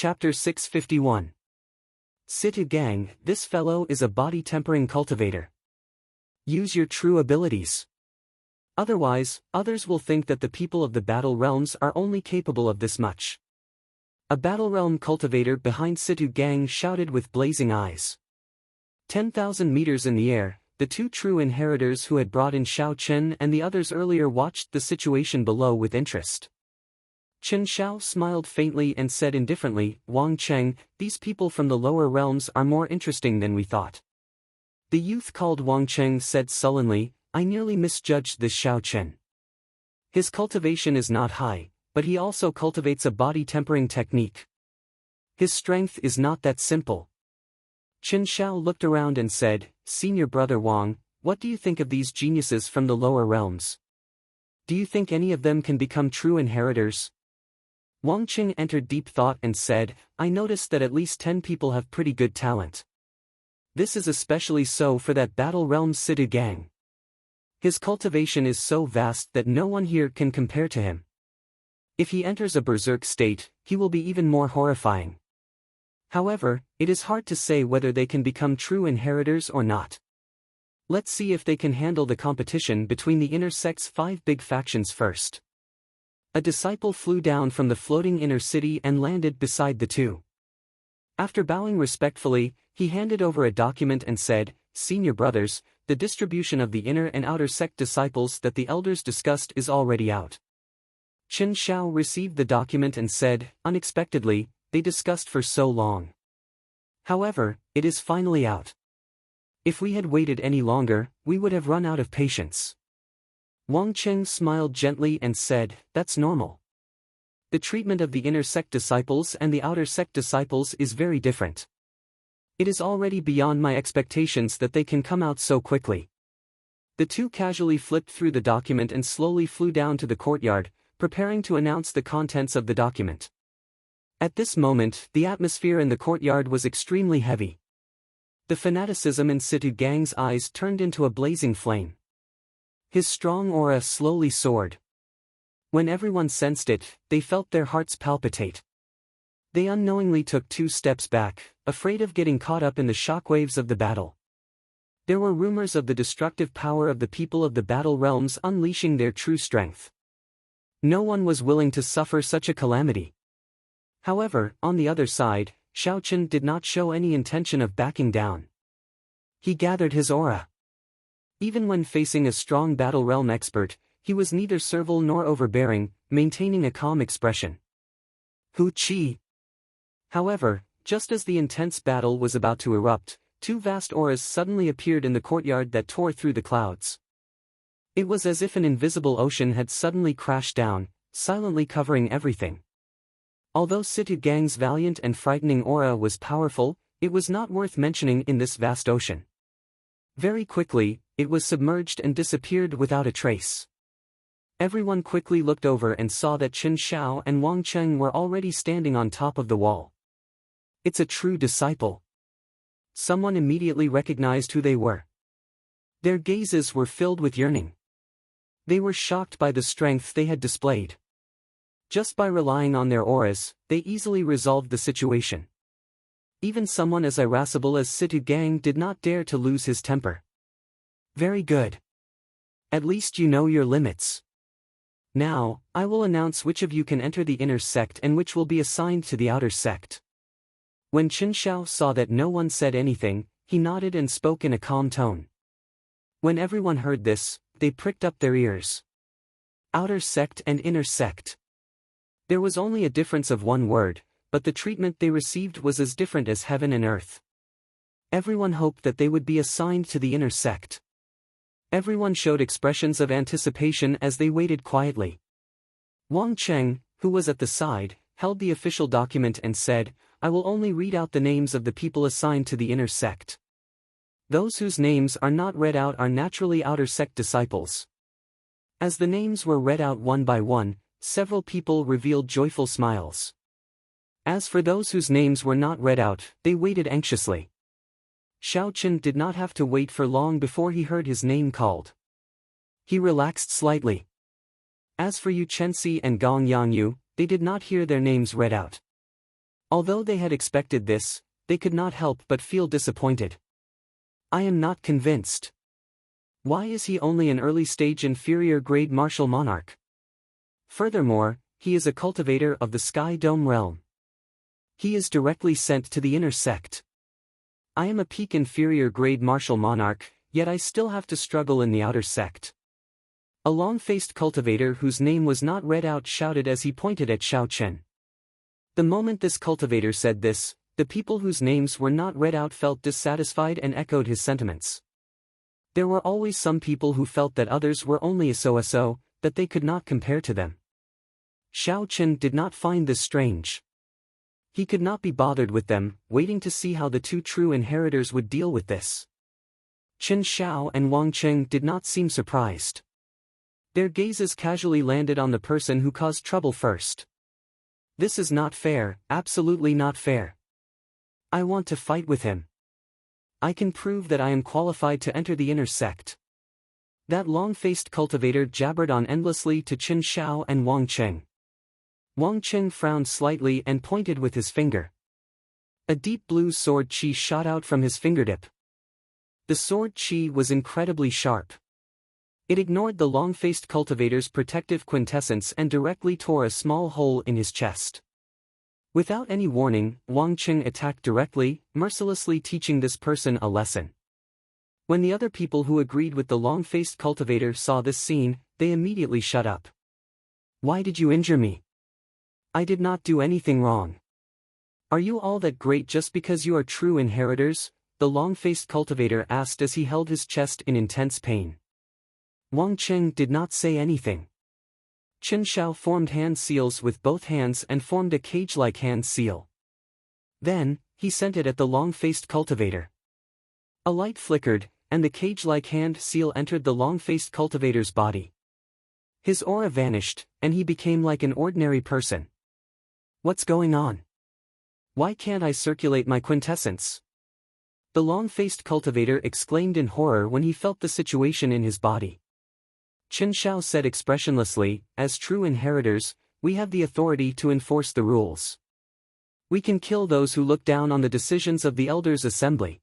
Chapter 651. Situ Gang, this fellow is a body-tempering cultivator. Use your true abilities. Otherwise, others will think that the people of the Battle Realms are only capable of this much. A Battle Realm cultivator behind Situ Gang shouted with blazing eyes. 10,000 meters in the air, the two true inheritors who had brought in Xiao Chen and the others earlier watched the situation below with interest. Chen Xiao smiled faintly and said indifferently, "Wang Cheng, these people from the lower realms are more interesting than we thought." The youth called Wang Cheng said sullenly, "I nearly misjudged this Xiao Chen. His cultivation is not high, but he also cultivates a body-tempering technique. His strength is not that simple." Chen Xiao looked around and said, "Senior brother Wang, what do you think of these geniuses from the lower realms? Do you think any of them can become true inheritors?" Wang Qing entered deep thought and said, "I noticed that at least 10 people have pretty good talent. This is especially so for that Battle Realm Situ Gang. His cultivation is so vast that no one here can compare to him. If he enters a berserk state, he will be even more horrifying. However, it is hard to say whether they can become true inheritors or not. Let's see if they can handle the competition between the inner sect's 5 big factions first." A disciple flew down from the floating inner city and landed beside the two. After bowing respectfully, he handed over a document and said, "Senior brothers, the distribution of the inner and outer sect disciples that the elders discussed is already out." Chen Xiao received the document and said, "Unexpectedly, they discussed for so long. However, it is finally out. If we had waited any longer, we would have run out of patience." Wang Cheng smiled gently and said, "That's normal. The treatment of the inner sect disciples and the outer sect disciples is very different. It is already beyond my expectations that they can come out so quickly." The two casually flipped through the document and slowly flew down to the courtyard, preparing to announce the contents of the document. At this moment, the atmosphere in the courtyard was extremely heavy. The fanaticism in Situ Gang's eyes turned into a blazing flame. His strong aura slowly soared. When everyone sensed it, they felt their hearts palpitate. They unknowingly took 2 steps back, afraid of getting caught up in the shockwaves of the battle. There were rumors of the destructive power of the people of the Battle Realms unleashing their true strength. No one was willing to suffer such a calamity. However, on the other side, Xiao Chen did not show any intention of backing down. He gathered his aura. Even when facing a strong Battle Realm expert, he was neither servile nor overbearing, maintaining a calm expression. Hu Qi. However, just as the intense battle was about to erupt, 2 vast auras suddenly appeared in the courtyard that tore through the clouds. It was as if an invisible ocean had suddenly crashed down, silently covering everything. Although Situ Gang's valiant and frightening aura was powerful, it was not worth mentioning in this vast ocean. Very quickly, it was submerged and disappeared without a trace. Everyone quickly looked over and saw that Chen Xiao and Wang Cheng were already standing on top of the wall. "It's a true disciple." Someone immediately recognized who they were. Their gazes were filled with yearning. They were shocked by the strength they had displayed. Just by relying on their auras, they easily resolved the situation. Even someone as irascible as Situ Gang did not dare to lose his temper. "Very good. At least you know your limits. Now, I will announce which of you can enter the inner sect and which will be assigned to the outer sect." When Chen Xiao saw that no one said anything, he nodded and spoke in a calm tone. When everyone heard this, they pricked up their ears. Outer sect and inner sect. There was only a difference of 1 word, but the treatment they received was as different as heaven and earth. Everyone hoped that they would be assigned to the inner sect. Everyone showed expressions of anticipation as they waited quietly. Wang Cheng, who was at the side, held the official document and said, "I will only read out the names of the people assigned to the inner sect. Those whose names are not read out are naturally outer sect disciples." As the names were read out one by one, several people revealed joyful smiles. As for those whose names were not read out, they waited anxiously. Xiao Chen did not have to wait for long before he heard his name called. He relaxed slightly. As for Yu Chenxi and Gong Yangyu, they did not hear their names read out. Although they had expected this, they could not help but feel disappointed. I am not convinced. Why is he only an early-stage inferior-grade martial monarch? Furthermore, he is a cultivator of the Sky Dome realm. He is directly sent to the inner sect. I am a peak inferior-grade martial monarch, yet I still have to struggle in the outer sect. A long-faced cultivator whose name was not read out shouted as he pointed at Xiao Chen. The moment this cultivator said this, the people whose names were not read out felt dissatisfied and echoed his sentiments. There were always some people who felt that others were only a so-so, that they could not compare to them. Xiao Chen did not find this strange. He could not be bothered with them, waiting to see how the two true inheritors would deal with this. Chen Xiao and Wang Qing did not seem surprised. Their gazes casually landed on the person who caused trouble first. This is not fair, absolutely not fair. I want to fight with him. I can prove that I am qualified to enter the inner sect. That long-faced cultivator jabbered on endlessly to Chen Xiao and Wang Qing. Wang Qing frowned slightly and pointed with his finger. A deep blue sword qi shot out from his fingertip. The sword qi was incredibly sharp. It ignored the long-faced cultivator's protective quintessence and directly tore a small hole in his chest. Without any warning, Wang Qing attacked directly, mercilessly teaching this person a lesson. When the other people who agreed with the long-faced cultivator saw this scene, they immediately shut up. Why did you injure me? I did not do anything wrong. Are you all that great just because you are true inheritors? The long-faced cultivator asked as he held his chest in intense pain. Wang Qing did not say anything. Chen Xiao formed hand seals with both hands and formed a cage-like hand seal. Then, he sent it at the long-faced cultivator. A light flickered, and the cage-like hand seal entered the long-faced cultivator's body. His aura vanished, and he became like an ordinary person. What's going on? Why can't I circulate my quintessence? The long-faced cultivator exclaimed in horror when he felt the situation in his body. Chen Xiao said expressionlessly, as true inheritors, we have the authority to enforce the rules. We can kill those who look down on the decisions of the Elders' Assembly.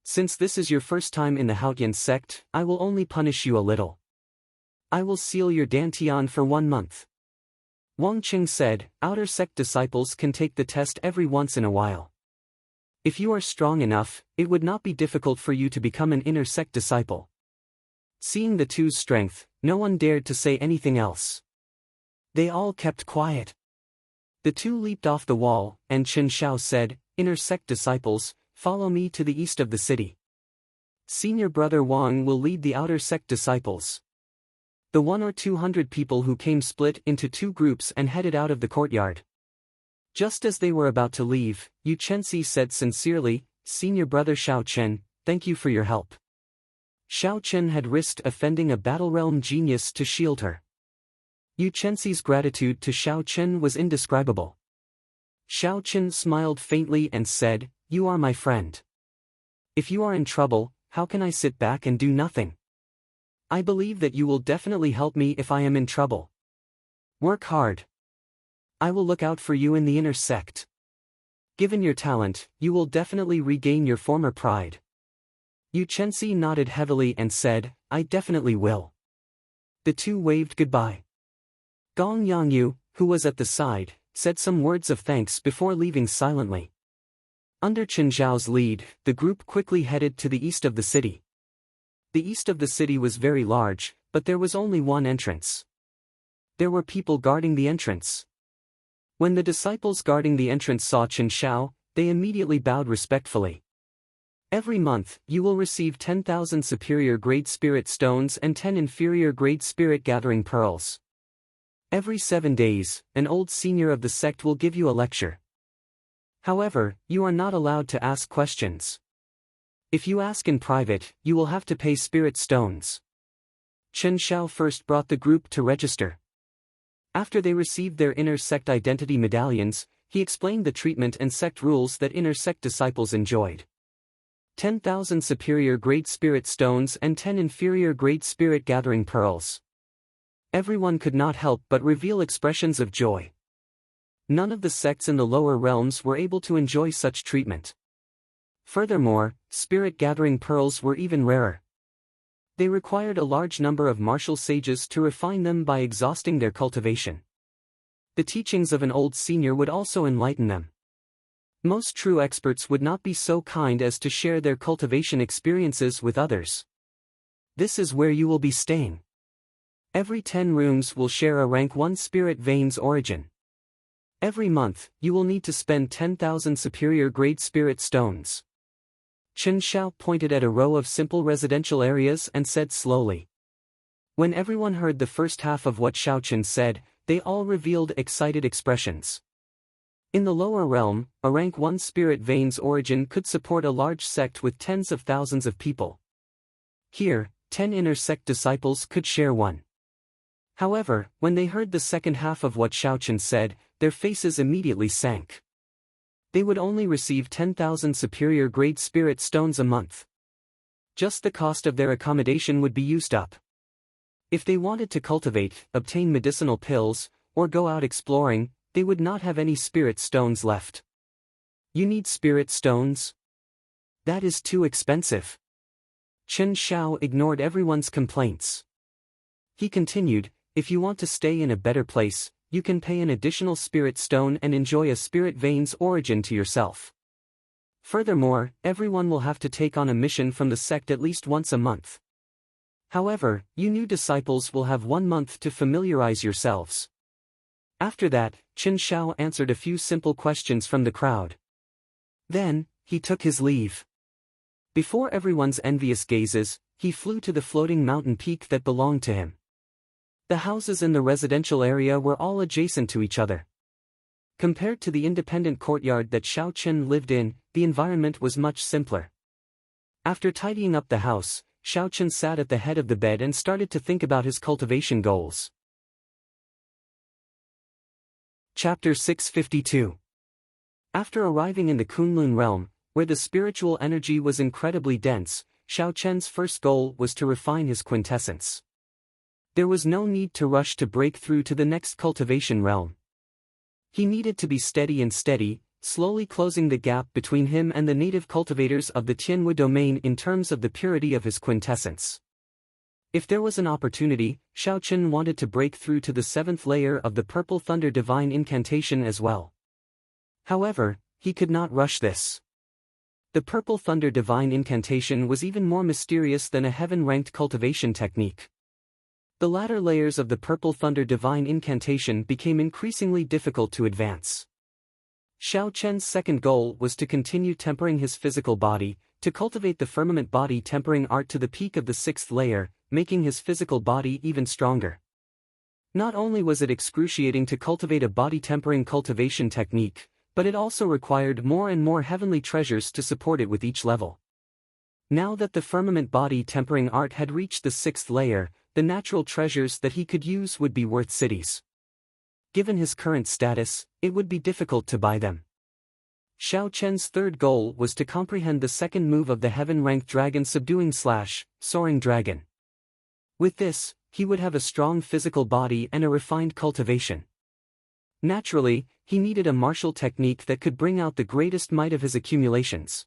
Since this is your first time in the Haotian sect, I will only punish you a little. I will seal your dantian for 1 month. Wang Qing said, outer sect disciples can take the test every once in a while. If you are strong enough, it would not be difficult for you to become an inner sect disciple. Seeing the two's strength, no one dared to say anything else. They all kept quiet. The two leaped off the wall, and Chen Xiao said, inner sect disciples, follow me to the east of the city. Senior brother Wang will lead the outer sect disciples. The 100 or 200 people who came split into 2 groups and headed out of the courtyard. Just as they were about to leave, Yu Chenxi said sincerely, Senior brother Xiao Chen, thank you for your help. Xiao Chen had risked offending a Battle Realm genius to shield her. Yu Chenxi's gratitude to Xiao Chen was indescribable. Xiao Chen smiled faintly and said, you are my friend. If you are in trouble, how can I sit back and do nothing? I believe that you will definitely help me if I am in trouble. Work hard. I will look out for you in the inner sect. Given your talent, you will definitely regain your former pride. Yu Chenxi nodded heavily and said, I definitely will. The two waved goodbye. Gong Yangyu, who was at the side, said some words of thanks before leaving silently. Under Chen Zhao's lead, the group quickly headed to the east of the city. The east of the city was very large, but there was only one entrance. There were people guarding the entrance. When the disciples guarding the entrance saw Chen Xiao, they immediately bowed respectfully. Every month, you will receive 10,000 superior-grade spirit stones and 10 inferior-grade spirit-gathering pearls. Every 7 days, an old senior of the sect will give you a lecture. However, you are not allowed to ask questions. If you ask in private, you will have to pay spirit stones. Chen Xiao first brought the group to register. After they received their inner sect identity medallions, he explained the treatment and sect rules that inner sect disciples enjoyed. 10,000 superior-grade spirit stones and 10 inferior-grade spirit-gathering pearls. Everyone could not help but reveal expressions of joy. None of the sects in the lower realms were able to enjoy such treatment. Furthermore, spirit-gathering pearls were even rarer. They required a large number of martial sages to refine them by exhausting their cultivation. The teachings of an old senior would also enlighten them. Most true experts would not be so kind as to share their cultivation experiences with others. This is where you will be staying. Every 10 rooms will share a rank 1 spirit vein's origin. Every month, you will need to spend 10,000 superior grade spirit stones. Chen Xiao pointed at a row of simple residential areas and said slowly. When everyone heard the first half of what Xiao Chen said, they all revealed excited expressions. In the lower realm, a rank 1 spirit vein's origin could support a large sect with tens of thousands of people. Here, 10 inner sect disciples could share one. However, when they heard the second half of what Xiao Chen said, their faces immediately sank. They would only receive 10,000 superior grade spirit stones a month. Just the cost of their accommodation would be used up. If they wanted to cultivate, obtain medicinal pills, or go out exploring, they would not have any spirit stones left. You need spirit stones? That is too expensive. Chen Xiao ignored everyone's complaints. He continued, if you want to stay in a better place, you can pay an additional spirit stone and enjoy a spirit vein's origin to yourself. Furthermore, everyone will have to take on a mission from the sect at least once a month. However, you new disciples will have 1 month to familiarize yourselves. After that, Chen Xiao answered a few simple questions from the crowd. Then, he took his leave. Before everyone's envious gazes, he flew to the floating mountain peak that belonged to him. The houses in the residential area were all adjacent to each other. Compared to the independent courtyard that Xiao Chen lived in, the environment was much simpler. After tidying up the house, Xiao Chen sat at the head of the bed and started to think about his cultivation goals. Chapter 652. After arriving in the Kunlun realm, where the spiritual energy was incredibly dense, Xiao Chen's first goal was to refine his quintessence. There was no need to rush to break through to the next cultivation realm. He needed to be steady, slowly closing the gap between him and the native cultivators of the Tianwu domain in terms of the purity of his quintessence. If there was an opportunity, Xiao Chen wanted to break through to the 7th layer of the Purple Thunder Divine Incantation as well. However, he could not rush this. The Purple Thunder Divine Incantation was even more mysterious than a heaven-ranked cultivation technique. The latter layers of the Purple Thunder Divine Incantation became increasingly difficult to advance. Xiao Chen's second goal was to continue tempering his physical body, to cultivate the firmament body tempering art to the peak of the 6th layer, making his physical body even stronger. Not only was it excruciating to cultivate a body tempering cultivation technique, but it also required more and more heavenly treasures to support it with each level. Now that the firmament body tempering art had reached the 6th layer, the natural treasures that he could use would be worth cities. Given his current status, it would be difficult to buy them. Xiao Chen's third goal was to comprehend the second move of the heaven-ranked dragon subduing / soaring dragon. With this, he would have a strong physical body and a refined cultivation. Naturally, he needed a martial technique that could bring out the greatest might of his accumulations.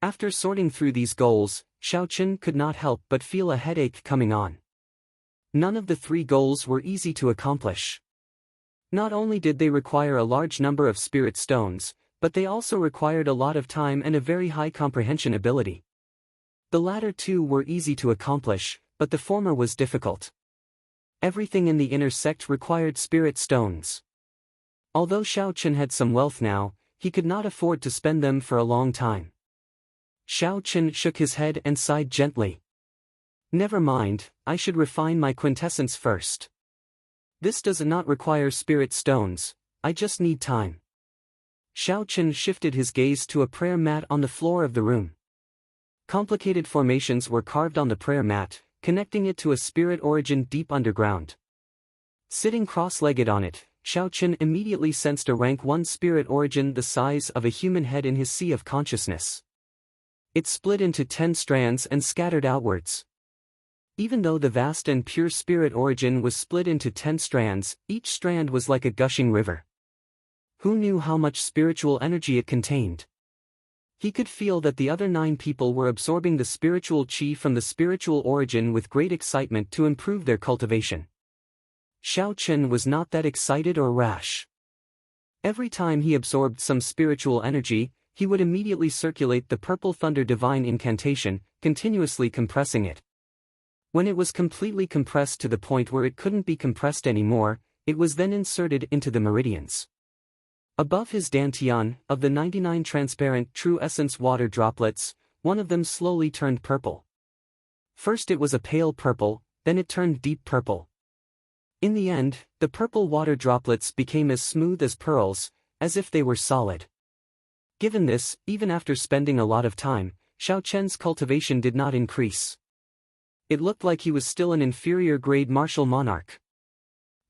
After sorting through these goals, Xiao Chen could not help but feel a headache coming on. None of the 3 goals were easy to accomplish. Not only did they require a large number of spirit stones, but they also required a lot of time and a very high comprehension ability. The latter 2 were easy to accomplish, but the former was difficult. Everything in the inner sect required spirit stones. Although Xiao Chen had some wealth now, he could not afford to spend them for a long time. Xiao Chen shook his head and sighed gently. Never mind, I should refine my quintessence first. This does not require spirit stones, I just need time. Xiao Chen shifted his gaze to a prayer mat on the floor of the room. Complicated formations were carved on the prayer mat, connecting it to a spirit origin deep underground. Sitting cross-legged on it, Xiao Chen immediately sensed a rank 1 spirit origin the size of a human head in his sea of consciousness. It split into 10 strands and scattered outwards. Even though the vast and pure spirit origin was split into 10 strands, each strand was like a gushing river. Who knew how much spiritual energy it contained? He could feel that the other 9 people were absorbing the spiritual chi from the spiritual origin with great excitement to improve their cultivation. Xiao Chen was not that excited or rash. Every time he absorbed some spiritual energy, he would immediately circulate the Purple Thunder Divine Incantation, continuously compressing it. When it was completely compressed to the point where it couldn't be compressed anymore, it was then inserted into the meridians. Above his dantian, of the 99 transparent true essence water droplets, one of them slowly turned purple. First it was a pale purple, then it turned deep purple. In the end, the purple water droplets became as smooth as pearls, as if they were solid. Given this, even after spending a lot of time, Xiao Chen's cultivation did not increase. It looked like he was still an inferior grade martial monarch.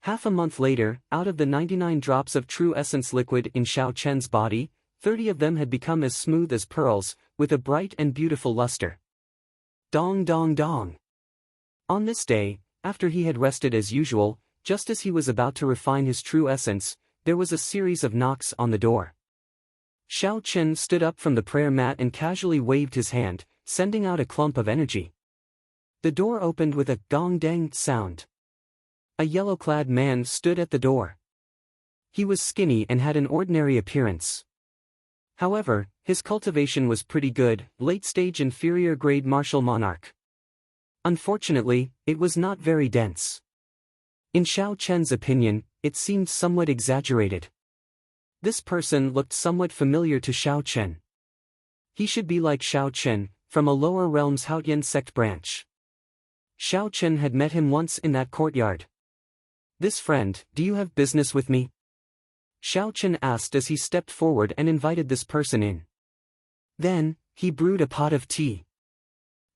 Half a month later, out of the 99 drops of true essence liquid in Xiao Chen's body, 30 of them had become as smooth as pearls, with a bright and beautiful luster. Dong dong dong. On this day, after he had rested as usual, just as he was about to refine his true essence, there was a series of knocks on the door. Xiao Chen stood up from the prayer mat and casually waved his hand, sending out a clump of energy. The door opened with a gong-dang sound. A yellow-clad man stood at the door. He was skinny and had an ordinary appearance. However, his cultivation was pretty good, late-stage inferior grade martial monarch. Unfortunately, it was not very dense. In Xiao Chen's opinion, it seemed somewhat exaggerated. This person looked somewhat familiar to Xiao Chen. He should be like Xiao Chen, from a lower realms Haotian sect branch. Xiao Chen had met him once in that courtyard. "This friend, do you have business with me?" Xiao Chen asked as he stepped forward and invited this person in. Then, he brewed a pot of tea.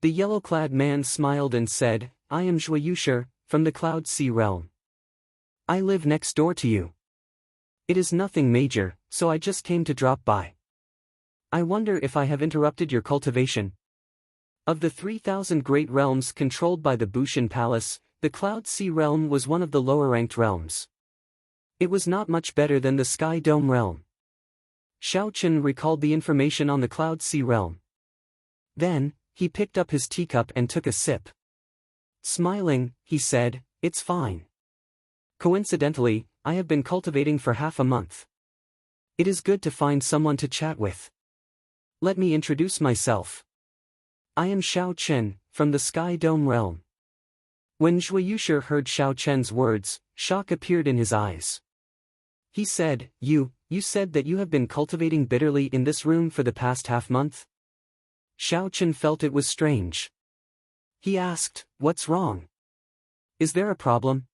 The yellow-clad man smiled and said, "I am Zhuo Yushi, from the Cloud Sea realm. I live next door to you. It is nothing major, so I just came to drop by. I wonder if I have interrupted your cultivation." Of the 3,000 great realms controlled by the Bushan Palace, the Cloud Sea realm was one of the lower-ranked realms. It was not much better than the Sky Dome realm. Xiao Chen recalled the information on the Cloud Sea realm. Then, he picked up his teacup and took a sip. Smiling, he said, "It's fine. Coincidentally, I have been cultivating for half a month. It is good to find someone to chat with. Let me introduce myself. I am Xiao Chen, from the Sky Dome realm." When Zhuo Yushi heard Xiao Chen's words, shock appeared in his eyes. He said, You said that you have been cultivating bitterly in this room for the past half-month?" Xiao Chen felt it was strange. He asked, "What's wrong? Is there a problem?"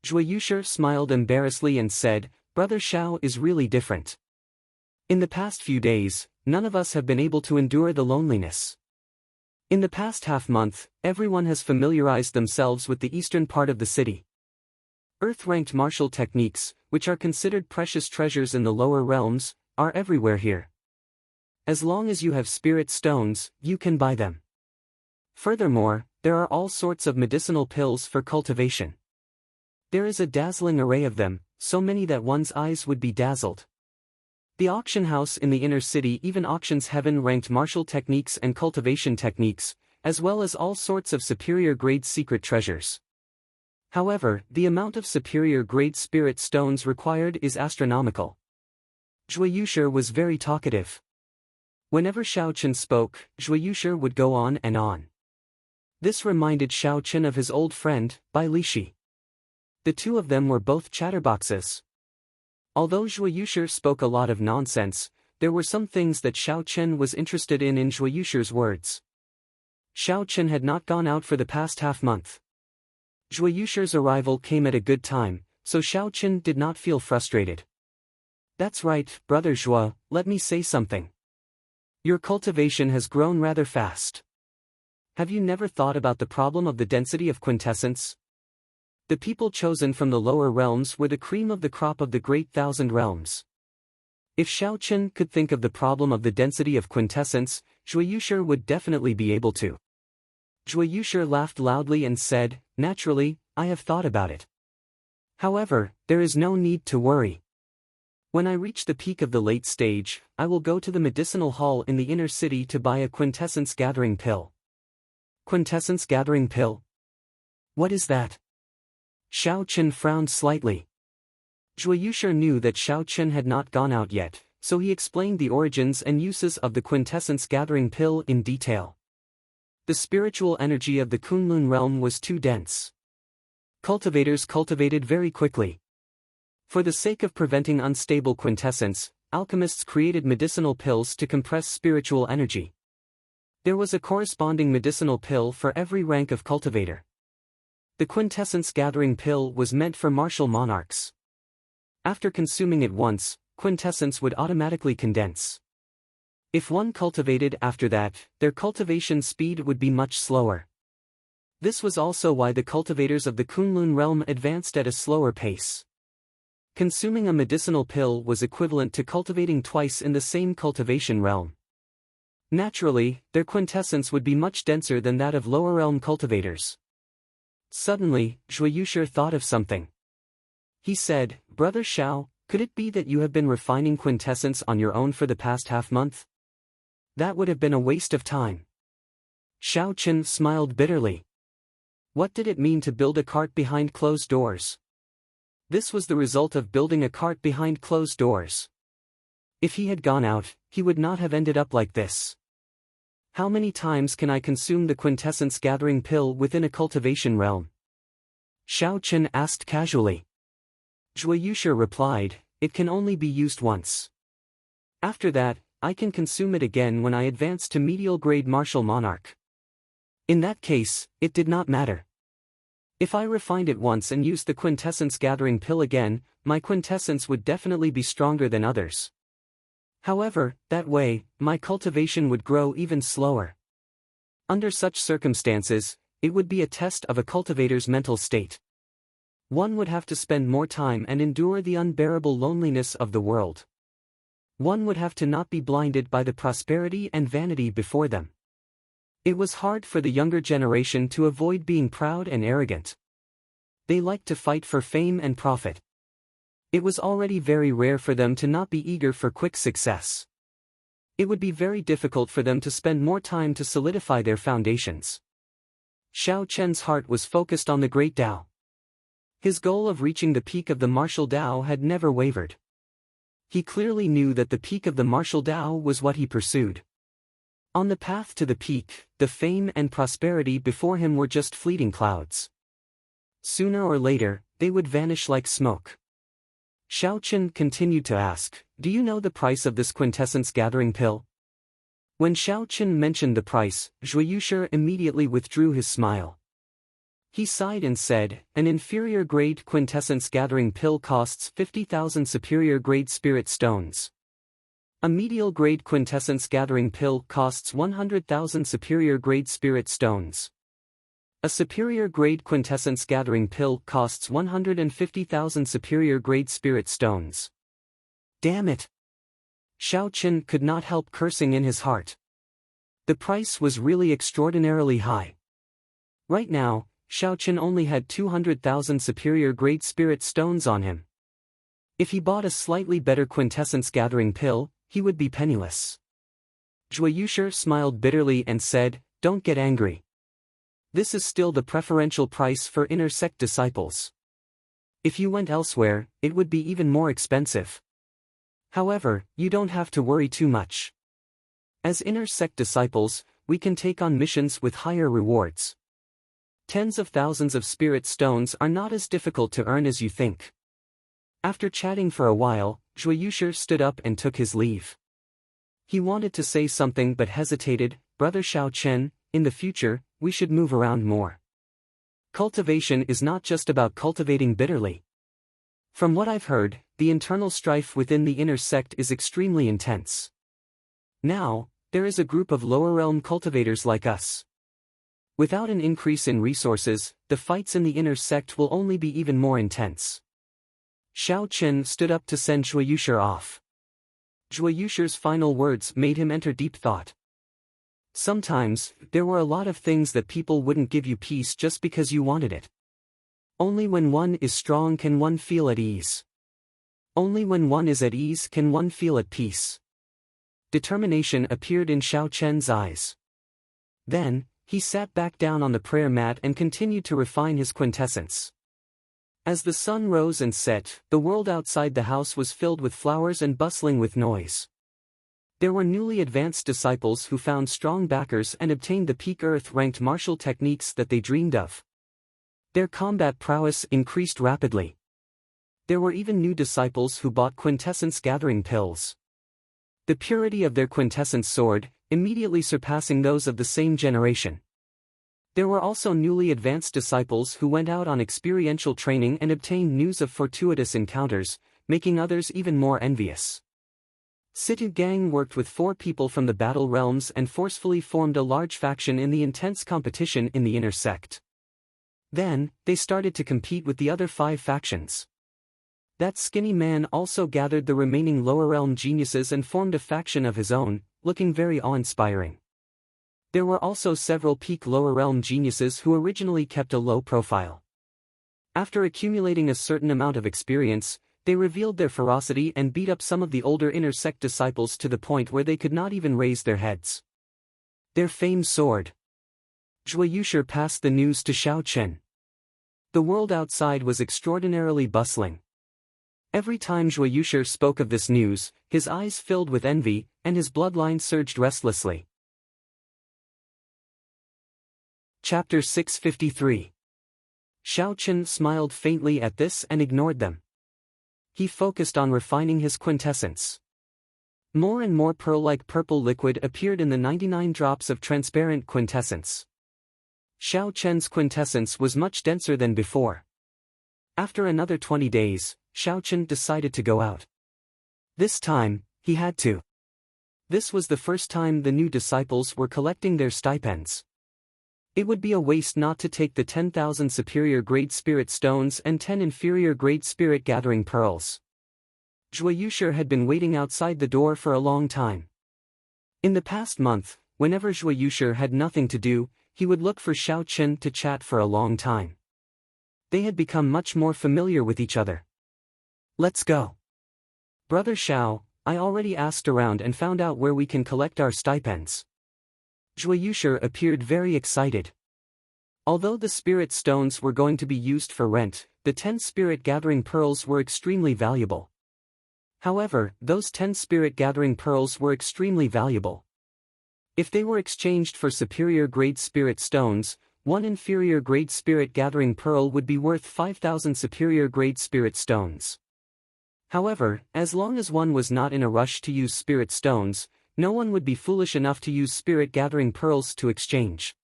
Zhuo Yushi smiled embarrassedly and said, "Brother Xiao is really different. In the past few days, none of us have been able to endure the loneliness. In the past half-month, everyone has familiarized themselves with the eastern part of the city. Earth-ranked martial techniques, which are considered precious treasures in the lower realms, are everywhere here. As long as you have spirit stones, you can buy them. Furthermore, there are all sorts of medicinal pills for cultivation. There is a dazzling array of them, so many that one's eyes would be dazzled. The auction house in the inner city even auctions heaven-ranked martial techniques and cultivation techniques, as well as all sorts of superior-grade secret treasures. However, the amount of superior-grade spirit stones required is astronomical." Zhuo Yushi was very talkative. Whenever Xiao Chen spoke, Zhuo Yushi would go on and on. This reminded Xiao Chen of his old friend, Bai Lishi. The two of them were both chatterboxes. Although Zhuo Yushi spoke a lot of nonsense, there were some things that Xiao Chen was interested in Zhuo Yushi's words. Xiao Chen had not gone out for the past half-month. Zhuo Yushi's arrival came at a good time, so Xiao Chen did not feel frustrated. "That's right, Brother Zhuo, let me say something. Your cultivation has grown rather fast. Have you never thought about the problem of the density of quintessence? The people chosen from the lower realms were the cream of the crop of the great thousand realms. If Xiao Chen could think of the problem of the density of quintessence, Zhuo Yushi would definitely be able to." Zhuo Yushi laughed loudly and said, "Naturally, I have thought about it. However, there is no need to worry. When I reach the peak of the late stage, I will go to the medicinal hall in the inner city to buy a quintessence gathering pill. Quintessence gathering pill? What is that? Xiao Chen frowned slightly. Zhuo Yushi knew that Xiao Chen had not gone out yet, so he explained the origins and uses of the quintessence gathering pill in detail. The spiritual energy of the Kunlun realm was too dense. Cultivators cultivated very quickly. For the sake of preventing unstable quintessence, alchemists created medicinal pills to compress spiritual energy. There was a corresponding medicinal pill for every rank of cultivator. The quintessence gathering pill was meant for martial monarchs. After consuming it once, quintessence would automatically condense. If one cultivated after that, their cultivation speed would be much slower. This was also why the cultivators of the Kunlun realm advanced at a slower pace. Consuming a medicinal pill was equivalent to cultivating twice in the same cultivation realm. Naturally, their quintessence would be much denser than that of lower realm cultivators. Suddenly, Zhuo Yushi thought of something. He said, "Brother Xiao, could it be that you have been refining quintessence on your own for the past half-month? That would have been a waste of time." Xiao Chen smiled bitterly. What did it mean to build a cart behind closed doors? This was the result of building a cart behind closed doors. If he had gone out, he would not have ended up like this. How many times can I consume the quintessence gathering pill within a cultivation realm? Xiao Chen asked casually. Zhuo Yushi replied, "It can only be used once. After that, I can consume it again when I advance to medial grade martial monarch." In that case, it did not matter. If I refined it once and used the quintessence gathering pill again, my quintessence would definitely be stronger than others. However, that way, my cultivation would grow even slower. Under such circumstances, it would be a test of a cultivator's mental state. One would have to spend more time and endure the unbearable loneliness of the world. One would have to not be blinded by the prosperity and vanity before them. It was hard for the younger generation to avoid being proud and arrogant. They liked to fight for fame and profit. It was already very rare for them to not be eager for quick success. It would be very difficult for them to spend more time to solidify their foundations. Xiao Chen's heart was focused on the Great Tao. His goal of reaching the peak of the martial Tao had never wavered. He clearly knew that the peak of the martial Tao was what he pursued. On the path to the peak, the fame and prosperity before him were just fleeting clouds. Sooner or later, they would vanish like smoke. Xiao Chen continued to ask, "Do you know the price of this quintessence gathering pill?" When Xiao Chen mentioned the price, Zhuo Yushi immediately withdrew his smile. He sighed and said, "An inferior grade quintessence gathering pill costs 50,000 superior grade spirit stones. A medial grade quintessence gathering pill costs 100,000 superior grade spirit stones. A superior grade quintessence gathering pill costs 150,000 superior grade spirit stones." Damn it! Xiao Chen could not help cursing in his heart. The price was really extraordinarily high. Right now, Xiao Chen only had 200,000 superior grade spirit stones on him. If he bought a slightly better quintessence gathering pill, he would be penniless. Zhuo Yushi smiled bitterly and said, "Don't get angry. This is still the preferential price for inner sect disciples. If you went elsewhere, it would be even more expensive. However, you don't have to worry too much. As inner sect disciples, we can take on missions with higher rewards. Tens of thousands of spirit stones are not as difficult to earn as you think." After chatting for a while, Zhuo Yushi stood up and took his leave. He wanted to say something but hesitated. "Brother Xiao Chen, in the future, we should move around more. Cultivation is not just about cultivating bitterly. From what I've heard, the internal strife within the inner sect is extremely intense. Now, there is a group of lower realm cultivators like us. Without an increase in resources, the fights in the inner sect will only be even more intense." Xiao Chen stood up to send Zhuo Yushi off. Zhuo Yushi's final words made him enter deep thought. Sometimes, there were a lot of things that people wouldn't give you peace just because you wanted it. Only when one is strong can one feel at ease. Only when one is at ease can one feel at peace. Determination appeared in Xiao Chen's eyes. Then, he sat back down on the prayer mat and continued to refine his quintessence. As the sun rose and set, the world outside the house was filled with flowers and bustling with noise. There were newly advanced disciples who found strong backers and obtained the peak Earth-ranked martial techniques that they dreamed of. Their combat prowess increased rapidly. There were even new disciples who bought quintessence-gathering pills. The purity of their quintessence soared, immediately surpassing those of the same generation. There were also newly advanced disciples who went out on experiential training and obtained news of fortuitous encounters, making others even more envious. Situ Gang worked with 4 people from the battle realms and forcefully formed a large faction in the intense competition in the inner sect. Then, they started to compete with the other 5 factions. That skinny man also gathered the remaining lower realm geniuses and formed a faction of his own, looking very awe-inspiring. There were also several peak lower realm geniuses who originally kept a low profile. After accumulating a certain amount of experience, they revealed their ferocity and beat up some of the older inner sect disciples to the point where they could not even raise their heads. Their fame soared. Zhuo Yushi passed the news to Xiao Chen. The world outside was extraordinarily bustling. Every time Zhuo Yushi spoke of this news, his eyes filled with envy, and his bloodline surged restlessly. Chapter 653. Xiao Chen smiled faintly at this and ignored them. He focused on refining his quintessence. More and more pearl-like purple liquid appeared in the 99 drops of transparent quintessence. Xiao Chen's quintessence was much denser than before. After another 20 days, Xiao Chen decided to go out. This time, he had to. This was the first time the new disciples were collecting their stipends. It would be a waste not to take the 10,000 superior grade spirit stones and 10 inferior grade spirit gathering pearls. Zhuo Yushi had been waiting outside the door for a long time. In the past month, whenever Zhuo Yushi had nothing to do, he would look for Xiao Chen to chat for a long time. They had become much more familiar with each other. Let's go. Brother Xiao, I already asked around and found out where we can collect our stipends. Zhuo Yushi appeared very excited. Although the spirit stones were going to be used for rent, the 10 spirit gathering pearls were extremely valuable. However, those 10 spirit gathering pearls were extremely valuable. If they were exchanged for superior grade spirit stones, one inferior grade spirit gathering pearl would be worth 5,000 superior grade spirit stones. However, as long as one was not in a rush to use spirit stones, no one would be foolish enough to use spirit gathering pearls to exchange.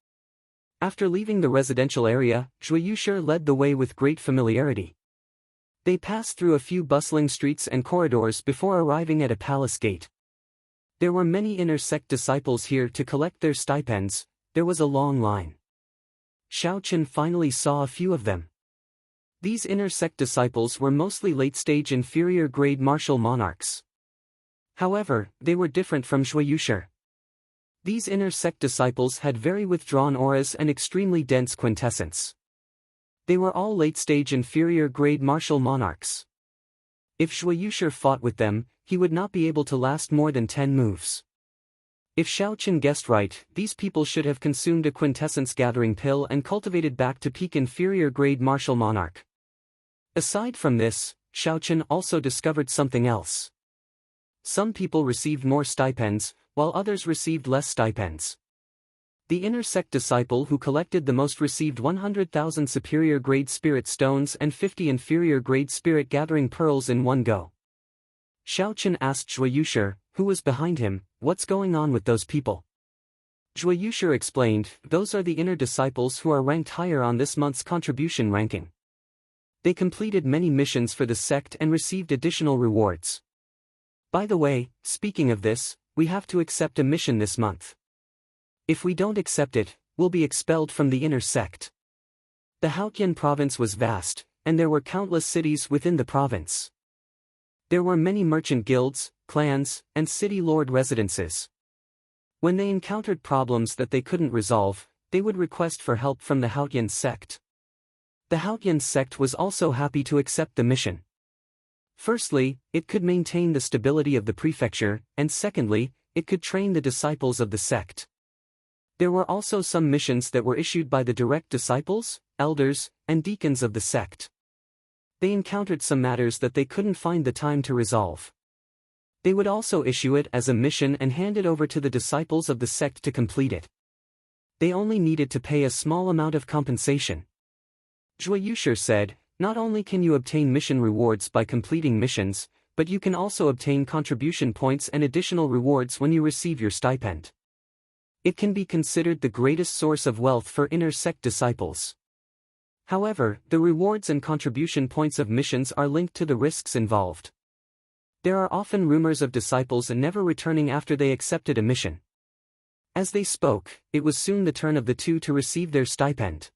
After leaving the residential area, Zhuo Yushi led the way with great familiarity. They passed through a few bustling streets and corridors before arriving at a palace gate. There were many inner sect disciples here to collect their stipends. There was a long line. Xiao Chen finally saw a few of them. These inner sect disciples were mostly late-stage inferior grade martial monarchs. However, they were different from Zhuo Yushi. These inner sect disciples had very withdrawn auras and extremely dense quintessence. They were all late-stage inferior grade martial monarchs. If Zhuo Yushi fought with them, he would not be able to last more than 10 moves. If Xiao Chen guessed right, these people should have consumed a quintessence gathering pill and cultivated back to peak inferior grade martial monarch. Aside from this, Xiao Chen also discovered something else. Some people received more stipends, while others received less stipends. The inner sect disciple who collected the most received 100,000 superior grade spirit stones and 50 inferior grade spirit gathering pearls in one go. Xiao Chen asked Zhuo Yushi, who was behind him, what's going on with those people? Zhuo Yushi explained, those are the inner disciples who are ranked higher on this month's contribution ranking. They completed many missions for the sect and received additional rewards. By the way, speaking of this, we have to accept a mission this month. If we don't accept it, we'll be expelled from the inner sect. The Haotian province was vast, and there were countless cities within the province. There were many merchant guilds, clans, and city lord residences. When they encountered problems that they couldn't resolve, they would request for help from the Haotian sect. The Haotian sect was also happy to accept the mission. Firstly, it could maintain the stability of the prefecture, and secondly, it could train the disciples of the sect. There were also some missions that were issued by the direct disciples, elders, and deacons of the sect. They encountered some matters that they couldn't find the time to resolve. They would also issue it as a mission and hand it over to the disciples of the sect to complete it. They only needed to pay a small amount of compensation. Zhuiyusher said, "Not only can you obtain mission rewards by completing missions, but you can also obtain contribution points and additional rewards when you receive your stipend. It can be considered the greatest source of wealth for inner sect disciples." However, the rewards and contribution points of missions are linked to the risks involved. There are often rumors of disciples never returning after they accepted a mission. As they spoke, it was soon the turn of the two to receive their stipend.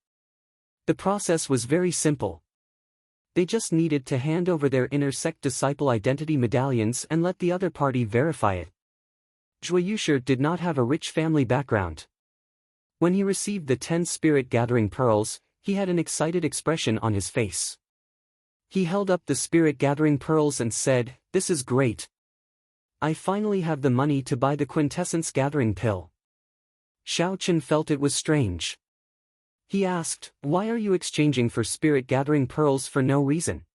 The process was very simple. They just needed to hand over their inner sect disciple identity medallions and let the other party verify it. Zhuiyusher did not have a rich family background. When he received the 10 spirit-gathering pearls, he had an excited expression on his face. He held up the spirit-gathering pearls and said, "This is great. I finally have the money to buy the quintessence-gathering pill." Xiao Chen felt it was strange. He asked, "Why are you exchanging for spirit-gathering pearls for no reason?"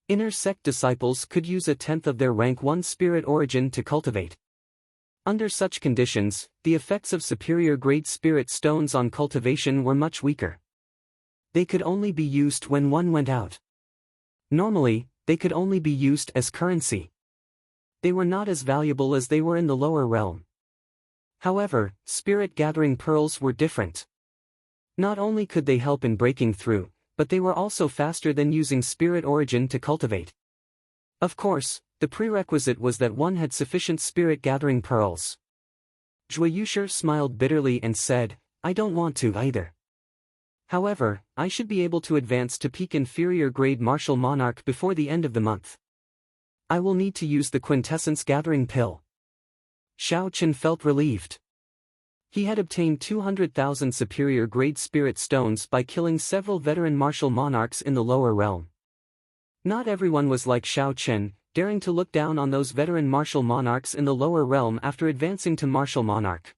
Inner sect disciples could use a tenth of their rank 1 spirit origin to cultivate. Under such conditions, the effects of superior-grade spirit stones on cultivation were much weaker. They could only be used when one went out. Normally, they could only be used as currency. They were not as valuable as they were in the lower realm. However, spirit-gathering pearls were different. Not only could they help in breaking through, but they were also faster than using spirit origin to cultivate. Of course, the prerequisite was that one had sufficient spirit-gathering pearls. Zhuiyusher smiled bitterly and said, "I don't want to either. However, I should be able to advance to peak inferior grade martial monarch before the end of the month. I will need to use the quintessence-gathering pill." Xiao Chen felt relieved. He had obtained 200,000 superior-grade spirit stones by killing several veteran martial monarchs in the lower realm. Not everyone was like Xiao Chen, daring to look down on those veteran martial monarchs in the lower realm after advancing to martial monarch.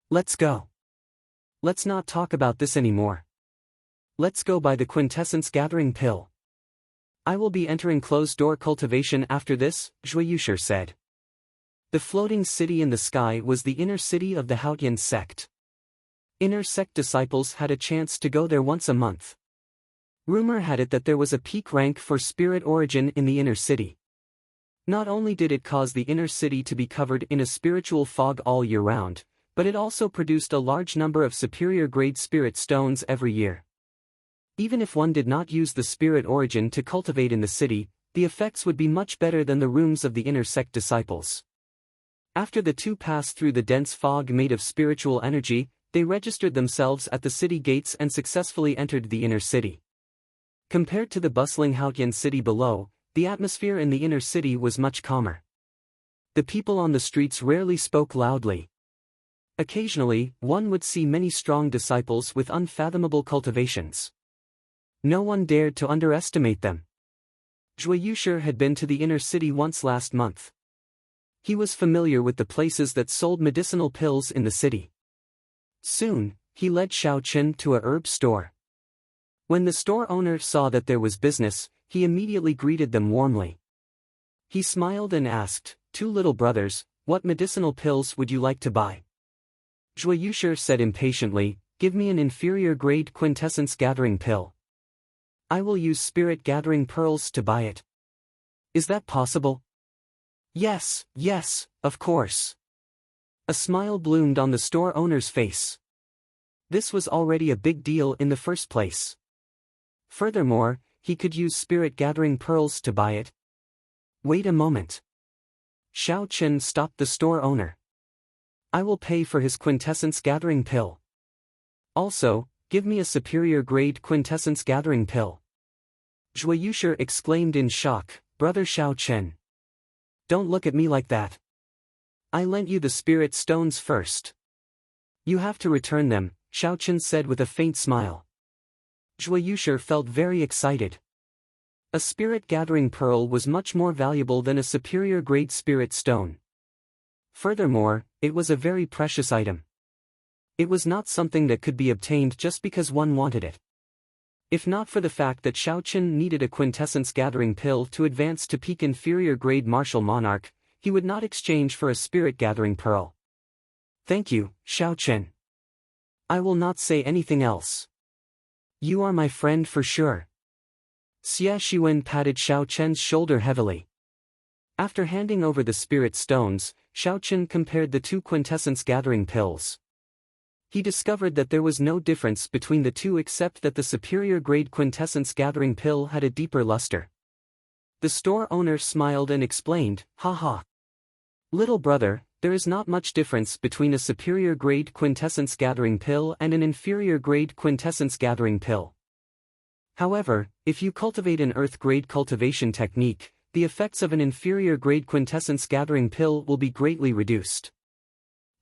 "Let's go. Let's not talk about this anymore. Let's go buy the quintessence-gathering pill. I will be entering closed-door cultivation after this," Zhuiyusher said. The floating city in the sky was the inner city of the Haotian sect. Inner sect disciples had a chance to go there once a month. Rumor had it that there was a peak rank for spirit origin in the inner city. Not only did it cause the inner city to be covered in a spiritual fog all year round, but it also produced a large number of superior-grade spirit stones every year. Even if one did not use the spirit origin to cultivate in the city, the effects would be much better than the rooms of the inner sect disciples. After the two passed through the dense fog made of spiritual energy, they registered themselves at the city gates and successfully entered the inner city. Compared to the bustling Haotian city below, the atmosphere in the inner city was much calmer. The people on the streets rarely spoke loudly. Occasionally, one would see many strong disciples with unfathomable cultivations. No one dared to underestimate them. Zhuiyusher had been to the inner city once last month. He was familiar with the places that sold medicinal pills in the city. Soon, he led Xiao Chen to a herb store. When the store owner saw that there was business, he immediately greeted them warmly. He smiled and asked, "Two little brothers, what medicinal pills would you like to buy?" Zhuiyusher said impatiently, "Give me an inferior-grade quintessence-gathering pill. I will use spirit-gathering pearls to buy it." "Is that possible?" Yes, of course." A smile bloomed on the store owner's face. This was already a big deal in the first place. Furthermore, he could use spirit-gathering pearls to buy it. "Wait a moment." Xiao Chen stopped the store owner. "I will pay for his quintessence-gathering pill. Also, give me a superior-grade quintessence-gathering pill." Zhuiyusher exclaimed in shock, "Brother Xiao Chen. Don't look at me like that. I lent you the spirit stones first. You have to return them," Xiao Chen said with a faint smile. Zhuiyusher felt very excited. A spirit-gathering pearl was much more valuable than a superior-grade spirit stone. Furthermore, it was a very precious item. It was not something that could be obtained just because one wanted it. If not for the fact that Xiao Qin needed a quintessence-gathering pill to advance to peak inferior-grade martial monarch, he would not exchange for a spirit-gathering pearl. Thank you, Xiao Qin. I will not say anything else. You are my friend for sure. Xie Shiwen patted Xiao Qin's shoulder heavily. After handing over the spirit stones, Xiao Qin compared the two quintessence-gathering pills. He discovered that there was no difference between the two except that the superior-grade quintessence-gathering pill had a deeper luster. The store owner smiled and explained, "Haha. Little brother, there is not much difference between a superior-grade quintessence-gathering pill and an inferior-grade quintessence-gathering pill. However, if you cultivate an earth-grade cultivation technique, the effects of an inferior-grade quintessence-gathering pill will be greatly reduced.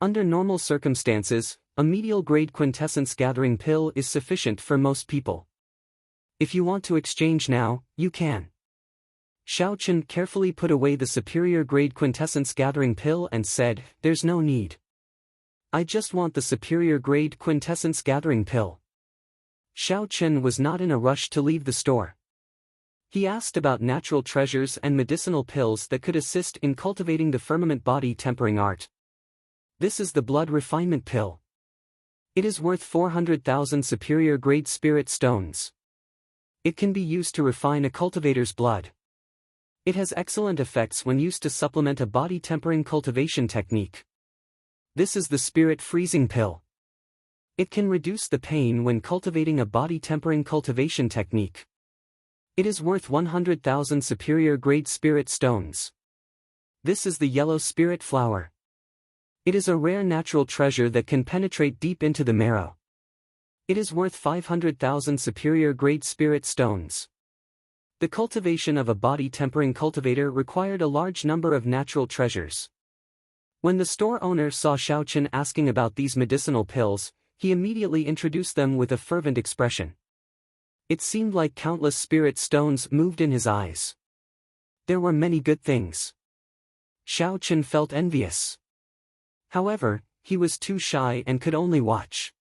Under normal circumstances, a medial-grade quintessence-gathering pill is sufficient for most people. If you want to exchange now, you can." Xiao Qin carefully put away the superior-grade quintessence-gathering pill and said, "There's no need. I just want the superior-grade quintessence-gathering pill." Xiao Qin was not in a rush to leave the store. He asked about natural treasures and medicinal pills that could assist in cultivating the firmament body tempering art. This is the blood refinement pill. It is worth 400,000 superior-grade spirit stones. It can be used to refine a cultivator's blood. It has excellent effects when used to supplement a body-tempering cultivation technique. This is the spirit freezing pill. It can reduce the pain when cultivating a body-tempering cultivation technique. It is worth 100,000 superior-grade spirit stones. This is the yellow spirit flower. It is a rare natural treasure that can penetrate deep into the marrow. It is worth 500,000 superior-grade spirit stones. The cultivation of a body-tempering cultivator required a large number of natural treasures. When the store owner saw Xiao Qin asking about these medicinal pills, he immediately introduced them with a fervent expression. It seemed like countless spirit stones moved in his eyes. There were many good things. Xiao Qin felt envious. However, he was too shy and could only watch.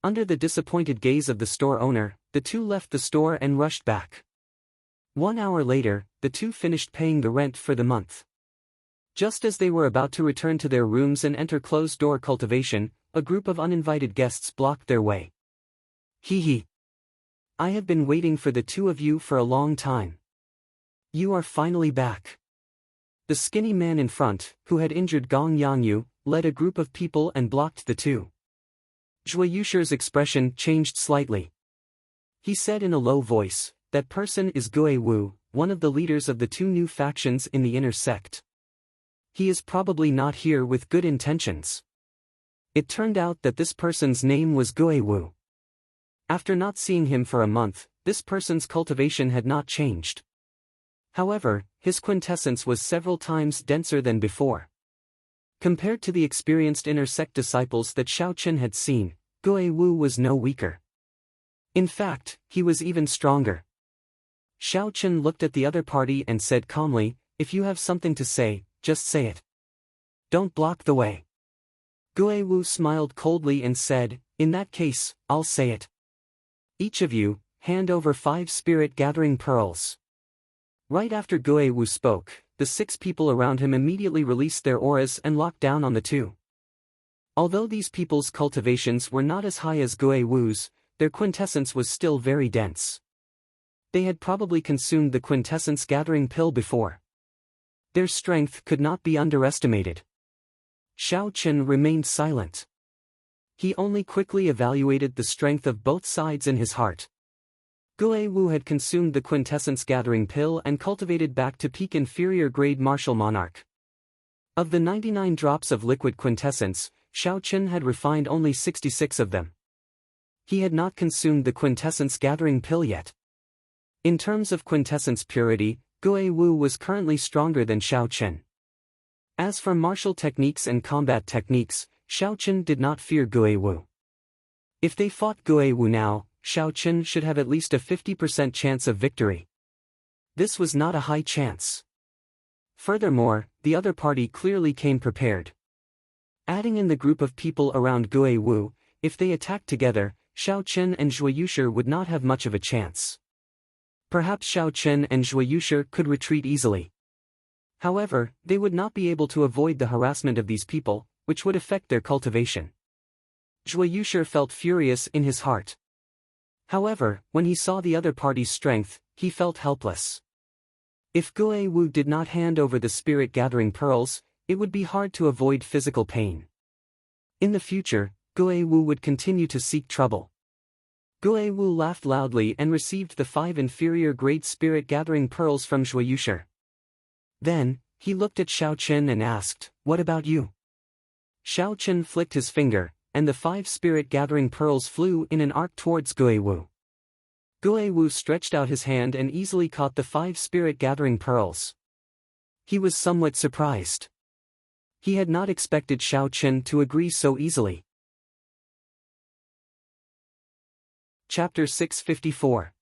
Under the disappointed gaze of the store owner, the two left the store and rushed back. 1 hour later, the two finished paying the rent for the month. Just as they were about to return to their rooms and enter closed-door cultivation, a group of uninvited guests blocked their way. "Hee hee. I have been waiting for the two of you for a long time. You are finally back." The skinny man in front, who had injured Gong Yangyu, led a group of people and blocked the two. Zhui Yushi's expression changed slightly. He said in a low voice, "That person is Gue Wu, one of the leaders of the two new factions in the inner sect. He is probably not here with good intentions." It turned out that this person's name was Gue Wu. After not seeing him for a month, this person's cultivation had not changed. However, his quintessence was several times denser than before. Compared to the experienced inner sect disciples that Xiao Qin had seen, Gue Wu was no weaker. In fact, he was even stronger. Xiao Qin looked at the other party and said calmly, "If you have something to say, just say it. Don't block the way." Gue Wu smiled coldly and said, "In that case, I'll say it. Each of you, hand over 5 spirit-gathering pearls." Right after Gue Wu spoke, the 6 people around him immediately released their auras and locked down on the two. Although these people's cultivations were not as high as Gue Wu's, their quintessence was still very dense. They had probably consumed the quintessence-gathering pill before. Their strength could not be underestimated. Xiao Qin remained silent. He only quickly evaluated the strength of both sides in his heart. Gue Wu had consumed the quintessence-gathering pill and cultivated back to peak inferior-grade martial monarch. Of the 99 drops of liquid quintessence, Xiao Qin had refined only 66 of them. He had not consumed the quintessence-gathering pill yet. In terms of quintessence purity, Gue Wu was currently stronger than Xiao Qin. As for martial techniques and combat techniques, Xiao Qin did not fear Gue Wu. If they fought Gue Wu now, Xiao Qin should have at least a 50% chance of victory. This was not a high chance. Furthermore, the other party clearly came prepared. Adding in the group of people around Gui Wu, if they attacked together, Xiao Chen and Zhuo Yushi would not have much of a chance. Perhaps Xiao Chen and Zhuo Yushi could retreat easily. However, they would not be able to avoid the harassment of these people, which would affect their cultivation. Zhuo Yushi felt furious in his heart. However, when he saw the other party's strength, he felt helpless. If Gui Wu did not hand over the spirit-gathering pearls, it would be hard to avoid physical pain. In the future, Gui Wu would continue to seek trouble. Gui Wu laughed loudly and received the 5 inferior-grade spirit-gathering pearls from Zhuo Yushi. Then, he looked at Xiao Chen and asked, "What about you?" Xiao Chen flicked his finger, and the 5 spirit-gathering pearls flew in an arc towards Gui Wu. Gui Wu stretched out his hand and easily caught the 5 spirit-gathering pearls. He was somewhat surprised. He had not expected Xiao Chen to agree so easily. Chapter 654.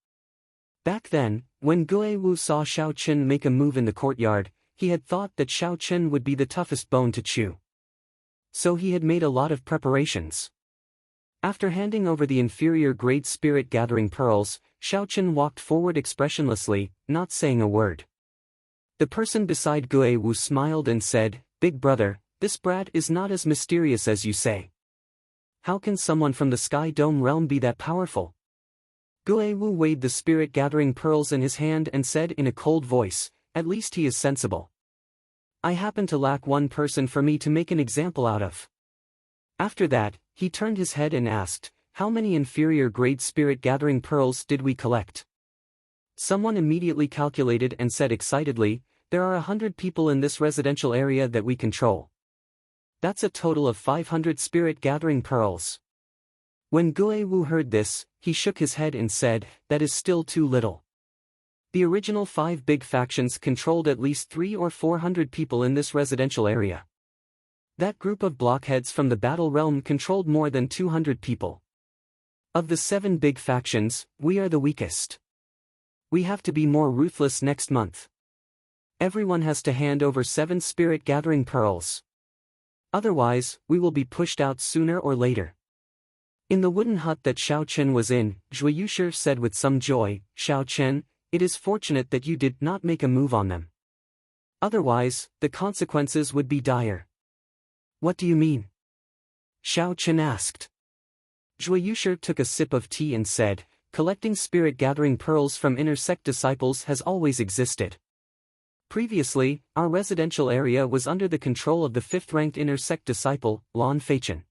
Back then, when Gui Wu saw Xiao Chen make a move in the courtyard, he had thought that Xiao Chen would be the toughest bone to chew. So he had made a lot of preparations. After handing over the inferior-grade spirit-gathering pearls, Xiao Chen walked forward expressionlessly, not saying a word. The person beside Gui Wu smiled and said, "Big brother, this brat is not as mysterious as you say. How can someone from the Sky Dome realm be that powerful?" Gui Wu weighed the spirit-gathering pearls in his hand and said in a cold voice, "At least he is sensible. I happen to lack one person for me to make an example out of." After that, he turned his head and asked, "How many inferior-grade spirit-gathering pearls did we collect?" Someone immediately calculated and said excitedly, "There are 100 people in this residential area that we control. That's a total of 500 spirit-gathering pearls." When Gui Wu heard this, he shook his head and said, "That is still too little. The original 5 big factions controlled at least 300 or 400 people in this residential area. That group of blockheads from the battle realm controlled more than 200 people. Of the 7 big factions, we are the weakest. We have to be more ruthless next month. Everyone has to hand over 7 spirit-gathering pearls. Otherwise, we will be pushed out sooner or later." In the wooden hut that Xiao Chen was in, Zhuo Yushi said with some joy, "Xiao Chen, it is fortunate that you did not make a move on them. Otherwise, the consequences would be dire." "What do you mean?" Xiao Chen asked. Zhuo Yushi took a sip of tea and said, "Collecting spirit-gathering pearls from inner sect disciples has always existed. Previously, our residential area was under the control of the 5th-ranked inner sect disciple, Lan Feichen.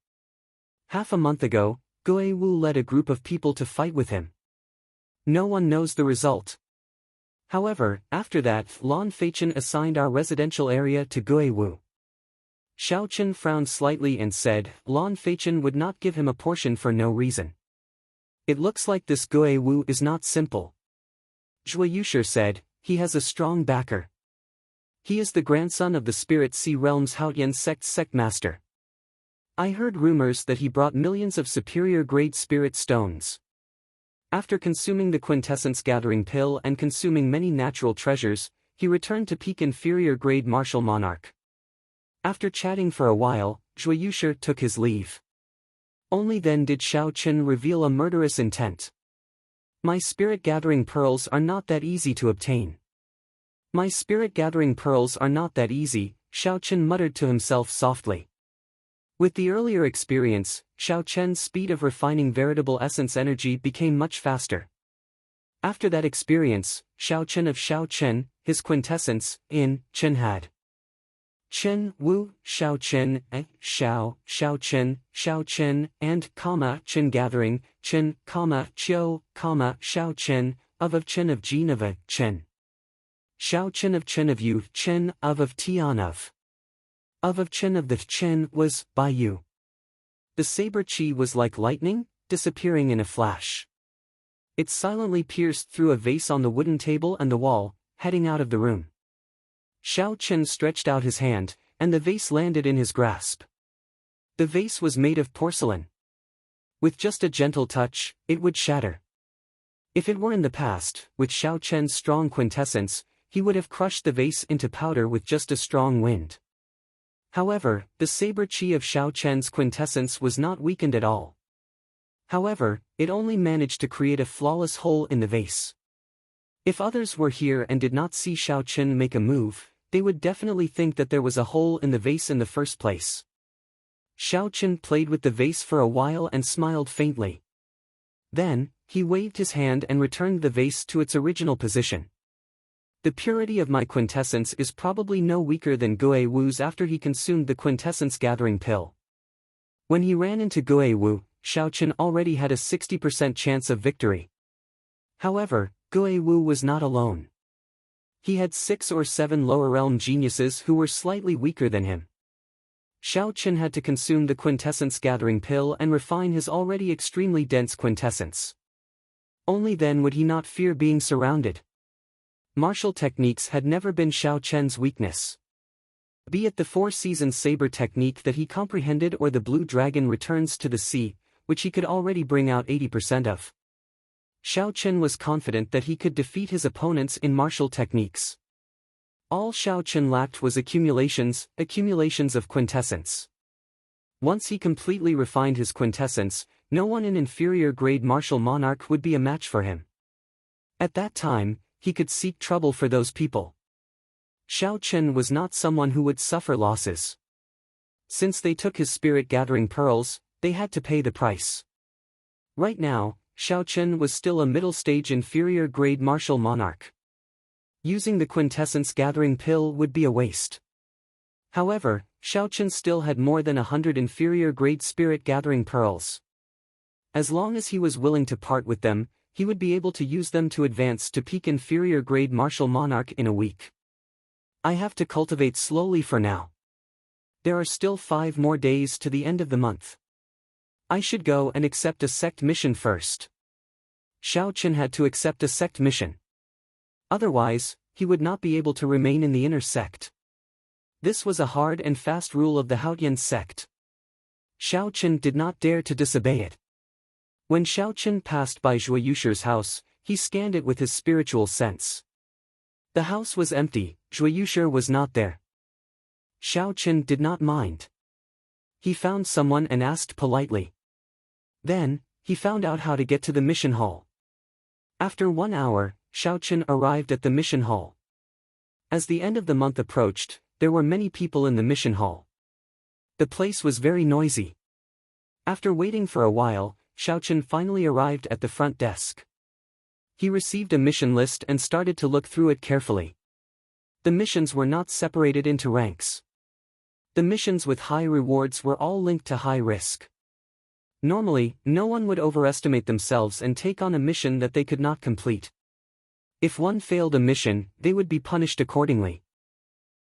Half a month ago, Gui Wu led a group of people to fight with him. No one knows the result. However, after that, Lan Feichen assigned our residential area to Gui Wu." Xiao Chen frowned slightly and said, "Lan Feichen would not give him a portion for no reason. It looks like this Gui Wu is not simple." Zhuo Yushi said, "He has a strong backer. He is the grandson of the Spirit Sea Realm's Haotian sect master. I heard rumors that he brought millions of superior-grade spirit stones. After consuming the quintessence-gathering pill and consuming many natural treasures, he returned to peak inferior-grade martial monarch." After chatting for a while, Zhuo Yushi took his leave. Only then did Xiao Chen reveal a murderous intent. "My spirit-gathering pearls are not that easy to obtain. My spirit-gathering pearls are not that easy," Xiao Chen muttered to himself softly. With the earlier experience, Xiao Chen's speed of refining veritable essence energy became much faster. After that experience, Xiao Chen of Xiao Chen, his quintessence, in Chen had Chen Wu, Xiao Chen, Xiao Chen, and Chen gathering, Chen, Chiu, Xiao Chen, of Chen of Jin of a Chen. Xiao Chen of Yu, Chen of Tian of Chen of the Chen was, by Yu. The saber chi was like lightning, disappearing in a flash. It silently pierced through a vase on the wooden table and the wall, heading out of the room. Xiao Chen stretched out his hand, and the vase landed in his grasp. The vase was made of porcelain. With just a gentle touch, it would shatter. If it were in the past, with Xiao Chen's strong quintessence, he would have crushed the vase into powder with just a strong wind. However, the saber chi of Xiao Chen's quintessence was not weakened at all. However, it only managed to create a flawless hole in the vase. If others were here and did not see Xiao Chen make a move, they would definitely think that there was a hole in the vase in the first place. Xiao Chen played with the vase for a while and smiled faintly. Then, he waved his hand and returned the vase to its original position. The purity of my quintessence is probably no weaker than Guo Wu's after he consumed the quintessence gathering pill. When he ran into Guo Wu, Xiao Chen already had a 60% chance of victory. However, Guo Wu was not alone. He had 6 or 7 lower realm geniuses who were slightly weaker than him. Xiao Chen had to consume the quintessence gathering pill and refine his already extremely dense quintessence. Only then would he not fear being surrounded. Martial techniques had never been Xiao Chen's weakness. Be it the 4-season saber technique that he comprehended or the blue dragon returns to the sea, which he could already bring out 80% of. Xiao Chen was confident that he could defeat his opponents in martial techniques. All Xiao Chen lacked was accumulations of quintessence. Once he completely refined his quintessence, no one in inferior grade martial monarch would be a match for him. At that time, he could seek trouble for those people. Xiao Chen was not someone who would suffer losses. Since they took his spirit-gathering pearls, they had to pay the price. Right now, Xiao Chen was still a middle-stage inferior grade martial monarch. Using the quintessence gathering pill would be a waste. However, Xiao Chen still had more than 100 inferior grade spirit gathering pearls. As long as he was willing to part with them, he would be able to use them to advance to peak inferior grade martial monarch in a week. I have to cultivate slowly for now. There are still 5 more days to the end of the month. I should go and accept a sect mission first. Xiao Chen had to accept a sect mission. Otherwise, he would not be able to remain in the inner sect. This was a hard and fast rule of the Haotian sect. Xiao Chen did not dare to disobey it. When Xiao Chen passed by Zhuo Yusher's house, he scanned it with his spiritual sense. The house was empty, Zhuo Yusher was not there. Xiao Chen did not mind. He found someone and asked politely. Then, he found out how to get to the mission hall. After 1 hour, Xiao Chen arrived at the mission hall. As the end of the month approached, there were many people in the mission hall. The place was very noisy. After waiting for a while, Xiao Chen finally arrived at the front desk. He received a mission list and started to look through it carefully. The missions were not separated into ranks. The missions with high rewards were all linked to high risk. Normally, no one would overestimate themselves and take on a mission that they could not complete. If one failed a mission, they would be punished accordingly.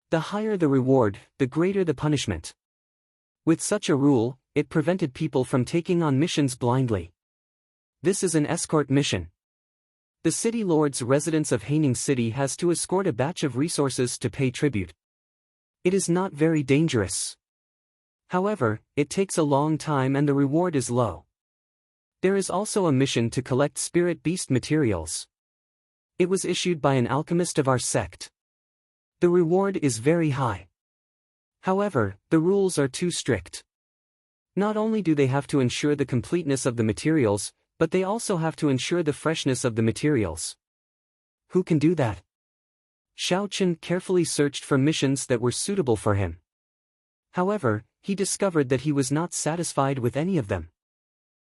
The higher the reward, the greater the punishment. With such a rule, it prevented people from taking on missions blindly. This is an escort mission. The city lord's residence of Haining City has to escort a batch of resources to pay tribute. It is not very dangerous. However, it takes a long time and the reward is low. There is also a mission to collect spirit beast materials. It was issued by an alchemist of our sect. The reward is very high. However, the rules are too strict. Not only do they have to ensure the completeness of the materials, but they also have to ensure the freshness of the materials. Who can do that? Xiao Chen carefully searched for missions that were suitable for him. However, he discovered that he was not satisfied with any of them.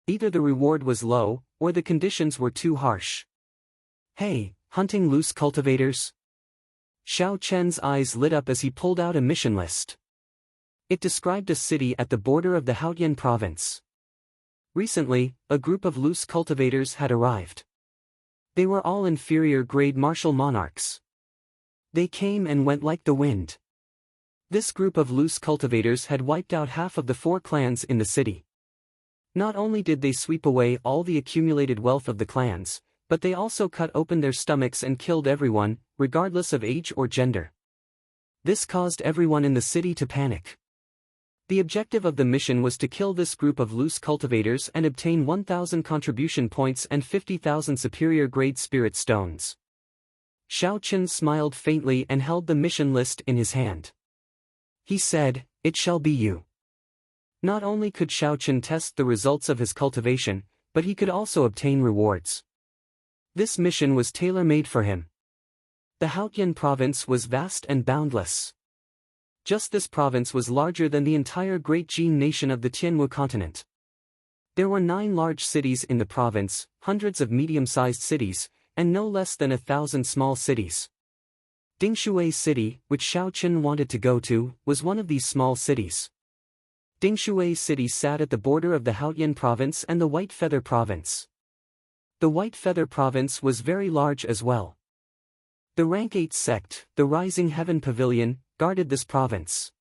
Either the reward was low, or the conditions were too harsh. Hey, hunting loose cultivators? Xiao Chen's eyes lit up as he pulled out a mission list. It described a city at the border of the Haotian province. Recently, a group of loose cultivators had arrived. They were all inferior grade martial monarchs. They came and went like the wind. This group of loose cultivators had wiped out half of the 4 clans in the city. Not only did they sweep away all the accumulated wealth of the clans, but they also cut open their stomachs and killed everyone, regardless of age or gender. This caused everyone in the city to panic. The objective of the mission was to kill this group of loose cultivators and obtain 1,000 contribution points and 50,000 superior-grade spirit stones. Xiao Chen smiled faintly and held the mission list in his hand. He said, "It shall be you." Not only could Xiao Chen test the results of his cultivation, but he could also obtain rewards. This mission was tailor-made for him. The Haotian province was vast and boundless. Just this province was larger than the entire Great Jin nation of the Tianwu continent. There were 9 large cities in the province, hundreds of medium-sized cities, and no less than 1,000 small cities. Dingshui City, which Xiao Chen wanted to go to, was one of these small cities. Dingshui City sat at the border of the Haotian province and the White Feather province. The White Feather province was very large as well. The Rank 8 sect, the Rising Heaven Pavilion, guarded this province.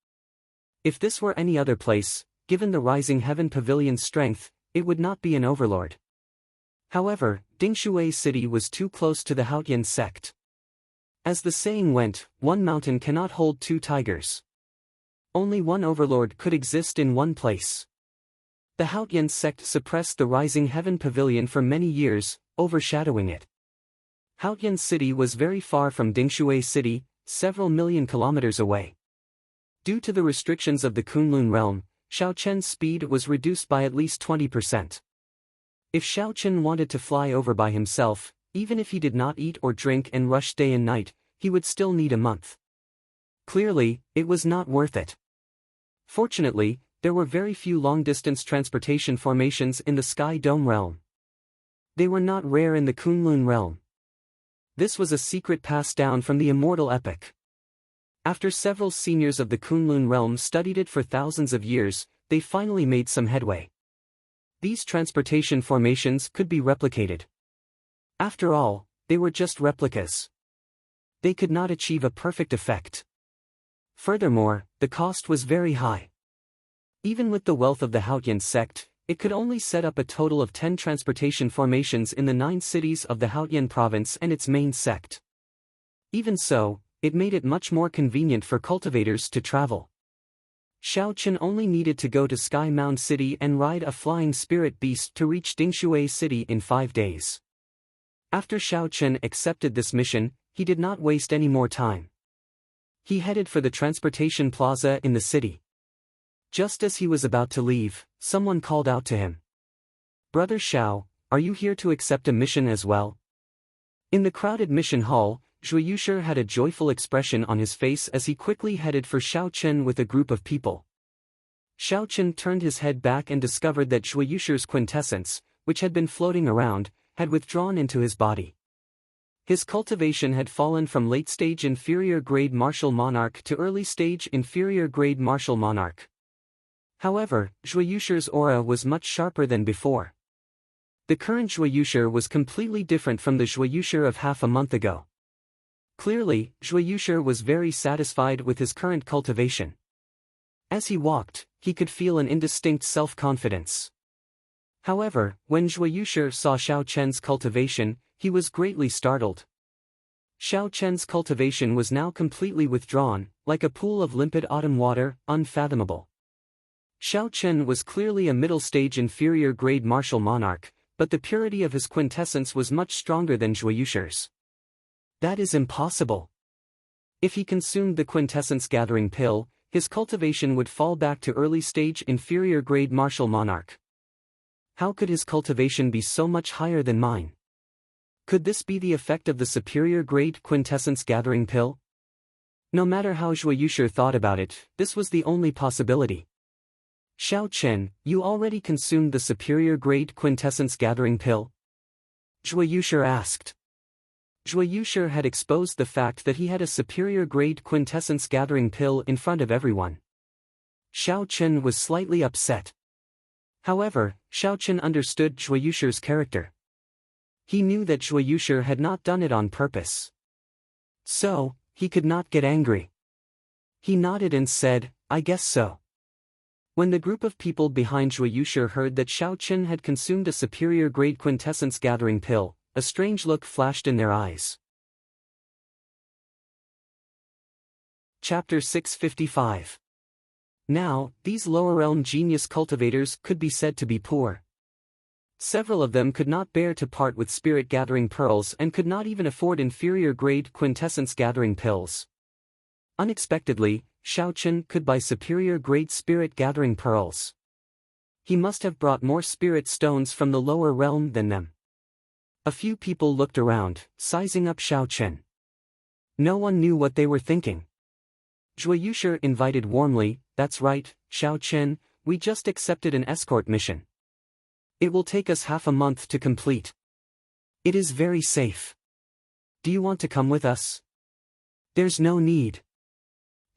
If this were any other place, given the Rising Heaven Pavilion's strength, it would not be an overlord. However, Dingshui City was too close to the Haotian sect. As the saying went, one mountain cannot hold 2 tigers. Only one overlord could exist in one place. The Haotian sect suppressed the Rising Heaven Pavilion for many years, overshadowing it. Haotian City was very far from Dingshui City, several million kilometers away. Due to the restrictions of the Kunlun realm, Xiao Chen's speed was reduced by at least 20%. If Xiao Chen wanted to fly over by himself, even if he did not eat or drink and rush day and night, he would still need a month. Clearly, it was not worth it. Fortunately, there were very few long-distance transportation formations in the Sky Dome realm. They were not rare in the Kunlun realm. This was a secret passed down from the immortal epic. After several seniors of the Kunlun realm studied it for thousands of years, they finally made some headway. These transportation formations could be replicated. After all, they were just replicas. They could not achieve a perfect effect. Furthermore, the cost was very high. Even with the wealth of the Haotian sect, it could only set up a total of 10 transportation formations in the 9 cities of the Haotian province and its main sect. Even so, it made it much more convenient for cultivators to travel. Xiao Chen only needed to go to Sky Mound City and ride a flying spirit beast to reach Dingshui City in 5 days. After Xiao Chen accepted this mission, he did not waste any more time. He headed for the transportation plaza in the city. Just as he was about to leave, someone called out to him. "Brother Xiao, are you here to accept a mission as well?" In the crowded mission hall, Zhui Yushi had a joyful expression on his face as he quickly headed for Xiao Chen with a group of people. Xiao Chen turned his head back and discovered that Zhui Yushi's quintessence, which had been floating around, had withdrawn into his body. His cultivation had fallen from late-stage inferior-grade martial monarch to early-stage inferior-grade martial monarch. However, Zhui Yushi's aura was much sharper than before. The current Zhui Yushi was completely different from the Zhui Yushi of half a month ago. Clearly, Zhui Yushi was very satisfied with his current cultivation. As he walked, he could feel an indistinct self-confidence. However, when Zhui Yushi saw Xiao Chen's cultivation, he was greatly startled. Xiao Chen's cultivation was now completely withdrawn, like a pool of limpid autumn water, unfathomable. Xiao Chen was clearly a middle-stage inferior-grade martial monarch, but the purity of his quintessence was much stronger than Zhui Yushi's. That is impossible. If he consumed the quintessence gathering pill, his cultivation would fall back to early-stage inferior-grade martial monarch. How could his cultivation be so much higher than mine? Could this be the effect of the superior-grade quintessence gathering pill? No matter how Zhui Yushi thought about it, this was the only possibility. "Xiao Chen, you already consumed the superior-grade quintessence gathering pill?" Zhui Yushi asked. Zhui Yushi had exposed the fact that he had a superior-grade quintessence gathering pill in front of everyone. Xiao Chen was slightly upset. However, Xiao Chen understood Zhui Yushi's character. He knew that Zhui Yushi had not done it on purpose. So, he could not get angry. He nodded and said, "I guess so." When the group of people behind Zhui Yushi heard that Xiao Chen had consumed a superior-grade quintessence gathering pill, a strange look flashed in their eyes. Chapter 655. Now, these lower realm genius cultivators could be said to be poor. Several of them could not bear to part with spirit-gathering pearls and could not even afford inferior-grade quintessence-gathering pills. Unexpectedly, Xiaochen could buy superior-grade spirit-gathering pearls. He must have brought more spirit stones from the lower realm than them. A few people looked around, sizing up Xiaochen. No one knew what they were thinking. Zhuo Yushi invited warmly, "That's right, Xiaochen, we just accepted an escort mission. It will take us half a month to complete. It is very safe. Do you want to come with us?" "There's no need.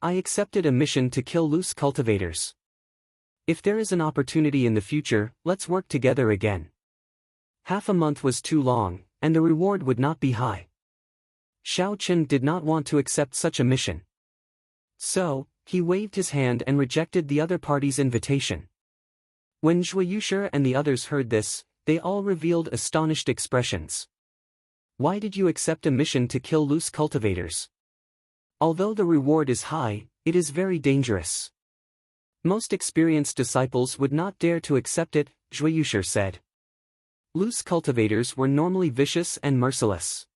I accepted a mission to kill loose cultivators. If there is an opportunity in the future, let's work together again." Half a month was too long, and the reward would not be high. Xiaochen did not want to accept such a mission. So, he waved his hand and rejected the other party's invitation. When Zhuo Yushi and the others heard this, they all revealed astonished expressions. "Why did you accept a mission to kill loose cultivators? Although the reward is high, it is very dangerous. Most experienced disciples would not dare to accept it," Zhuo Yushi said. Loose cultivators were normally vicious and merciless.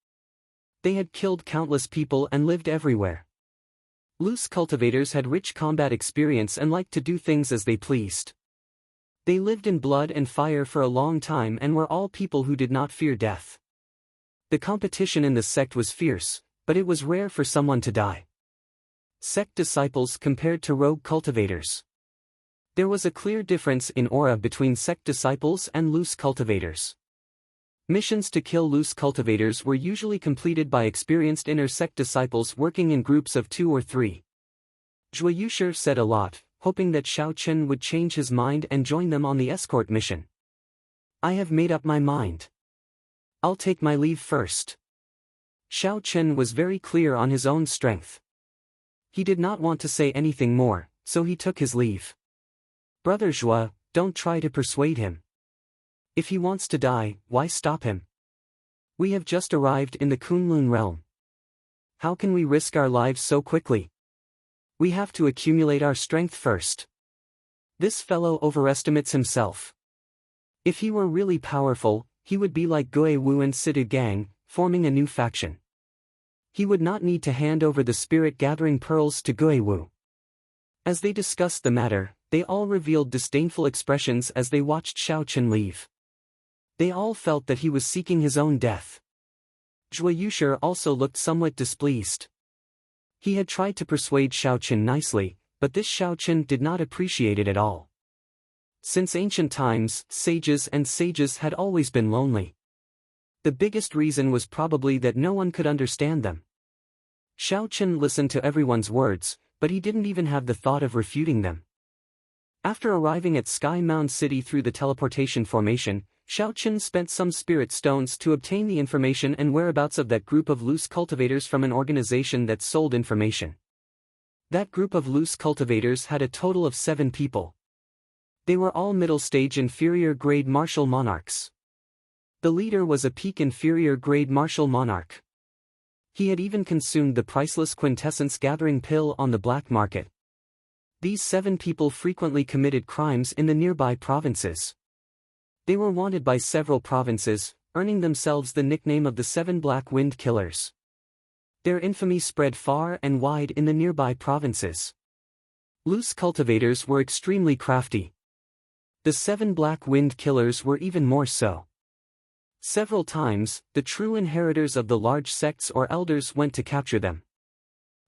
They had killed countless people and lived everywhere. Loose cultivators had rich combat experience and liked to do things as they pleased. They lived in blood and fire for a long time and were all people who did not fear death. The competition in the sect was fierce, but it was rare for someone to die. Sect disciples compared to rogue cultivators. There was a clear difference in aura between sect disciples and loose cultivators. Missions to kill loose cultivators were usually completed by experienced inner sect disciples working in groups of 2 or 3. Zhuo Yushi said a lot, hoping that Xiaochen would change his mind and join them on the escort mission. "I have made up my mind. I'll take my leave first." Xiaochen was very clear on his own strength. He did not want to say anything more, so he took his leave. "Brother Zhuo, don't try to persuade him. If he wants to die, why stop him? We have just arrived in the Kunlun realm. How can we risk our lives so quickly? We have to accumulate our strength first. This fellow overestimates himself. If he were really powerful, he would be like Gui Wu and Sidu Gang, forming a new faction. He would not need to hand over the spirit-gathering pearls to Gui Wu." As they discussed the matter, they all revealed disdainful expressions as they watched Xiaochen leave. They all felt that he was seeking his own death. Zhuo Yushi also looked somewhat displeased. He had tried to persuade Xiaochen nicely, but this Xiaochen did not appreciate it at all. Since ancient times, sages had always been lonely. The biggest reason was probably that no one could understand them. Xiaochen listened to everyone's words, but he didn't even have the thought of refuting them. After arriving at Sky Mound City through the teleportation formation, Xiaochen spent some spirit stones to obtain the information and whereabouts of that group of loose cultivators from an organization that sold information. That group of loose cultivators had a total of 7 people. They were all middle-stage inferior-grade martial monarchs. The leader was a peak inferior-grade martial monarch. He had even consumed the priceless quintessence-gathering pill on the black market. These 7 people frequently committed crimes in the nearby provinces. They were wanted by several provinces, earning themselves the nickname of the 7 Black Wind Killers. Their infamy spread far and wide in the nearby provinces. Loose cultivators were extremely crafty. The 7 Black Wind Killers were even more so. Several times, the true inheritors of the large sects or elders went to capture them.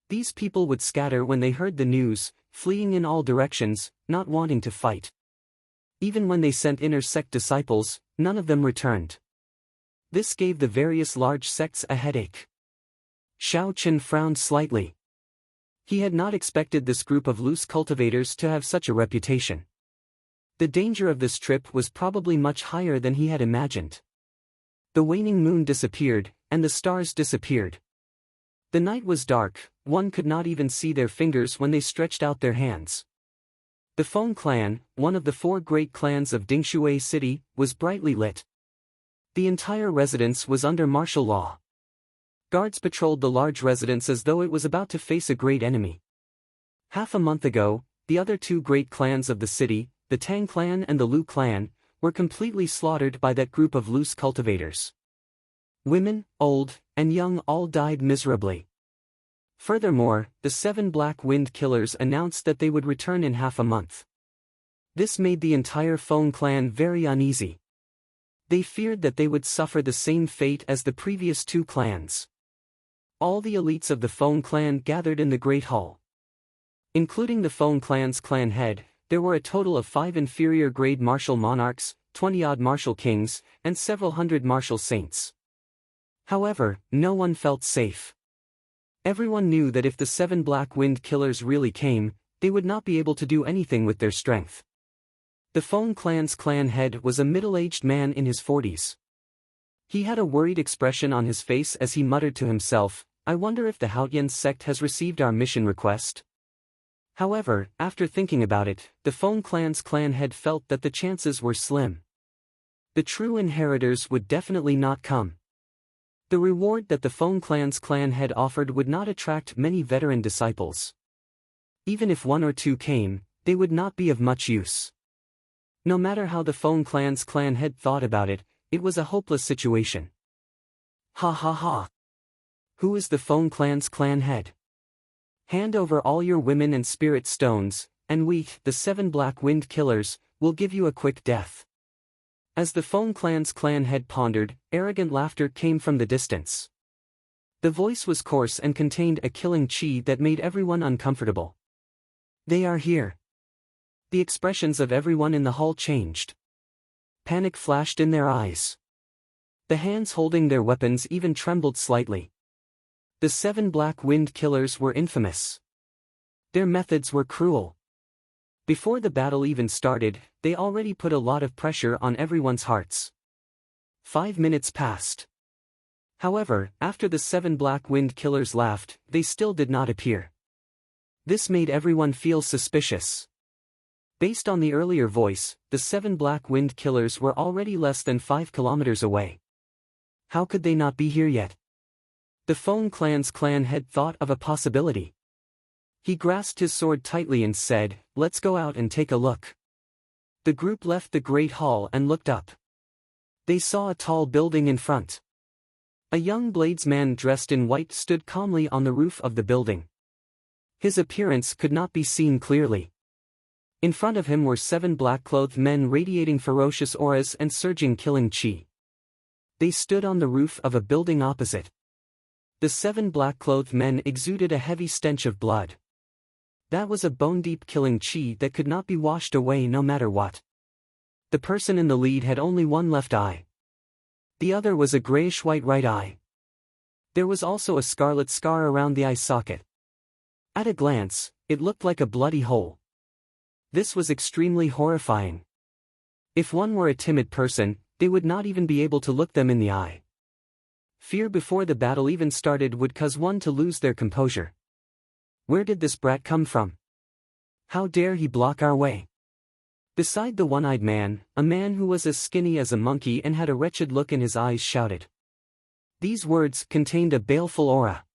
These people would scatter when they heard the news, fleeing in all directions, not wanting to fight. Even when they sent inner sect disciples, none of them returned. This gave the various large sects a headache. Xiaochen frowned slightly. He had not expected this group of loose cultivators to have such a reputation. The danger of this trip was probably much higher than he had imagined. The waning moon disappeared, and the stars disappeared. The night was dark, one could not even see their fingers when they stretched out their hands. The Feng clan, one of the 4 great clans of Dingshui City, was brightly lit. The entire residence was under martial law. Guards patrolled the large residence as though it was about to face a great enemy. Half a month ago, the other two great clans of the city, the Tang clan and the Lu clan, were completely slaughtered by that group of loose cultivators. Women, old, and young all died miserably. Furthermore, the 7 Black Wind Killers announced that they would return in half a month. This made the entire Feng clan very uneasy. They feared that they would suffer the same fate as the previous 2 clans. All the elites of the Feng clan gathered in the Great Hall. Including the Feng clan's clan head, there were a total of 5 inferior-grade martial monarchs, 20-odd martial kings, and several hundred martial saints. However, no one felt safe. Everyone knew that if the 7 Black Wind Killers really came, they would not be able to do anything with their strength. The Feng clan's clan head was a middle-aged man in his 40s. He had a worried expression on his face as he muttered to himself, "I wonder if the Haotian sect has received our mission request." However, after thinking about it, the Feng clan's clan head felt that the chances were slim. The true inheritors would definitely not come. The reward that the Feng clan's clan head offered would not attract many veteran disciples. Even if 1 or 2 came, they would not be of much use. No matter how the Feng clan's clan head thought about it, it was a hopeless situation. Ha ha ha. Who is the Feng clan's clan head? Hand over all your women and spirit stones, and we, the 7 Black Wind Killers, will give you a quick death. As the Feng clan's clan head pondered, arrogant laughter came from the distance. The voice was coarse and contained a killing chi that made everyone uncomfortable. They are here. The expressions of everyone in the hall changed. Panic flashed in their eyes. The hands holding their weapons even trembled slightly. The 7 Black Wind Killers were infamous. Their methods were cruel. Before the battle even started, they already put a lot of pressure on everyone's hearts. 5 minutes passed. However, after the 7 Black Wind Killers laughed, they still did not appear. This made everyone feel suspicious. Based on the earlier voice, the 7 Black Wind Killers were already less than 5 kilometers away. How could they not be here yet? The Feng clan's clan head thought of a possibility. He grasped his sword tightly and said, "Let's go out and take a look." The group left the Great Hall and looked up. They saw a tall building in front. A young bladesman dressed in white stood calmly on the roof of the building. His appearance could not be seen clearly. In front of him were 7 black-clothed men radiating ferocious auras and surging killing chi. They stood on the roof of a building opposite. The 7 black-clothed men exuded a heavy stench of blood. That was a bone-deep killing chi that could not be washed away no matter what. The person in the lead had only one left eye. The other was a grayish-white right eye. There was also a scarlet scar around the eye socket. At a glance, it looked like a bloody hole. This was extremely horrifying. If one were a timid person, they would not even be able to look them in the eye. Fear before the battle even started would cause one to lose their composure. Where did this brat come from? How dare he block our way? Beside the one-eyed man, a man who was as skinny as a monkey and had a wretched look in his eyes shouted. These words contained a baleful aura.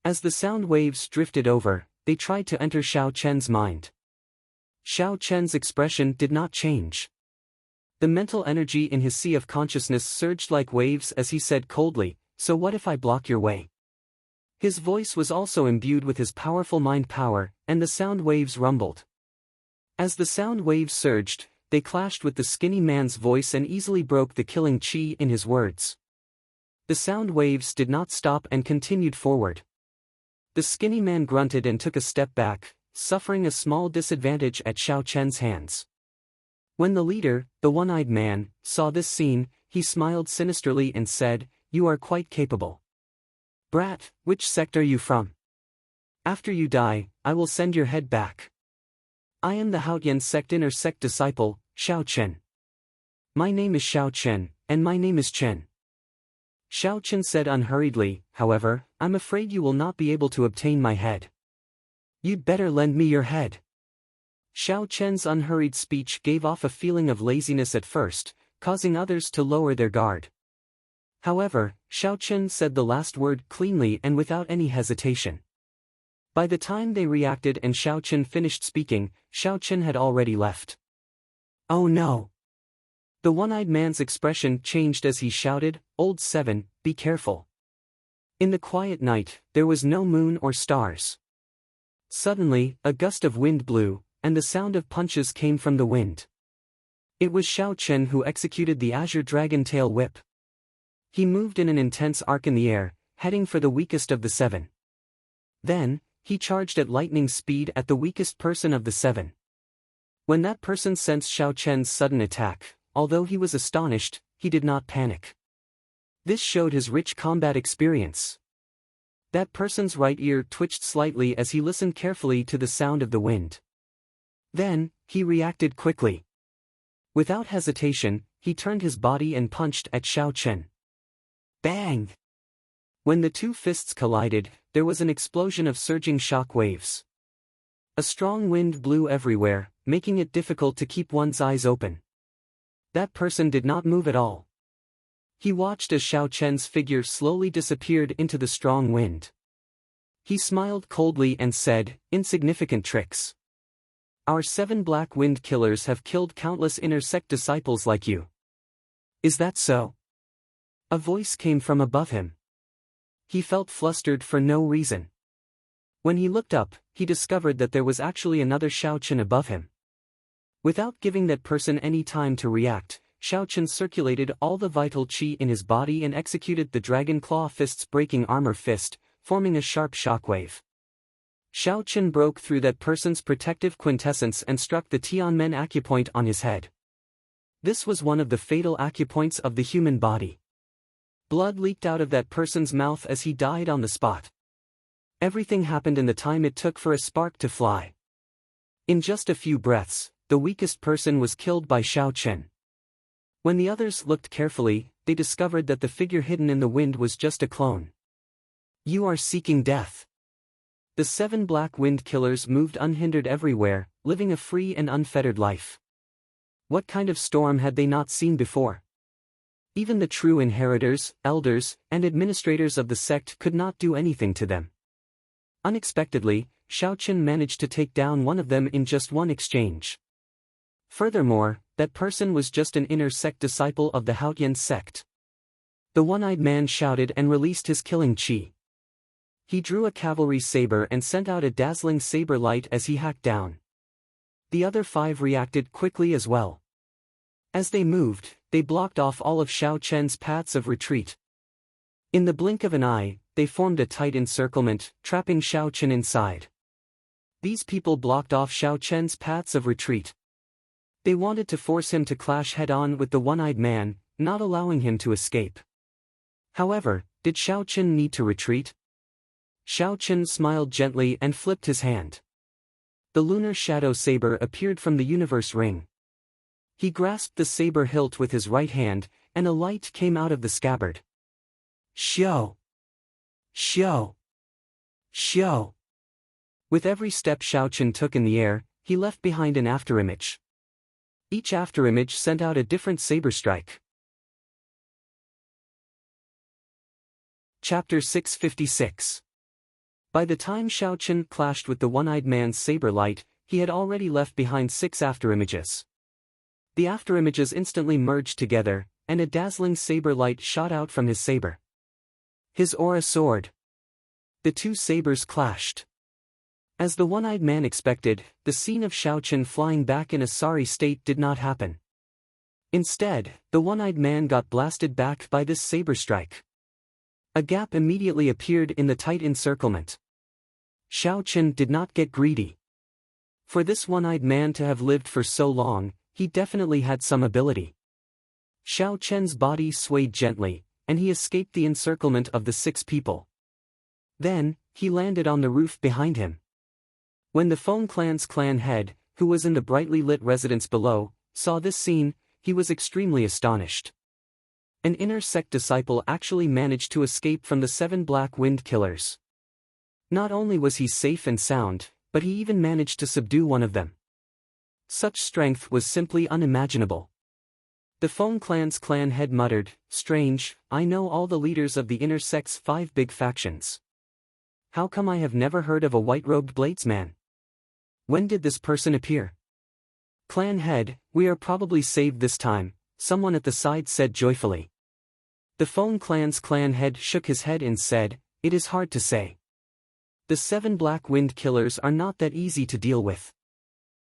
As the sound waves drifted over, they tried to enter Xiao Chen's mind. Xiao Chen's expression did not change. The mental energy in his sea of consciousness surged like waves as he said coldly, "So what if I block your way?" His voice was also imbued with his powerful mind power, and the sound waves rumbled. As the sound waves surged, they clashed with the skinny man's voice and easily broke the killing chi in his words. The sound waves did not stop and continued forward. The skinny man grunted and took a step back, suffering a small disadvantage at Xiao Chen's hands. When the leader, the one-eyed man, saw this scene, he smiled sinisterly and said, "You are quite capable. Brat, which sect are you from? After you die, I will send your head back. I am the Haotian sect inner sect disciple, Xiao Chen. My name is Xiao Chen, and my name is Chen." Xiao Chen said unhurriedly, "However, I'm afraid you will not be able to obtain my head. You'd better lend me your head." Xiao Chen's unhurried speech gave off a feeling of laziness at first, causing others to lower their guard. However, Xiao Chen said the last word cleanly and without any hesitation. By the time they reacted and Xiao Chen finished speaking, Xiao Chen had already left. "Oh no!" The one-eyed man's expression changed as he shouted, "Old Seven, be careful." In the quiet night, there was no moon or stars. Suddenly, a gust of wind blew, and the sound of punches came from the wind. It was Xiao Chen who executed the Azure Dragon Tail Whip. He moved in an intense arc in the air, heading for the weakest of the seven. Then, he charged at lightning speed at the weakest person of the seven. When that person sensed Xiao Chen's sudden attack, although he was astonished, he did not panic. This showed his rich combat experience. That person's right ear twitched slightly as he listened carefully to the sound of the wind. Then, he reacted quickly. Without hesitation, he turned his body and punched at Xiao Chen. Bang! When the two fists collided, there was an explosion of surging shock waves. A strong wind blew everywhere, making it difficult to keep one's eyes open. That person did not move at all. He watched as Xiao Chen's figure slowly disappeared into the strong wind. He smiled coldly and said, "Insignificant tricks. Our 7 black wind killers have killed countless inner sect disciples like you. Is that so?" A voice came from above him. He felt flustered for no reason. When he looked up, he discovered that there was actually another Xiao Chen above him. Without giving that person any time to react, Xiao Chen circulated all the vital qi in his body and executed the Dragon Claw Fist's breaking armor fist, forming a sharp shockwave. Xiao Chen broke through that person's protective quintessence and struck the Tianmen acupoint on his head. This was one of the fatal acupoints of the human body. Blood leaked out of that person's mouth as he died on the spot. Everything happened in the time it took for a spark to fly. In just a few breaths, the weakest person was killed by Xiao Chen. When the others looked carefully, they discovered that the figure hidden in the wind was just a clone. "You are seeking death." The 7 black wind killers moved unhindered everywhere, living a free and unfettered life. What kind of storm had they not seen before? Even the true inheritors, elders, and administrators of the sect could not do anything to them. Unexpectedly, Xiao Chen managed to take down one of them in just one exchange. Furthermore, that person was just an inner sect disciple of the Haotian sect. The one-eyed man shouted and released his killing qi. He drew a cavalry saber and sent out a dazzling saber light as he hacked down. The other 5 reacted quickly as well. As they moved, they blocked off all of Xiao Chen's paths of retreat. In the blink of an eye, they formed a tight encirclement, trapping Xiao Chen inside. These people blocked off Xiao Chen's paths of retreat. They wanted to force him to clash head-on with the one-eyed man, not allowing him to escape. However, did Xiao Chen need to retreat? Xiao Chen smiled gently and flipped his hand. The lunar shadow saber appeared from the universe ring. He grasped the saber hilt with his right hand, and a light came out of the scabbard. Xiao! Xiao! Xiao! With every step Xiao Chen took in the air, he left behind an afterimage. Each afterimage sent out a different saber strike. Chapter 656. By the time Xiao Chen clashed with the one-eyed man's saber light, he had already left behind 6 afterimages. The afterimages instantly merged together, and a dazzling saber light shot out from his saber. His aura soared. The 2 sabers clashed. As the one-eyed man expected, the scene of Xiao Chen flying back in a sorry state did not happen. Instead, the one-eyed man got blasted back by this saber strike. A gap immediately appeared in the tight encirclement. Xiao Chen did not get greedy. For this one-eyed man to have lived for so long, he definitely had some ability. Xiao Chen's body swayed gently, and he escaped the encirclement of the 6 people. Then, he landed on the roof behind him. When the Feng clan's clan head, who was in the brightly lit residence below, saw this scene, he was extremely astonished. An inner sect disciple actually managed to escape from the 7 black wind killers. Not only was he safe and sound, but he even managed to subdue one of them. Such strength was simply unimaginable. The Feng clan's clan head muttered, "Strange, I know all the leaders of the inner sect's 5 big factions. How come I have never heard of a white-robed bladesman? When did this person appear? Clan head, we are probably saved this time, someone at the side said joyfully. The Phone Clan's clan head shook his head and said, it is hard to say. The 7 Black Wind Killers are not that easy to deal with.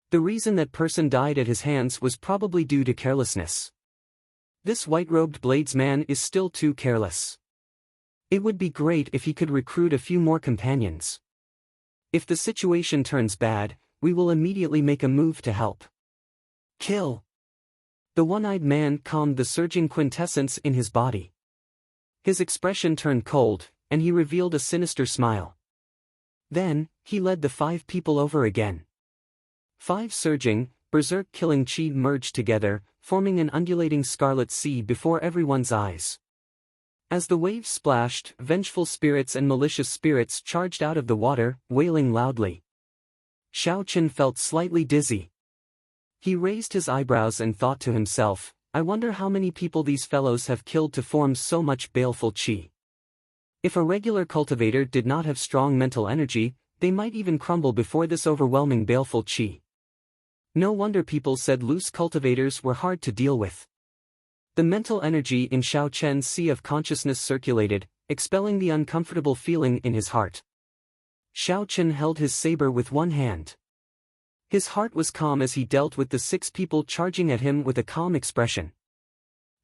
The reason that person died at his hands was probably due to carelessness. This white-robed bladesman is still too careless. It would be great if he could recruit a few more companions. If the situation turns bad, we will immediately make a move to help. Kill. The one-eyed man calmed the surging quintessence in his body. His expression turned cold, and he revealed a sinister smile. Then, he led the 5 people over again. 5 surging, berserk-killing chi merged together, forming an undulating scarlet sea before everyone's eyes. As the waves splashed, vengeful spirits and malicious spirits charged out of the water, wailing loudly. Xiao Chen felt slightly dizzy. He raised his eyebrows and thought to himself, I wonder how many people these fellows have killed to form so much baleful chi. If a regular cultivator did not have strong mental energy, they might even crumble before this overwhelming baleful chi. No wonder people said loose cultivators were hard to deal with. The mental energy in Xiao Chen's sea of consciousness circulated, expelling the uncomfortable feeling in his heart. Xiao Chen held his saber with one hand. His heart was calm as he dealt with the 6 people charging at him with a calm expression.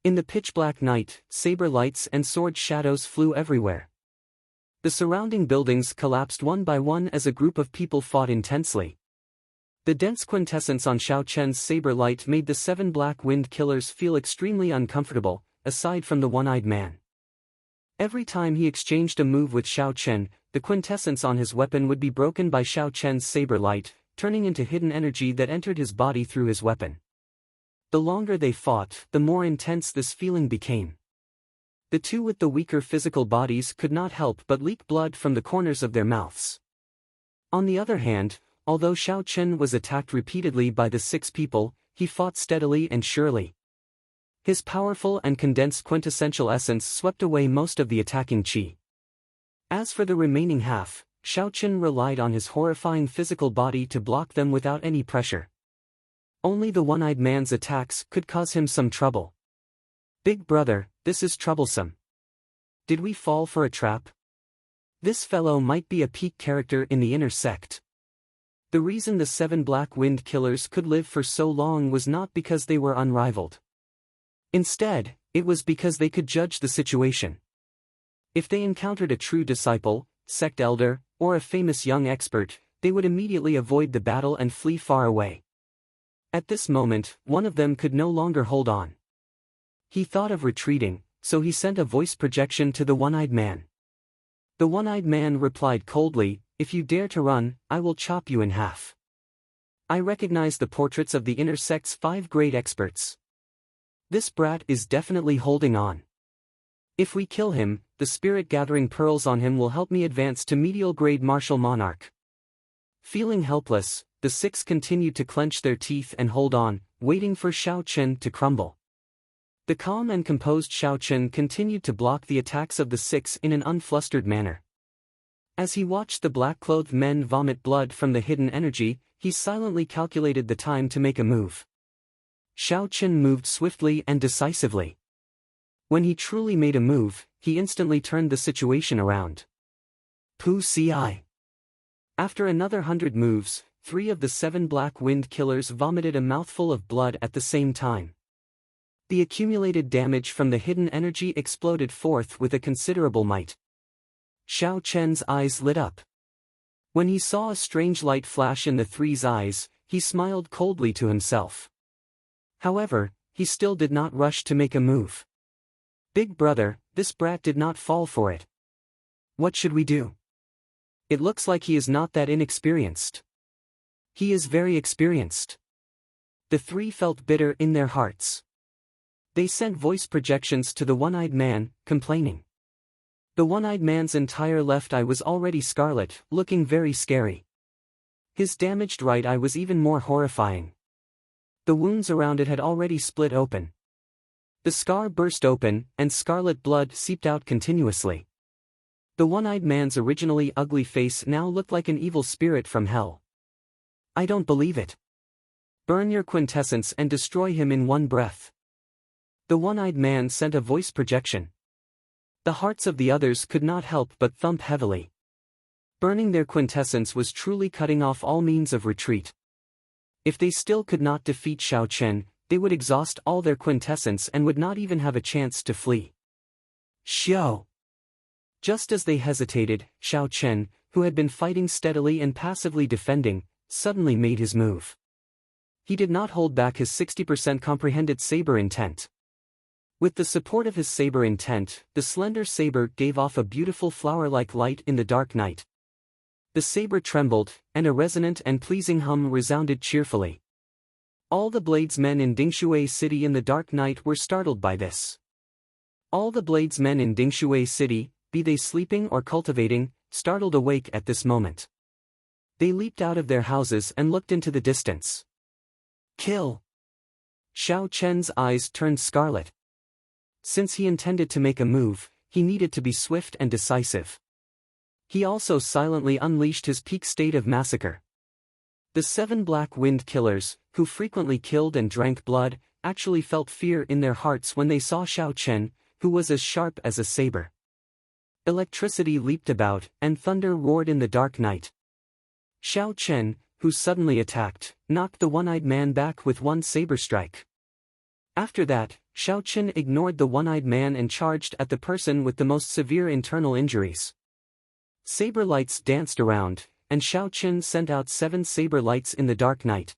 In the pitch-black night, saber lights and sword shadows flew everywhere. The surrounding buildings collapsed one by one as a group of people fought intensely. The dense quintessence on Xiao Chen's saber light made the 7 Black Wind Killers feel extremely uncomfortable, aside from the one-eyed man. Every time he exchanged a move with Xiao Chen, the quintessence on his weapon would be broken by Xiao Chen's saber light, turning into hidden energy that entered his body through his weapon. The longer they fought, the more intense this feeling became. The 2 with the weaker physical bodies could not help but leak blood from the corners of their mouths. On the other hand, although Xiao Chen was attacked repeatedly by the 6 people, he fought steadily and surely. His powerful and condensed quintessential essence swept away most of the attacking chi. As for the remaining half, Xiao Chen relied on his horrifying physical body to block them without any pressure. Only the one-eyed man's attacks could cause him some trouble. Big brother, this is troublesome. Did we fall for a trap? This fellow might be a peak character in the inner sect. The reason the 7 Black Wind Killers could live for so long was not because they were unrivaled. Instead, it was because they could judge the situation. If they encountered a true disciple, sect elder, or a famous young expert, they would immediately avoid the battle and flee far away. At this moment, one of them could no longer hold on. He thought of retreating, so he sent a voice projection to the one-eyed man. The one-eyed man replied coldly, if you dare to run, I will chop you in half. I recognize the portraits of the inner sect's 5 great experts. This brat is definitely holding on. If we kill him, the spirit-gathering pearls on him will help me advance to medial-grade martial monarch. Feeling helpless, the 6 continued to clench their teeth and hold on, waiting for Xiao Chen to crumble. The calm and composed Xiao Chen continued to block the attacks of the 6 in an unflustered manner. As he watched the black-clothed men vomit blood from the hidden energy, he silently calculated the time to make a move. Xiao Chen moved swiftly and decisively. When he truly made a move, he instantly turned the situation around. Pu Ci. After another 100 moves, 3 of the 7 Black Wind Killers vomited a mouthful of blood at the same time. The accumulated damage from the hidden energy exploded forth with a considerable might. Xiao Chen's eyes lit up. When he saw a strange light flash in the 3's eyes, he smiled coldly to himself. However, he still did not rush to make a move. Big brother, this brat did not fall for it. What should we do? It looks like he is not that inexperienced. He is very experienced. The 3 felt bitter in their hearts. They sent voice projections to the one-eyed man, complaining. The one-eyed man's entire left eye was already scarlet, looking very scary. His damaged right eye was even more horrifying. The wounds around it had already split open. The scar burst open, and scarlet blood seeped out continuously. The one-eyed man's originally ugly face now looked like an evil spirit from hell. I don't believe it. Burn your quintessence and destroy him in one breath. The one-eyed man sent a voice projection. The hearts of the others could not help but thump heavily. Burning their quintessence was truly cutting off all means of retreat. If they still could not defeat Xiao Chen, they would exhaust all their quintessence and would not even have a chance to flee. Xiao! Just as they hesitated, Xiao Chen, who had been fighting steadily and passively defending, suddenly made his move. He did not hold back his 60% comprehended saber intent. With the support of his saber intent, the slender saber gave off a beautiful flower-like light in the dark night. The saber trembled, and a resonant and pleasing hum resounded cheerfully. All the bladesmen in Dingshui City in the dark night were startled by this. All the bladesmen in Dingshui City, be they sleeping or cultivating, startled awake at this moment. They leaped out of their houses and looked into the distance. Kill! Xiao Chen's eyes turned scarlet. Since he intended to make a move, he needed to be swift and decisive. He also silently unleashed his peak state of massacre. The 7 Black Wind Killers, who frequently killed and drank blood, actually felt fear in their hearts when they saw Xiao Chen, who was as sharp as a saber. Electricity leaped about, and thunder roared in the dark night. Xiao Chen, who suddenly attacked, knocked the one-eyed man back with one saber strike. After that, Xiao Chen ignored the one-eyed man and charged at the person with the most severe internal injuries. Saber lights danced around, and Xiao Chen sent out 7 saber lights in the dark night.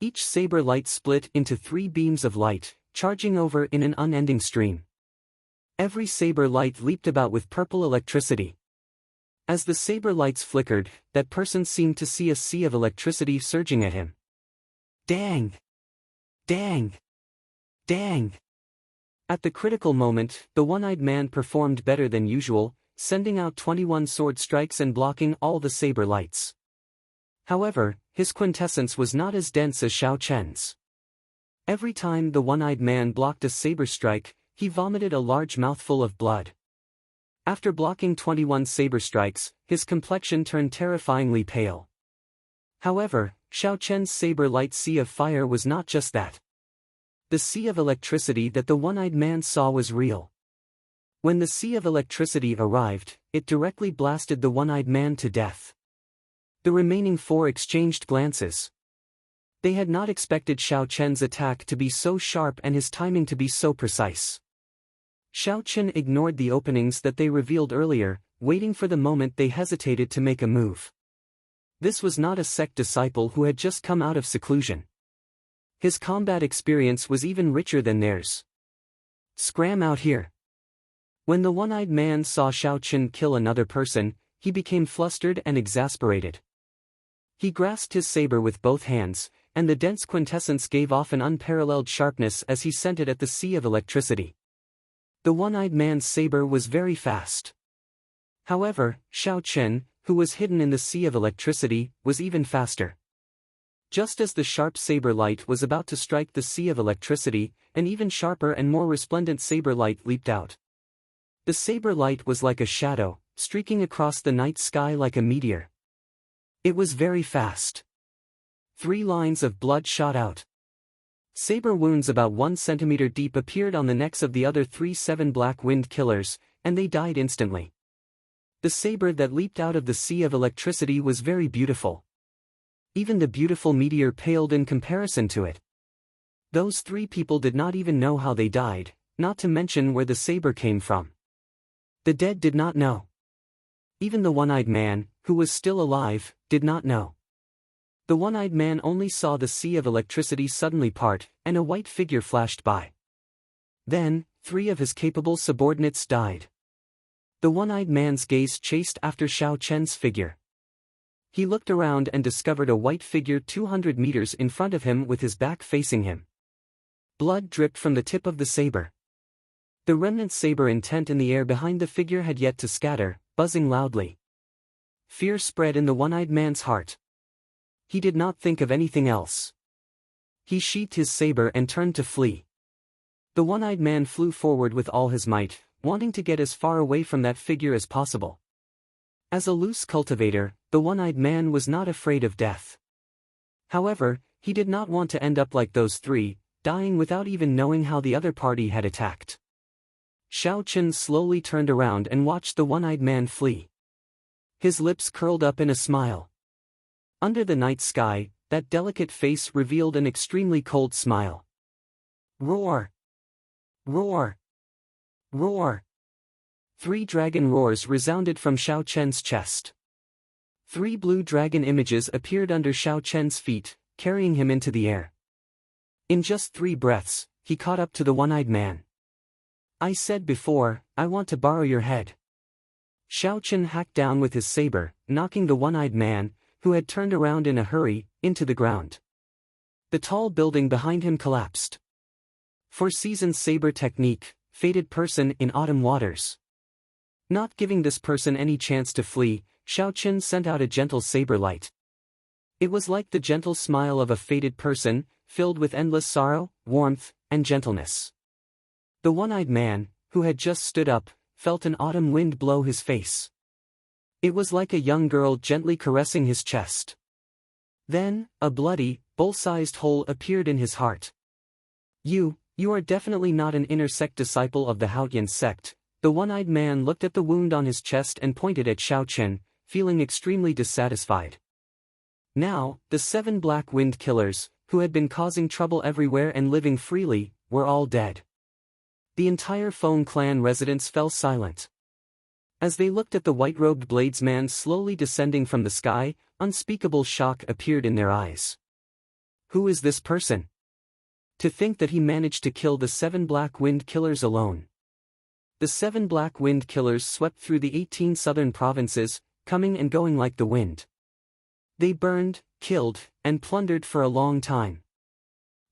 Each saber light split into 3 beams of light, charging over in an unending stream. Every saber light leaped about with purple electricity. As the saber lights flickered, that person seemed to see a sea of electricity surging at him. Dang! Dang! Dang! At the critical moment, the one-eyed man performed better than usual, sending out 21 sword strikes and blocking all the saber lights. However, his quintessence was not as dense as Xiao Chen's. Every time the one-eyed man blocked a saber strike, he vomited a large mouthful of blood. After blocking 21 saber strikes, his complexion turned terrifyingly pale. However, Xiao Chen's saber light sea of fire was not just that. The sea of electricity that the one-eyed man saw was real. When the sea of electricity arrived, it directly blasted the one-eyed man to death. The remaining 4 exchanged glances. They had not expected Xiao Chen's attack to be so sharp and his timing to be so precise. Xiao Chen ignored the openings that they revealed earlier, waiting for the moment they hesitated to make a move. This was not a sect disciple who had just come out of seclusion. His combat experience was even richer than theirs. Scram out here. When the one-eyed man saw Xiao Chen kill another person, he became flustered and exasperated. He grasped his saber with both hands, and the dense quintessence gave off an unparalleled sharpness as he sent it at the sea of electricity. The one-eyed man's saber was very fast. However, Xiao Chen, who was hidden in the sea of electricity, was even faster. Just as the sharp saber light was about to strike the sea of electricity, an even sharper and more resplendent saber light leaped out. The saber light was like a shadow, streaking across the night sky like a meteor. It was very fast. 3 lines of blood shot out. Saber wounds about 1 centimeter deep appeared on the necks of the other 3 7 Black Wind Killers, and they died instantly. The saber that leaped out of the sea of electricity was very beautiful. Even the beautiful meteor paled in comparison to it. Those 3 people did not even know how they died, not to mention where the saber came from. The dead did not know. Even the one-eyed man, who was still alive, did not know. The one-eyed man only saw the sea of electricity suddenly part, and a white figure flashed by. Then, 3 of his capable subordinates died. The one-eyed man's gaze chased after Xiao Chen's figure. He looked around and discovered a white figure 200 meters in front of him with his back facing him. Blood dripped from the tip of the saber. The remnant saber intent in the air behind the figure had yet to scatter, buzzing loudly. Fear spread in the one-eyed man's heart. He did not think of anything else. He sheathed his saber and turned to flee. The one-eyed man flew forward with all his might, wanting to get as far away from that figure as possible. As a loose cultivator, the one-eyed man was not afraid of death. However, he did not want to end up like those three, dying without even knowing how the other party had attacked. Xiao Chen slowly turned around and watched the one-eyed man flee. His lips curled up in a smile. Under the night sky, that delicate face revealed an extremely cold smile. Roar! Roar! Roar! 3 dragon roars resounded from Xiao Chen's chest. 3 blue dragon images appeared under Xiao Chen's feet, carrying him into the air. In just 3 breaths, he caught up to the one-eyed man. I said before, I want to borrow your head. Xiao Chen hacked down with his saber, knocking the one-eyed man, who had turned around in a hurry, into the ground. The tall building behind him collapsed. Four Seasons saber technique, fated person in autumn waters. Not giving this person any chance to flee, Xiao Chen sent out a gentle saber light. It was like the gentle smile of a fated person, filled with endless sorrow, warmth, and gentleness. The one-eyed man, who had just stood up, felt an autumn wind blow his face. It was like a young girl gently caressing his chest. Then, a bloody, bull-sized hole appeared in his heart. You are definitely not an inner sect disciple of the Haotian sect. The one-eyed man looked at the wound on his chest and pointed at Xiao Chen, feeling extremely dissatisfied. Now, the 7 black wind killers, who had been causing trouble everywhere and living freely, were all dead. The entire Feng clan residents fell silent. As they looked at the white-robed bladesman slowly descending from the sky, unspeakable shock appeared in their eyes. Who is this person? To think that he managed to kill the 7 black wind killers alone. The 7 black wind killers swept through the 18 southern provinces, coming and going like the wind. They burned, killed, and plundered for a long time.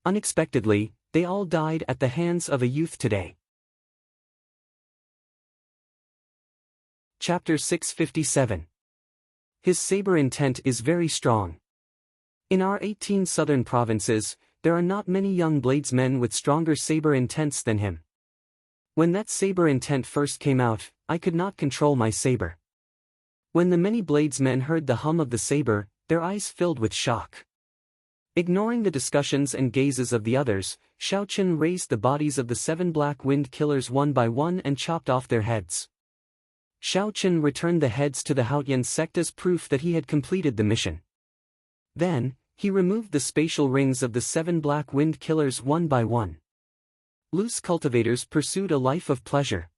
Unexpectedly, they all died at the hands of a youth today. Chapter 657. His saber intent is very strong. In our 18 southern provinces, there are not many young bladesmen with stronger saber intents than him. When that saber intent first came out, I could not control my saber. When the many bladesmen heard the hum of the saber, their eyes filled with shock. Ignoring the discussions and gazes of the others, Xiao Chen raised the bodies of the 7 black wind killers one by one and chopped off their heads. Xiao Chen returned the heads to the Haotian sect as proof that he had completed the mission. Then, he removed the spatial rings of the 7 black wind killers one by one. Loose cultivators pursued a life of pleasure.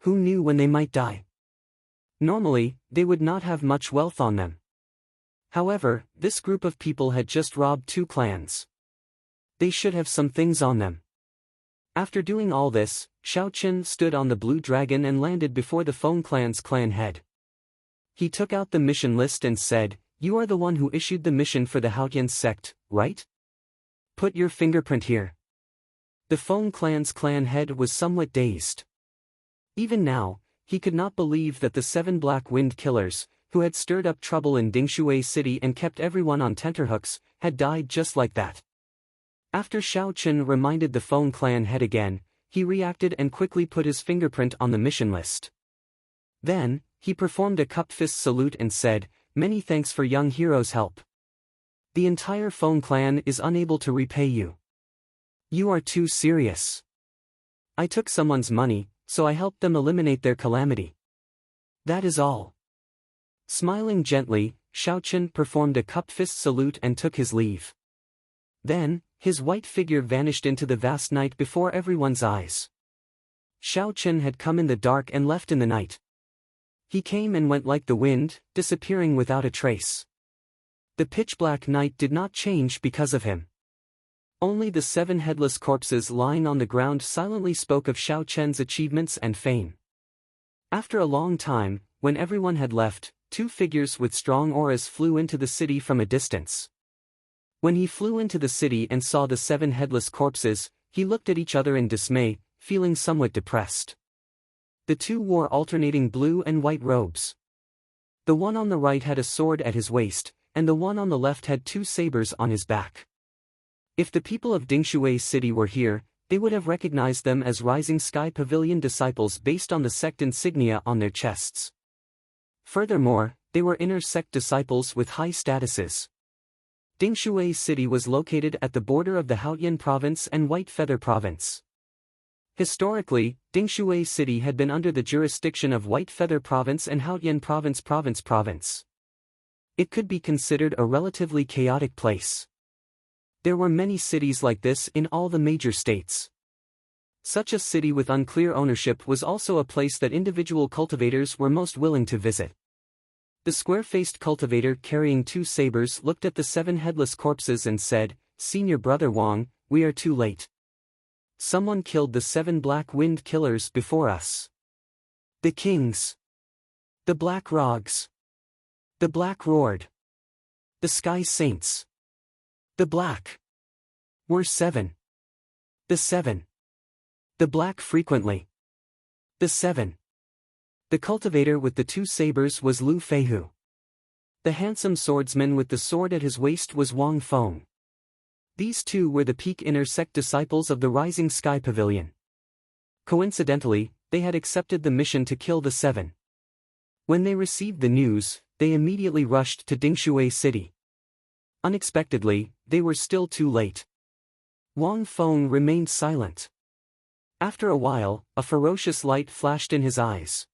Who knew when they might die? Normally, they would not have much wealth on them. However, this group of people had just robbed 2 clans. They should have some things on them. After doing all this, Xiao Chen stood on the blue dragon and landed before the Feng clan's clan head. He took out the mission list and said, "You are the one who issued the mission for the Haotian sect, right? Put your fingerprint here." The Feng clan's clan head was somewhat dazed. Even now, he could not believe that the 7 black wind killers, who had stirred up trouble in Dingshui City and kept everyone on tenterhooks, had died just like that. After Xiao Chen reminded the Feng clan head again, he reacted and quickly put his fingerprint on the mission list. Then, he performed a cupped fist salute and said, "Many thanks for young hero's help. The entire Feng clan is unable to repay you. You are too serious. I took someone's money, so I helped them eliminate their calamity. That is all." Smiling gently, Xiao Chen performed a cupped fist salute and took his leave. Then, his white figure vanished into the vast night before everyone's eyes. Xiao Chen had come in the dark and left in the night. He came and went like the wind, disappearing without a trace. The pitch-black night did not change because of him. Only the 7 headless corpses lying on the ground silently spoke of Xiao Chen's achievements and fame. After a long time, when everyone had left, 2 figures with strong auras flew into the city from a distance. When he flew into the city and saw the 7 headless corpses, he looked at each other in dismay, feeling somewhat depressed. The 2 wore alternating blue and white robes. The one on the right had a sword at his waist, and the one on the left had 2 sabers on his back. If the people of Dingshui City were here, they would have recognized them as Rising Sky Pavilion disciples based on the sect insignia on their chests. Furthermore, they were inner sect disciples with high statuses. Dingshui City was located at the border of the Haotian Province and White Feather Province. Historically, Dingshui City had been under the jurisdiction of White Feather Province and Haotian Province. It could be considered a relatively chaotic place. There were many cities like this in all the major states. Such a city with unclear ownership was also a place that individual cultivators were most willing to visit. The square-faced cultivator carrying 2 sabers looked at the 7 headless corpses and said, "Senior Brother Wang, we are too late. Someone killed the 7 Black Wind Killers before us. The Kings. The Black Rogs. The Black Roared. The Sky Saints. The Black. Were 7. The 7. The Black frequently. The 7. The cultivator with the 2 sabers was Lu Feihu. The handsome swordsman with the sword at his waist was Wang Feng. These 2 were the peak inner sect disciples of the Rising Sky Pavilion. Coincidentally, they had accepted the mission to kill the 7. When they received the news, they immediately rushed to Dingshui City. Unexpectedly, they were still too late. Wang Feng remained silent. After a while, a ferocious light flashed in his eyes.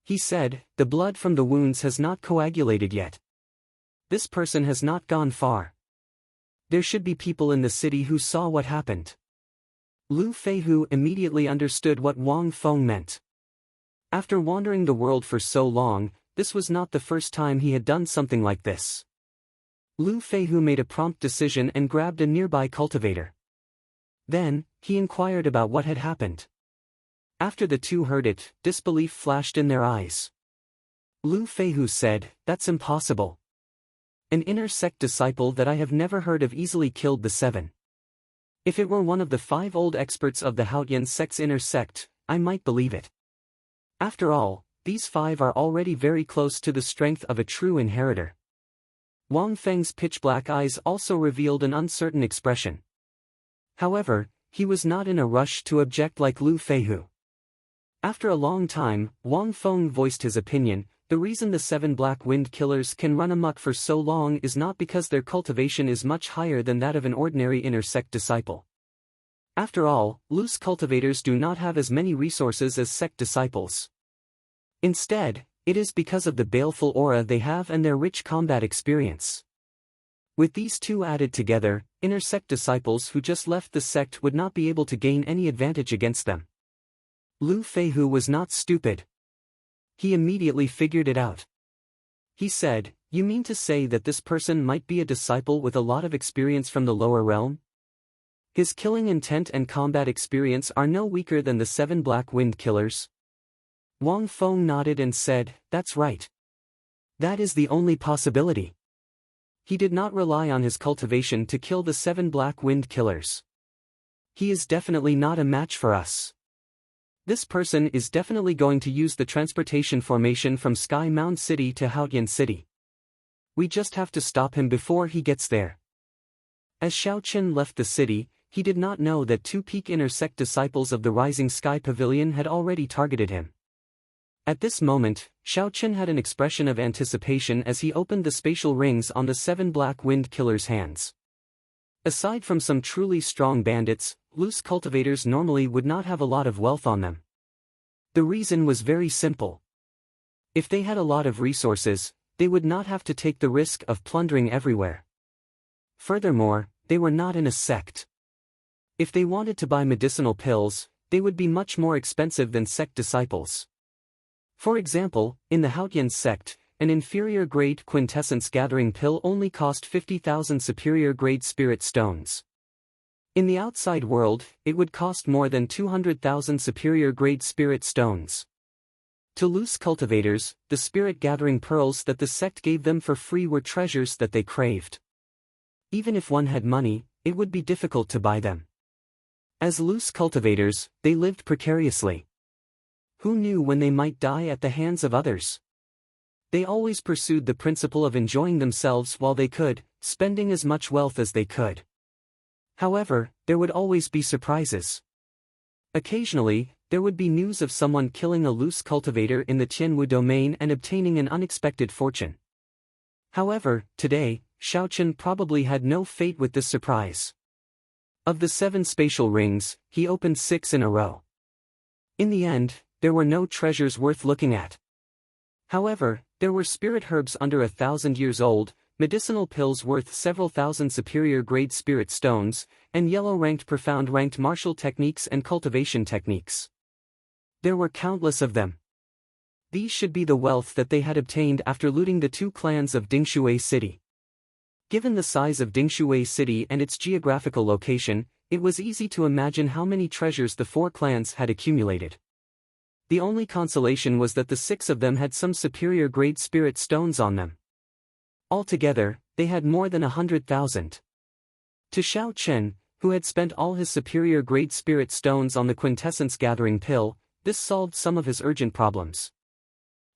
He said, "The blood from the wounds has not coagulated yet. This person has not gone far. There should be people in the city who saw what happened." Lu Feihu immediately understood what Wang Feng meant. After wandering the world for so long, this was not the first time he had done something like this. Lu Feihu made a prompt decision and grabbed a nearby cultivator. Then, he inquired about what had happened. After the 2 heard it, disbelief flashed in their eyes. Lu Feihu said, "That's impossible. An inner sect disciple that I have never heard of easily killed the 7. If it were one of the 5 old experts of the Haotian sect's inner sect, I might believe it. After all, these 5 are already very close to the strength of a true inheritor." Wang Feng's pitch-black eyes also revealed an uncertain expression. However, he was not in a rush to object like Lu Feihu. After a long time, Wang Feng voiced his opinion. The reason the 7 Black Wind Killers can run amok for so long is not because their cultivation is much higher than that of an ordinary inner sect disciple. After all, loose cultivators do not have as many resources as sect disciples. Instead, it is because of the baleful aura they have and their rich combat experience. With these 2 added together, inner sect disciples who just left the sect would not be able to gain any advantage against them. Lu Feihu was not stupid. He immediately figured it out. He said, "You mean to say that this person might be a disciple with a lot of experience from the lower realm? His killing intent and combat experience are no weaker than the 7 Black Wind Killers?" Wang Feng nodded and said, "That's right. That is the only possibility. He did not rely on his cultivation to kill the 7 Black Wind Killers. He is definitely not a match for us. This person is definitely going to use the transportation formation from Sky Mound City to Haotian City. We just have to stop him before he gets there." As Xiao Qin left the city, he did not know that 2 peak inner sect disciples of the Rising Sky Pavilion had already targeted him. At this moment, Xiao Qin had an expression of anticipation as he opened the spatial rings on the 7 Black Wind Killers' hands. Aside from some truly strong bandits, loose cultivators normally would not have a lot of wealth on them. The reason was very simple. If they had a lot of resources, they would not have to take the risk of plundering everywhere. Furthermore, they were not in a sect. If they wanted to buy medicinal pills, they would be much more expensive than sect disciples. For example, in the Haotian sect, an inferior-grade quintessence gathering pill only cost 50,000 superior-grade spirit stones. In the outside world, it would cost more than 200,000 superior-grade spirit stones. To loose cultivators, the spirit-gathering pearls that the sect gave them for free were treasures that they craved. Even if one had money, it would be difficult to buy them. As loose cultivators, they lived precariously. Who knew when they might die at the hands of others? They always pursued the principle of enjoying themselves while they could, spending as much wealth as they could. However, there would always be surprises. Occasionally, there would be news of someone killing a loose cultivator in the Tianwu domain and obtaining an unexpected fortune. However, today, Xiaochen probably had no fate with this surprise. Of the 7 spatial rings, he opened 6 in a row. In the end, there were no treasures worth looking at. However, there were spirit herbs under 1,000 years old, medicinal pills worth several thousand superior-grade spirit stones, and yellow-ranked profound-ranked martial techniques and cultivation techniques. There were countless of them. These should be the wealth that they had obtained after looting the 2 clans of Dingshui City. Given the size of Dingshui City and its geographical location, it was easy to imagine how many treasures the 4 clans had accumulated. The only consolation was that the 6 of them had some superior-grade spirit stones on them. Altogether, they had more than 100,000. To Xiao Chen, who had spent all his superior-grade spirit stones on the quintessence-gathering pill, this solved some of his urgent problems.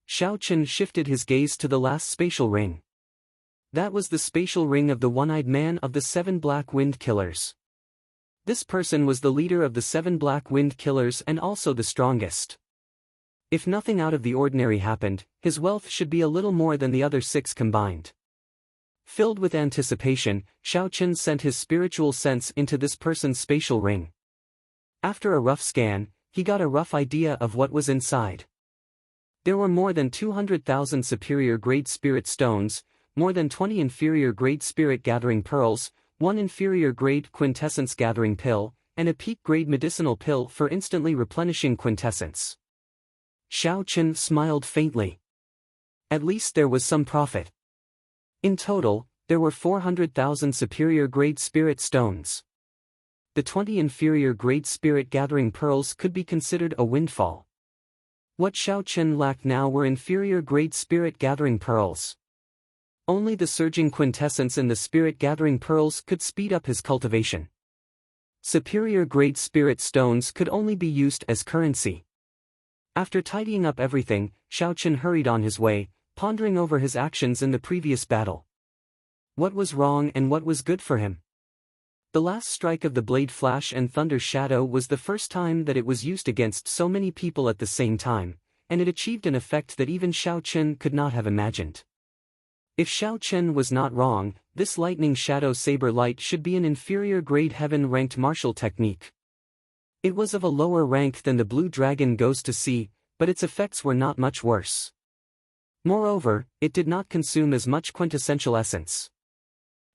Xiao Chen shifted his gaze to the last spatial ring. That was the spatial ring of the one-eyed man of the 7 Black Wind Killers. This person was the leader of the 7 Black Wind Killers and also the strongest. If nothing out of the ordinary happened, his wealth should be a little more than the other 6 combined. Filled with anticipation, Xiao Chen sent his spiritual sense into this person's spatial ring. After a rough scan, he got a rough idea of what was inside. There were more than 200,000 superior-grade spirit stones, more than 20 inferior-grade spirit-gathering pearls, 1 inferior-grade quintessence-gathering pill, and a peak-grade medicinal pill for instantly replenishing quintessence. Xiao Chen smiled faintly. At least there was some profit. In total, there were 400,000 superior-grade spirit stones. The 20 inferior-grade spirit-gathering pearls could be considered a windfall. What Xiao Chen lacked now were inferior-grade spirit-gathering pearls. Only the surging quintessence in the spirit-gathering pearls could speed up his cultivation. Superior-grade spirit stones could only be used as currency. After tidying up everything, Xiao Chen hurried on his way, pondering over his actions in the previous battle. What was wrong and what was good for him? The last strike of the Blade Flash and Thunder Shadow was the first time that it was used against so many people at the same time, and it achieved an effect that even Xiao Chen could not have imagined. If Xiao Chen was not wrong, this Lightning Shadow Saber Light should be an inferior-grade heaven-ranked martial technique. It was of a lower rank than the Blue Dragon Goes to Sea, but its effects were not much worse. Moreover, it did not consume as much quintessential essence.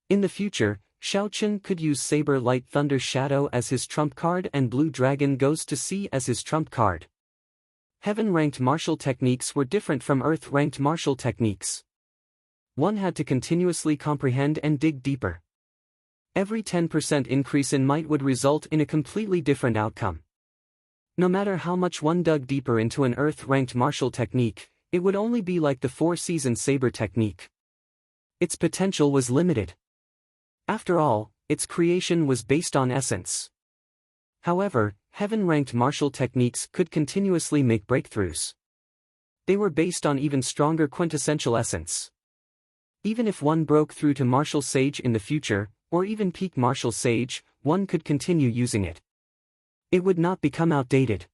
In the future, Xiao Chen could use Saber Light Thunder Shadow as his trump card and Blue Dragon Goes to Sea as his trump card. Heaven-ranked martial techniques were different from Earth-ranked martial techniques. One had to continuously comprehend and dig deeper. Every 10% increase in might would result in a completely different outcome. No matter how much one dug deeper into an Earth-ranked martial technique, it would only be like the Four-Season Saber technique. Its potential was limited. After all, its creation was based on essence. However, heaven-ranked martial techniques could continuously make breakthroughs. They were based on even stronger quintessential essence. Even if one broke through to Martial Sage in the future, or even peak Martial Sage, one could continue using it. It would not become outdated.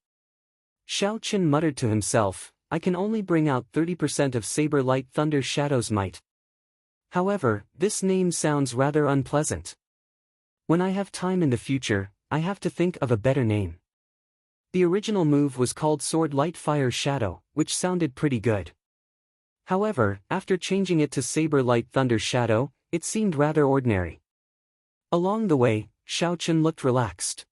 Xiao Chen muttered to himself, I can only bring out 30% of Saber Light Thunder Shadow's might. However, this name sounds rather unpleasant. When I have time in the future, I have to think of a better name. The original move was called Sword Light Fire Shadow, which sounded pretty good. However, after changing it to Saber Light Thunder Shadow, it seemed rather ordinary. Along the way, Xiao Chen looked relaxed.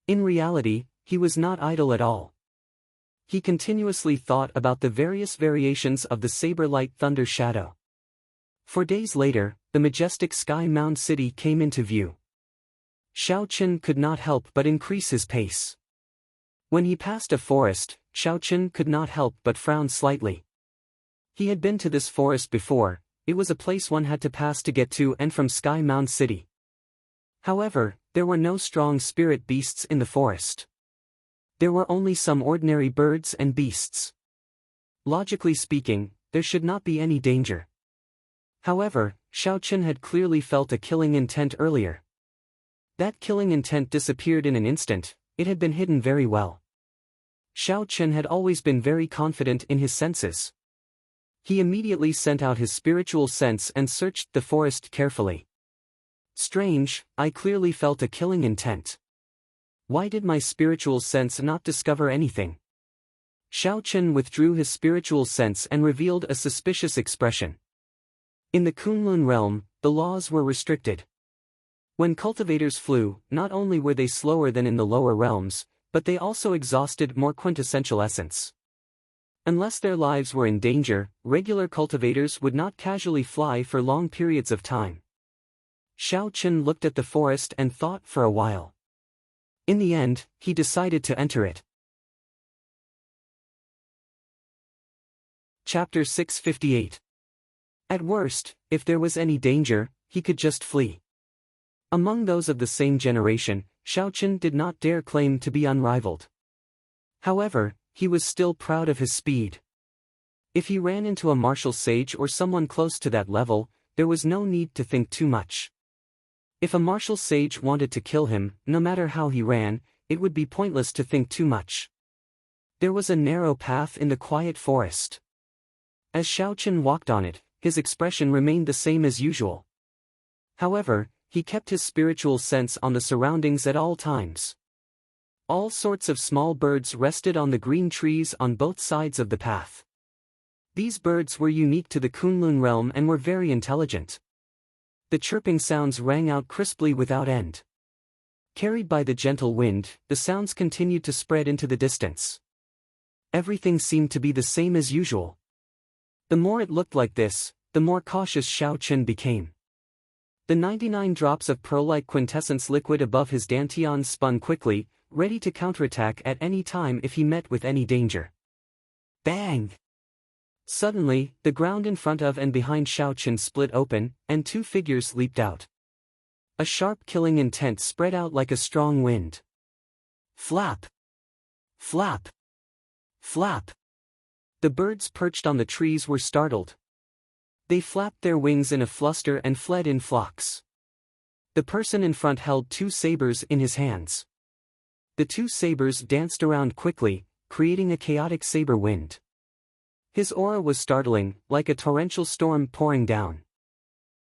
In reality, he was not idle at all. He continuously thought about the various variations of the Saber Light Thunder Shadow. For days later, the majestic Sky Mound City came into view. Xiao Chen could not help but increase his pace. When he passed a forest, Xiao Chen could not help but frown slightly. He had been to this forest before, it was a place one had to pass to get to and from Sky Mound City. However, there were no strong spirit beasts in the forest. There were only some ordinary birds and beasts. Logically speaking, there should not be any danger. However, Xiao Chen had clearly felt a killing intent earlier. That killing intent disappeared in an instant. It had been hidden very well. Xiao Chen had always been very confident in his senses. He immediately sent out his spiritual sense and searched the forest carefully. Strange, I clearly felt a killing intent. Why did my spiritual sense not discover anything? Xiao Chen withdrew his spiritual sense and revealed a suspicious expression. In the Kunlun realm, the laws were restricted. When cultivators flew, not only were they slower than in the lower realms, but they also exhausted more quintessential essence. Unless their lives were in danger, regular cultivators would not casually fly for long periods of time. Xiao Chen looked at the forest and thought for a while. In the end, he decided to enter it. Chapter 658. At worst, if there was any danger, he could just flee. Among those of the same generation, Xiao Chen did not dare claim to be unrivaled. However, he was still proud of his speed. If he ran into a martial sage or someone close to that level, there was no need to think too much. If a martial sage wanted to kill him, no matter how he ran, it would be pointless to think too much. There was a narrow path in the quiet forest. As Xiao Chen walked on it, his expression remained the same as usual. However, he kept his spiritual sense on the surroundings at all times. All sorts of small birds rested on the green trees on both sides of the path. These birds were unique to the Kunlun realm and were very intelligent. The chirping sounds rang out crisply without end. Carried by the gentle wind, the sounds continued to spread into the distance. Everything seemed to be the same as usual. The more it looked like this, the more cautious Xiao Chen became. The 99 drops of pearl-like quintessence liquid above his dantian spun quickly, ready to counterattack at any time if he met with any danger. Bang! Suddenly, the ground in front of and behind Xiao Chen split open, and two figures leaped out. A sharp killing intent spread out like a strong wind. Flap! Flap! Flap! The birds perched on the trees were startled. They flapped their wings in a fluster and fled in flocks. The person in front held two sabers in his hands. The two sabers danced around quickly, creating a chaotic saber wind. His aura was startling, like a torrential storm pouring down.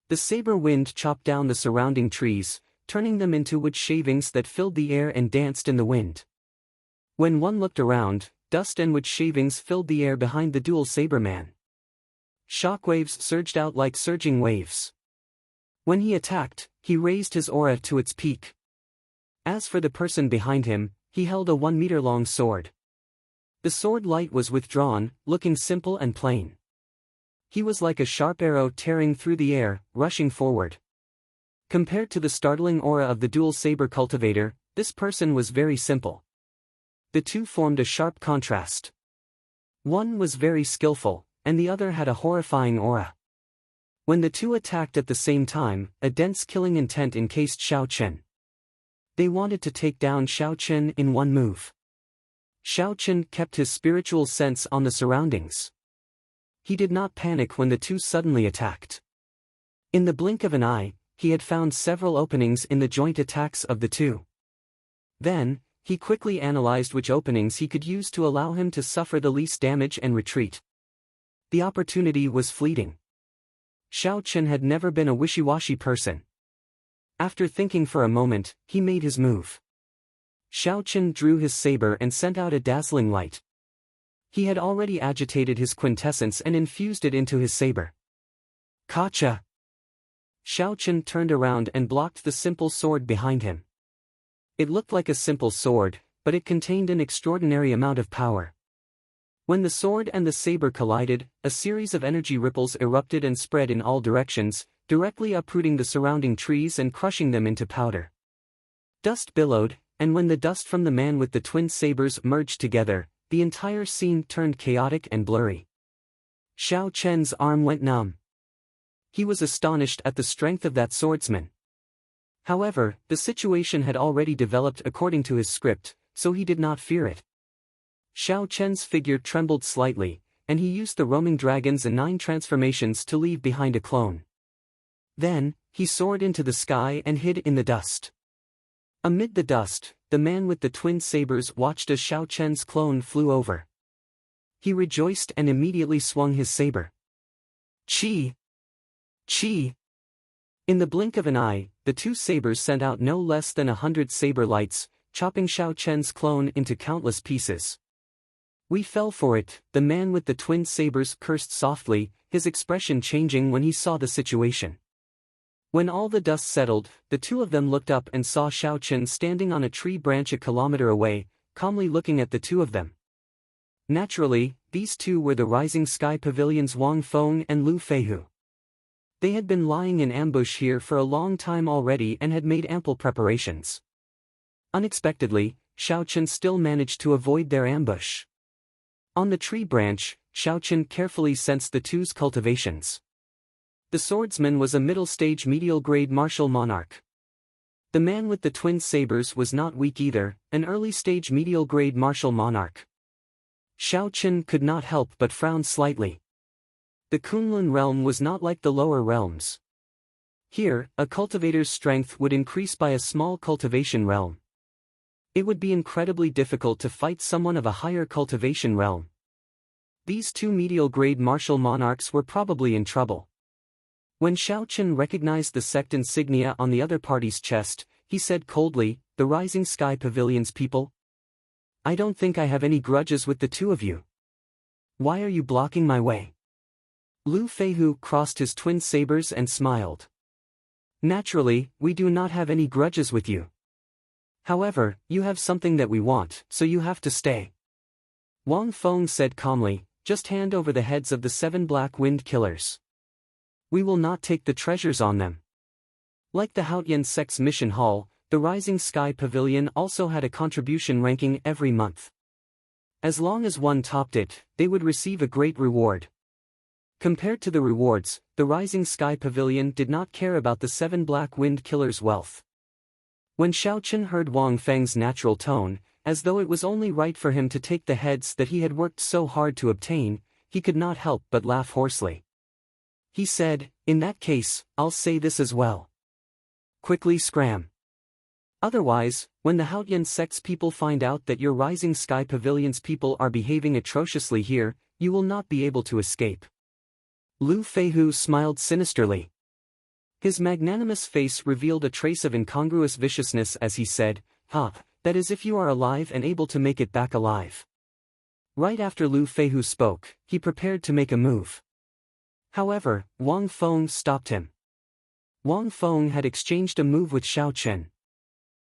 The saber wind chopped down the surrounding trees, turning them into wood shavings that filled the air and danced in the wind. When one looked around, dust and wood shavings filled the air behind the dual saber man. Shockwaves surged out like surging waves. When he attacked, he raised his aura to its peak. As for the person behind him, he held a 1-meter-long sword. The sword light was withdrawn, looking simple and plain. He was like a sharp arrow tearing through the air, rushing forward. Compared to the startling aura of the dual saber cultivator, this person was very simple. The two formed a sharp contrast. One was very skillful, and the other had a horrifying aura. When the two attacked at the same time, a dense killing intent encased Xiao Chen. They wanted to take down Xiao Chen in one move. Xiao Chen kept his spiritual sense on the surroundings. He did not panic when the two suddenly attacked. In the blink of an eye, he had found several openings in the joint attacks of the two. Then, he quickly analyzed which openings he could use to allow him to suffer the least damage and retreat. The opportunity was fleeting. Xiao Chen had never been a wishy-washy person. After thinking for a moment, he made his move. Xiao Chen drew his saber and sent out a dazzling light. He had already agitated his quintessence and infused it into his saber. Kacha! Xiao Chen turned around and blocked the simple sword behind him. It looked like a simple sword, but it contained an extraordinary amount of power. When the sword and the saber collided, a series of energy ripples erupted and spread in all directions, directly uprooting the surrounding trees and crushing them into powder. Dust billowed, and when the dust from the man with the twin sabers merged together, the entire scene turned chaotic and blurry. Xiao Chen's arm went numb. He was astonished at the strength of that swordsman. However, the situation had already developed according to his script, so he did not fear it. Xiao Chen's figure trembled slightly, and he used the roaming dragons and 9 transformations to leave behind a clone. Then, he soared into the sky and hid in the dust. Amid the dust, the man with the twin sabers watched as Xiao Chen's clone flew over. He rejoiced and immediately swung his saber. Chi! Chi! In the blink of an eye, the two sabers sent out no less than 100 saber lights, chopping Xiao Chen's clone into countless pieces. We fell for it, the man with the twin sabers cursed softly, his expression changing when he saw the situation. When all the dust settled, the two of them looked up and saw Xiao Chen standing on a tree branch a kilometer away, calmly looking at the two of them. Naturally, these two were the Rising Sky Pavilion's Wang Feng and Lu Feihu. They had been lying in ambush here for a long time already and had made ample preparations. Unexpectedly, Xiao Chen still managed to avoid their ambush. On the tree branch, Xiao Chen carefully sensed the two's cultivations. The swordsman was a middle-stage medial-grade martial monarch. The man with the twin sabers was not weak either, an early-stage medial-grade martial monarch. Xiao Chen could not help but frown slightly. The Kunlun realm was not like the lower realms. Here, a cultivator's strength would increase by a small cultivation realm. It would be incredibly difficult to fight someone of a higher cultivation realm. These two medial-grade martial monarchs were probably in trouble. When Xiao Chen recognized the sect insignia on the other party's chest, he said coldly, "The Rising Sky Pavilion's people? I don't think I have any grudges with the two of you. Why are you blocking my way?" Lu Feihu crossed his twin sabers and smiled. "Naturally, we do not have any grudges with you. However, you have something that we want, so you have to stay." Wang Feng said calmly, "Just hand over the heads of the 7 Black Wind Killers. We will not take the treasures on them." Like the Haotian sect's mission hall, the Rising Sky Pavilion also had a contribution ranking every month. As long as one topped it, they would receive a great reward. Compared to the rewards, the Rising Sky Pavilion did not care about the 7 Black Wind Killers' wealth. When Xiao Chen heard Wang Feng's natural tone, as though it was only right for him to take the heads that he had worked so hard to obtain, he could not help but laugh hoarsely. He said, "In that case, I'll say this as well. Quickly scram. Otherwise, when the Haotian sect's people find out that your Rising Sky Pavilion's people are behaving atrociously here, you will not be able to escape." Lu Feihu smiled sinisterly. His magnanimous face revealed a trace of incongruous viciousness as he said, "Ha, that is if you are alive and able to make it back alive." Right after Lu Feihu spoke, he prepared to make a move. However, Wang Feng stopped him. Wang Feng had exchanged a move with Xiao Chen.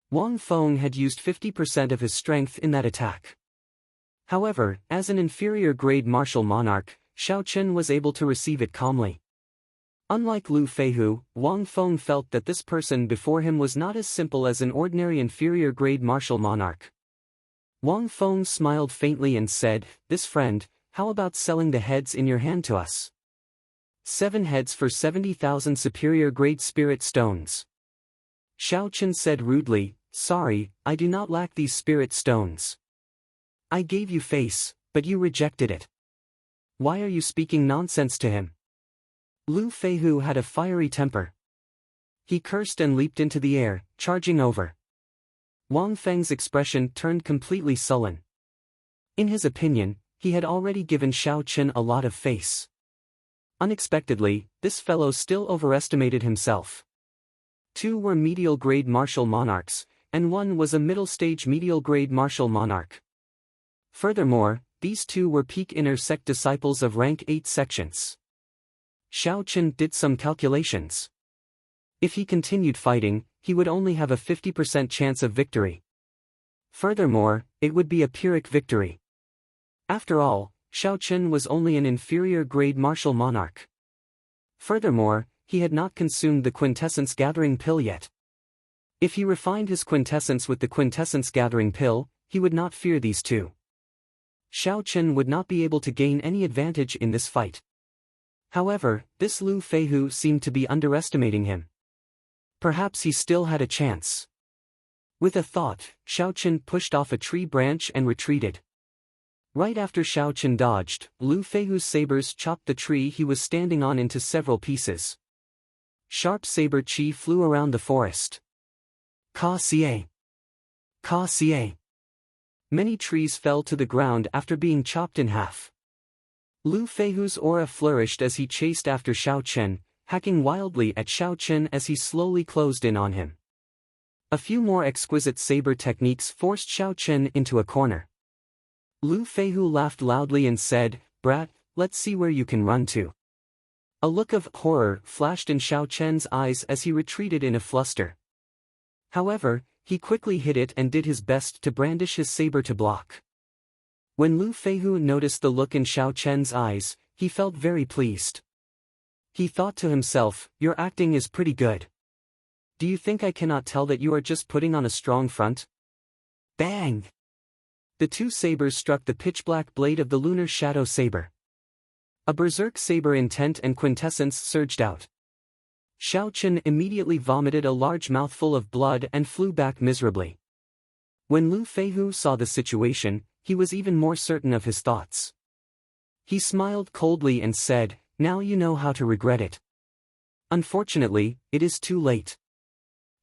Wang Feng had used 50% of his strength in that attack. However, as an inferior-grade martial monarch, Xiao Chen was able to receive it calmly. Unlike Lu Feihu, Wang Feng felt that this person before him was not as simple as an ordinary inferior-grade martial monarch. Wang Feng smiled faintly and said, "This friend, how about selling the heads in your hand to us? 7 heads for 70,000 superior-grade spirit stones." Xiao Chen said rudely, "Sorry, I do not lack these spirit stones. I gave you face, but you rejected it. Why are you speaking nonsense to him?" Lu Feihu had a fiery temper. He cursed and leaped into the air, charging over. Wang Feng's expression turned completely sullen. In his opinion, he had already given Xiao Chen a lot of face. Unexpectedly, this fellow still overestimated himself. 2 were medial-grade martial monarchs, and 1 was a middle-stage medial-grade martial monarch. Furthermore, these 2 were peak inner sect disciples of rank 8 sections. Xiao Chen did some calculations. If he continued fighting, he would only have a 50% chance of victory. Furthermore, it would be a Pyrrhic victory. After all, Xiao Chen was only an inferior-grade martial monarch. Furthermore, he had not consumed the quintessence gathering pill yet. If he refined his quintessence with the quintessence gathering pill, he would not fear these 2. Xiao Chen would not be able to gain any advantage in this fight. However, this Lu Feihu seemed to be underestimating him. Perhaps he still had a chance. With a thought, Xiao Chen pushed off a tree branch and retreated. Right after Xiao Chen dodged, Lu Feihu's sabers chopped the tree he was standing on into several pieces. Sharp saber chi flew around the forest. Ka Xie. Ka. Many trees fell to the ground after being chopped in half. Lu Feihu's aura flourished as he chased after Xiao Chen, hacking wildly at Xiao Chen as he slowly closed in on him. A few more exquisite saber techniques forced Xiao Chen into a corner. Lu Feihu laughed loudly and said, "Brat, let's see where you can run to." A look of horror flashed in Xiao Chen's eyes as he retreated in a fluster. However, he quickly hid it and did his best to brandish his saber to block. When Lu Feihu noticed the look in Xiao Chen's eyes, he felt very pleased. He thought to himself, "Your acting is pretty good. Do you think I cannot tell that you are just putting on a strong front?" Bang! The two sabers struck the pitch-black blade of the lunar shadow saber. A berserk saber intent and quintessence surged out. Xiao Chen immediately vomited a large mouthful of blood and flew back miserably. When Lu Feihu saw the situation, he was even more certain of his thoughts. He smiled coldly and said, "Now you know how to regret it. Unfortunately, it is too late.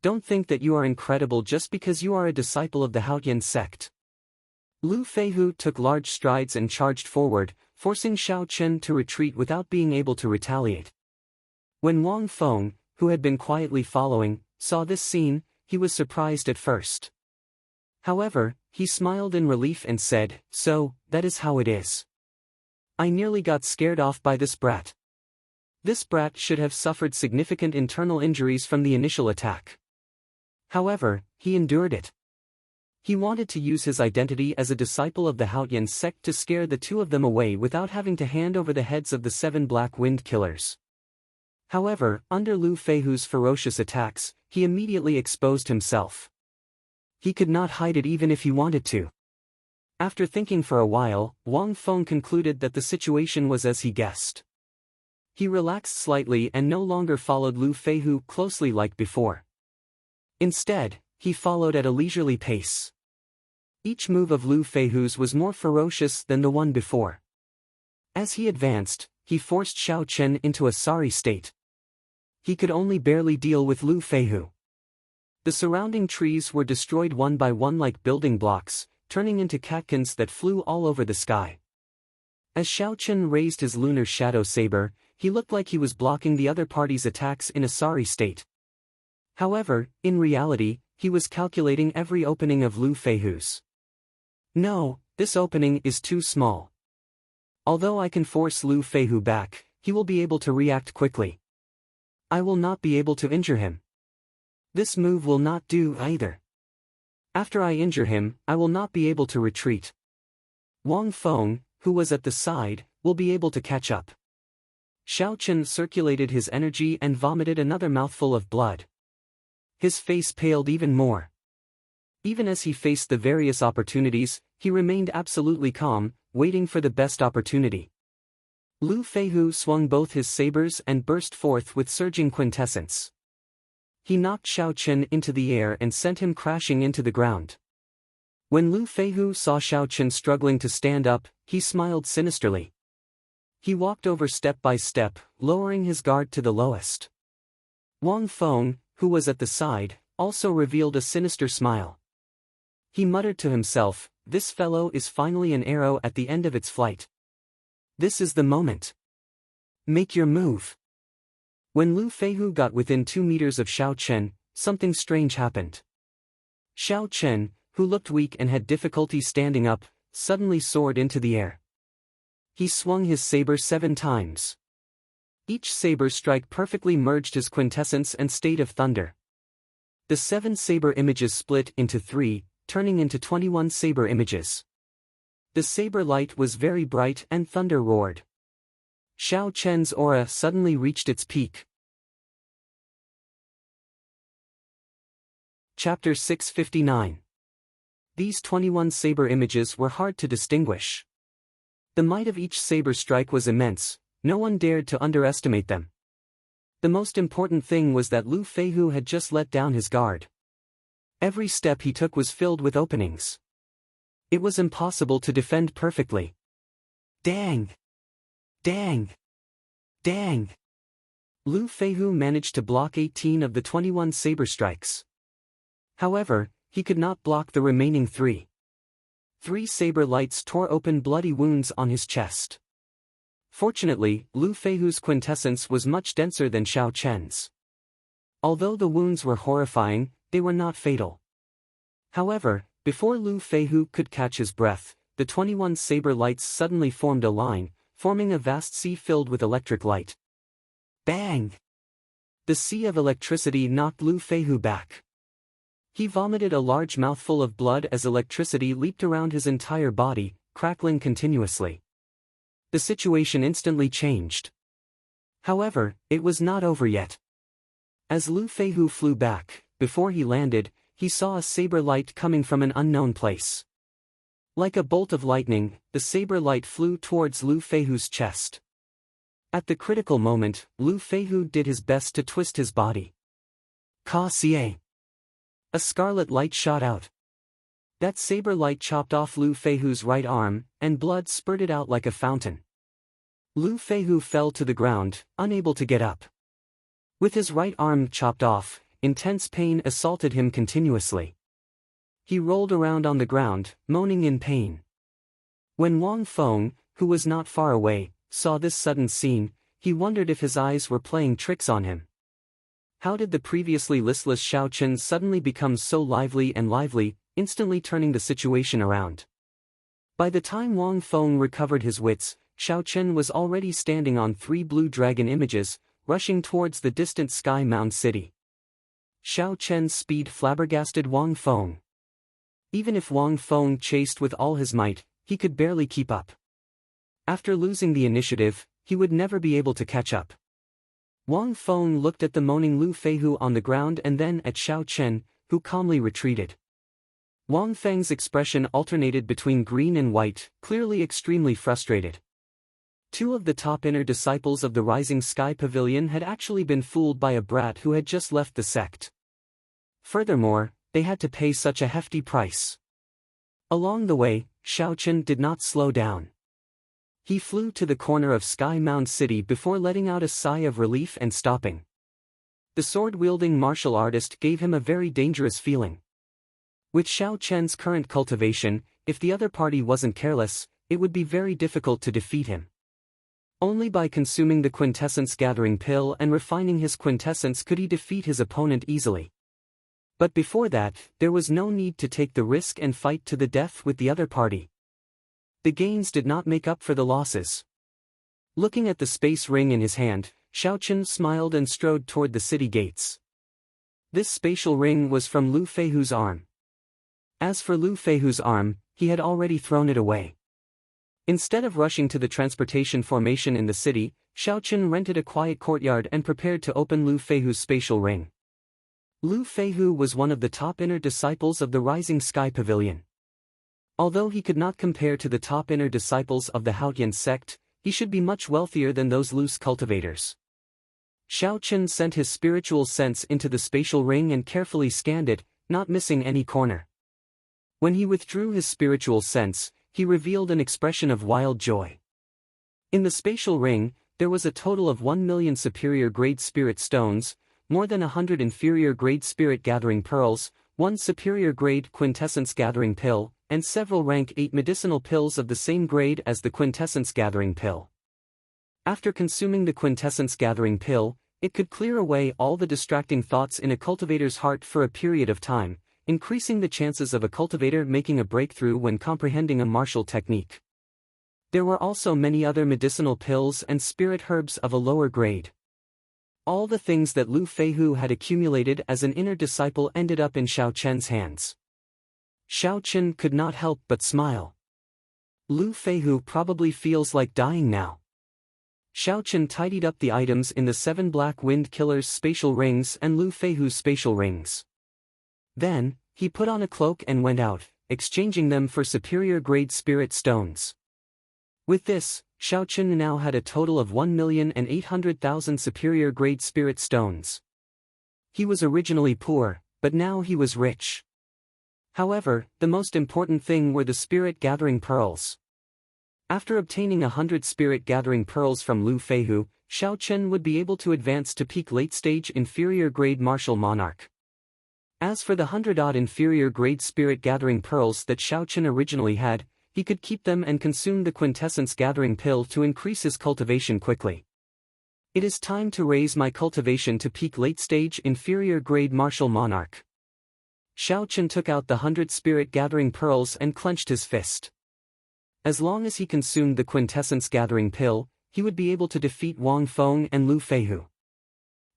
Don't think that you are incredible just because you are a disciple of the Haotian sect." Lu Feihu took large strides and charged forward, forcing Xiao Chen to retreat without being able to retaliate. When Wang Feng, who had been quietly following, saw this scene, he was surprised at first. However, he smiled in relief and said, "So, that is how it is. I nearly got scared off by this brat. This brat should have suffered significant internal injuries from the initial attack. However, he endured it. He wanted to use his identity as a disciple of the Haotian sect to scare the two of them away without having to hand over the heads of the 7 Black Wind Killers. However, under Lu Feihu's ferocious attacks, he immediately exposed himself. He could not hide it even if he wanted to. After thinking for a while, Wang Feng concluded that the situation was as he guessed. He relaxed slightly and no longer followed Lu Feihu closely like before. Instead, he followed at a leisurely pace. Each move of Lu Feihu's was more ferocious than the one before. As he advanced, he forced Xiao Chen into a sorry state. He could only barely deal with Lu Feihu. The surrounding trees were destroyed one by one like building blocks, turning into catkins that flew all over the sky. As Xiao Chen raised his lunar shadow saber, he looked like he was blocking the other party's attacks in a sorry state. However, in reality, he was calculating every opening of Lu Feihu's. "No, this opening is too small. Although I can force Lu Feihu back, he will be able to react quickly. I will not be able to injure him. This move will not do either. After I injure him, I will not be able to retreat. Wang Feng, who was at the side, will be able to catch up." Xiao Chen circulated his energy and vomited another mouthful of blood. His face paled even more. Even as he faced the various opportunities, he remained absolutely calm, waiting for the best opportunity. Lu Feihu swung both his sabers and burst forth with surging quintessence. He knocked Xiao Chen into the air and sent him crashing into the ground. When Lu Feihu saw Xiao Chen struggling to stand up, he smiled sinisterly. He walked over step by step, lowering his guard to the lowest. Wang Feng, who was at the side, also revealed a sinister smile. He muttered to himself, "This fellow is finally an arrow at the end of its flight. This is the moment. Make your move." When Lu Feihu got within 2 meters of Xiao Chen, something strange happened. Xiao Chen, who looked weak and had difficulty standing up, suddenly soared into the air. He swung his saber 7 times. Each saber strike perfectly merged his quintessence and state of thunder. The 7 saber images split into 3, turning into 21 saber images. The saber light was very bright and thunder roared. Xiao Chen's aura suddenly reached its peak. Chapter 659. These 21 saber images were hard to distinguish. The might of each saber strike was immense, no one dared to underestimate them. The most important thing was that Lu Feihu had just let down his guard. Every step he took was filled with openings. It was impossible to defend perfectly. Dang! Dang! Dang! Lu Feihu managed to block 18 of the 21 saber strikes. However, he could not block the remaining three. Three saber lights tore open bloody wounds on his chest. Fortunately, Lu Feihu's quintessence was much denser than Xiao Chen's. Although the wounds were horrifying, they were not fatal. However, before Lu Feihu could catch his breath, the 21 saber lights suddenly formed a line, forming a vast sea filled with electric light. Bang! The sea of electricity knocked Lu Feihu back. He vomited a large mouthful of blood as electricity leaped around his entire body, crackling continuously. The situation instantly changed. However, it was not over yet. As Lu Feihu flew back, before he landed, he saw a saber light coming from an unknown place. Like a bolt of lightning, the saber light flew towards Lu Feihu's chest. At the critical moment, Lu Feihu did his best to twist his body. Ka Xie. A scarlet light shot out. That saber light chopped off Lu Feihu's right arm, and blood spurted out like a fountain. Lu Feihu fell to the ground, unable to get up. With his right arm chopped off, intense pain assaulted him continuously. He rolled around on the ground, moaning in pain. When Wang Feng, who was not far away, saw this sudden scene, he wondered if his eyes were playing tricks on him. How did the previously listless Xiao Chen suddenly become so lively, instantly turning the situation around? By the time Wang Feng recovered his wits, Xiao Chen was already standing on 3 blue dragon images, rushing towards the distant Sky Mound City. Xiao Chen's speed flabbergasted Wang Feng. Even if Wang Feng chased with all his might, he could barely keep up. After losing the initiative, he would never be able to catch up. Wang Feng looked at the moaning Lu Feihu on the ground and then at Xiao Chen, who calmly retreated. Wang Feng's expression alternated between green and white, clearly extremely frustrated. 2 of the top inner disciples of the Rising Sky Pavilion had actually been fooled by a brat who had just left the sect. Furthermore, they had to pay such a hefty price. Along the way, Xiao Chen did not slow down. He flew to the corner of Sky Mound City before letting out a sigh of relief and stopping. The sword-wielding martial artist gave him a very dangerous feeling. With Xiao Chen's current cultivation, if the other party wasn't careless, it would be very difficult to defeat him. Only by consuming the quintessence gathering pill and refining his quintessence could he defeat his opponent easily. But before that, there was no need to take the risk and fight to the death with the other party. The gains did not make up for the losses. Looking at the space ring in his hand, Xiao Chen smiled and strode toward the city gates. This spatial ring was from Lu Feihu's arm. As for Lu Feihu's arm, he had already thrown it away. Instead of rushing to the transportation formation in the city, Xiao Chen rented a quiet courtyard and prepared to open Lu Feihu's spatial ring. Lu Feihu was one of the top inner disciples of the Rising Sky Pavilion. Although he could not compare to the top inner disciples of the Haotian sect, he should be much wealthier than those loose cultivators. Xiao Chen sent his spiritual sense into the spatial ring and carefully scanned it, not missing any corner. When he withdrew his spiritual sense, he revealed an expression of wild joy. In the spatial ring, there was a total of 1 million superior grade spirit stones, more than 100 inferior grade spirit gathering pearls, 1 superior grade quintessence gathering pill, and several rank 8 medicinal pills of the same grade as the quintessence gathering pill. After consuming the quintessence gathering pill, it could clear away all the distracting thoughts in a cultivator's heart for a period of time, increasing the chances of a cultivator making a breakthrough when comprehending a martial technique. There were also many other medicinal pills and spirit herbs of a lower grade. All the things that Lu Feihu had accumulated as an inner disciple ended up in Xiao Chen's hands. Xiao Chen could not help but smile. Lu Feihu probably feels like dying now. Xiao Chen tidied up the items in the 7 Black Wind Killers' spatial rings and Lu Feihu's spatial rings. Then, he put on a cloak and went out, exchanging them for superior grade spirit stones. With this, Xiao Chen now had a total of 1,800,000 superior grade spirit stones. He was originally poor, but now he was rich. However, the most important thing were the spirit gathering pearls. After obtaining 100 spirit gathering pearls from Lu Feihu, Xiao Chen would be able to advance to peak late-stage inferior grade martial monarch. As for the 100-odd inferior-grade spirit-gathering pearls that Xiaochen originally had, he could keep them and consume the quintessence-gathering pill to increase his cultivation quickly. It is time to raise my cultivation to peak late-stage inferior-grade martial monarch. Xiaochen took out the 100 spirit-gathering pearls and clenched his fist. As long as he consumed the quintessence-gathering pill, he would be able to defeat Wang Feng and Lu Feihu.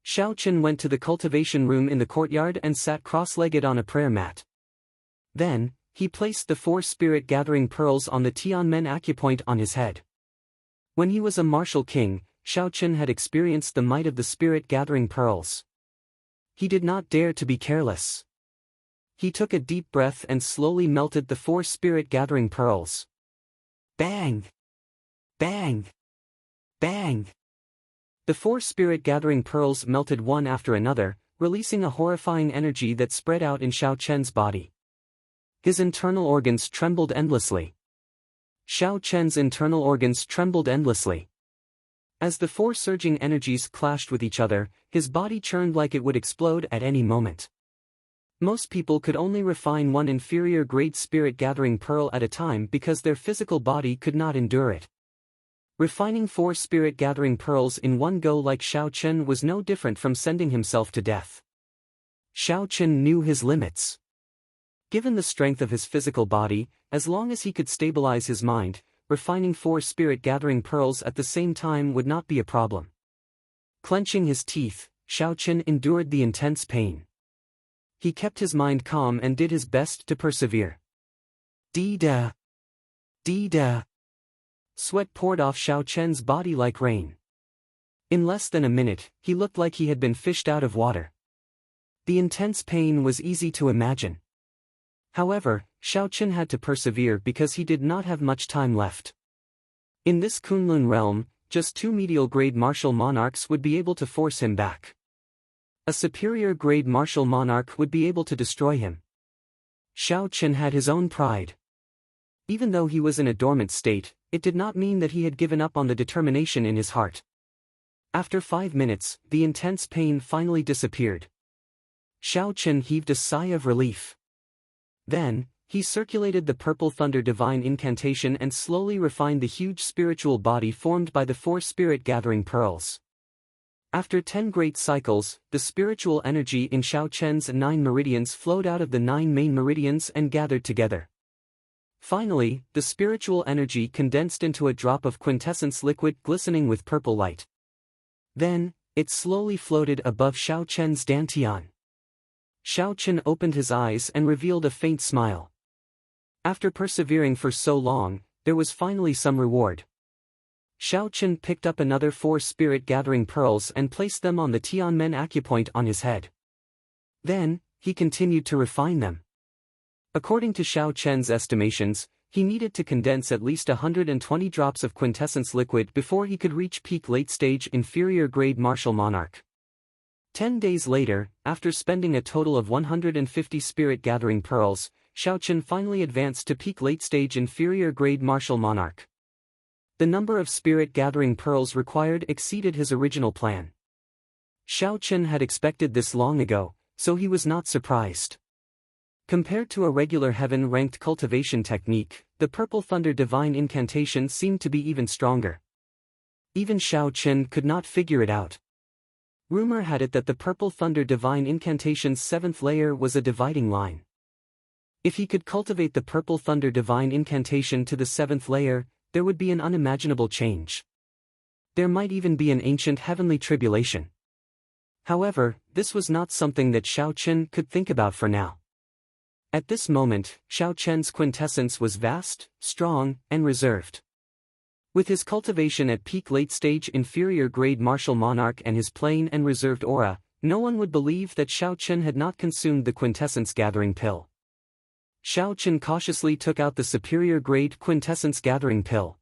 Xiaochen went to the cultivation room in the courtyard and sat cross-legged on a prayer mat. Then, he placed the 4 spirit-gathering pearls on the Tianmen acupoint on his head. When he was a martial king, Xiaochen had experienced the might of the spirit-gathering pearls. He did not dare to be careless. He took a deep breath and slowly melted the 4 spirit-gathering pearls. Bang! Bang! Bang! The 4 spirit-gathering pearls melted one after another, releasing a horrifying energy that spread out in Xiaochen's body. His internal organs trembled endlessly. Xiaochen's internal organs trembled endlessly. As the 4 surging energies clashed with each other, his body churned like it would explode at any moment. Most people could only refine one inferior-grade spirit-gathering pearl at a time because their physical body could not endure it. Refining 4 spirit-gathering pearls in one go like Xiaochen was no different from sending himself to death. Xiaochen knew his limits. Given the strength of his physical body, as long as he could stabilize his mind, refining 4 spirit-gathering pearls at the same time would not be a problem. Clenching his teeth, Xiaochen endured the intense pain. He kept his mind calm and did his best to persevere. Dee-da! Dee-da! Sweat poured off Xiaochen's body like rain. In less than a minute, he looked like he had been fished out of water. The intense pain was easy to imagine. However, Xiaochen had to persevere because he did not have much time left. In this Kunlun realm, just 2 medial-grade martial monarchs would be able to force him back. A superior-grade martial monarch would be able to destroy him. Xiaochen had his own pride. Even though he was in a dormant state, it did not mean that he had given up on the determination in his heart. After 5 minutes, the intense pain finally disappeared. Xiaochen heaved a sigh of relief. Then, he circulated the Purple Thunder Divine Incantation and slowly refined the huge spiritual body formed by the 4 spirit-gathering pearls. After 10 great cycles, the spiritual energy in Xiaochen's 9 meridians flowed out of the 9 main meridians and gathered together. Finally, the spiritual energy condensed into a drop of quintessence liquid glistening with purple light. Then, it slowly floated above Xiaochen's dantian. Xiaochen opened his eyes and revealed a faint smile. After persevering for so long, there was finally some reward. Xiaochen picked up another 4 spirit-gathering pearls and placed them on the Tianmen acupoint on his head. Then, he continued to refine them. According to Xiaochen's estimations, he needed to condense at least 120 drops of quintessence liquid before he could reach peak late-stage inferior-grade martial monarch. 10 days later, after spending a total of 150 spirit-gathering pearls, Xiaochen finally advanced to peak late-stage inferior-grade martial monarch. The number of spirit-gathering pearls required exceeded his original plan. Xiaochen had expected this long ago, so he was not surprised. Compared to a regular heaven-ranked cultivation technique, the Purple Thunder Divine Incantation seemed to be even stronger. Even Xiaochen could not figure it out. Rumor had it that the Purple Thunder Divine Incantation's 7th layer was a dividing line. If he could cultivate the Purple Thunder Divine Incantation to the 7th layer, there would be an unimaginable change. There might even be an ancient heavenly tribulation. However, this was not something that Xiaochen could think about for now. At this moment, Xiaochen's quintessence was vast, strong, and reserved. With his cultivation at peak late-stage inferior-grade martial monarch and his plain and reserved aura, no one would believe that Xiaochen had not consumed the quintessence-gathering pill. Xiaochen cautiously took out the superior-grade quintessence-gathering pill.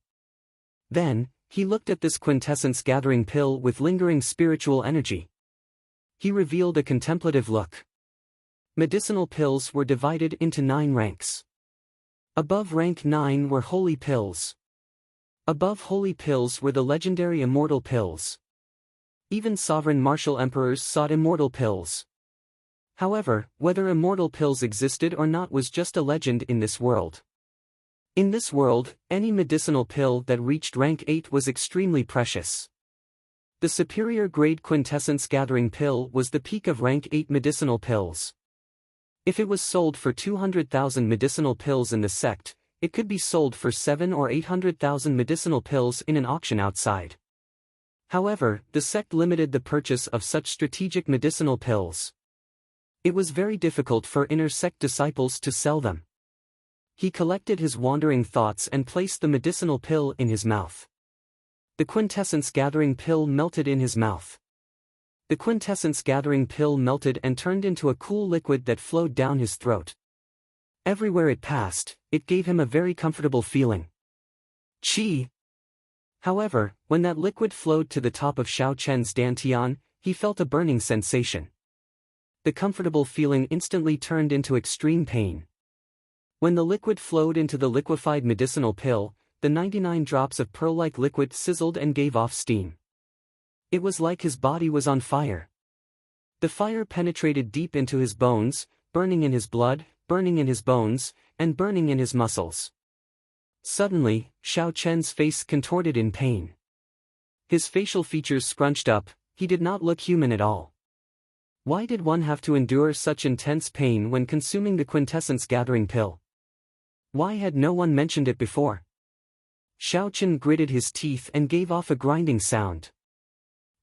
Then, he looked at this quintessence-gathering pill with lingering spiritual energy. He revealed a contemplative look. Medicinal pills were divided into 9 ranks. Above rank 9 were holy pills. Above holy pills were the legendary immortal pills. Even sovereign martial emperors sought immortal pills. However, whether immortal pills existed or not was just a legend in this world. In this world, any medicinal pill that reached rank 8 was extremely precious. The superior grade quintessence gathering pill was the peak of rank 8 medicinal pills. If it was sold for 200,000 medicinal pills in the sect, it could be sold for 7 or 800,000 medicinal pills in an auction outside. However, the sect limited the purchase of such strategic medicinal pills. It was very difficult for inner sect disciples to sell them. He collected his wandering thoughts and placed the medicinal pill in his mouth. The quintessence gathering pill melted in his mouth. The quintessence gathering pill melted and turned into a cool liquid that flowed down his throat. Everywhere it passed, it gave him a very comfortable feeling. Chi! However, when that liquid flowed to the top of Xiao Chen's dantian, he felt a burning sensation. The comfortable feeling instantly turned into extreme pain. When the liquid flowed into the liquefied medicinal pill, the 99 drops of pearl-like liquid sizzled and gave off steam. It was like his body was on fire. The fire penetrated deep into his bones, burning in his blood, burning in his bones, and burning in his muscles. Suddenly, Xiao Chen's face contorted in pain. His facial features scrunched up, he did not look human at all. Why did one have to endure such intense pain when consuming the quintessence gathering pill? Why had no one mentioned it before? Xiao Chen gritted his teeth and gave off a grinding sound.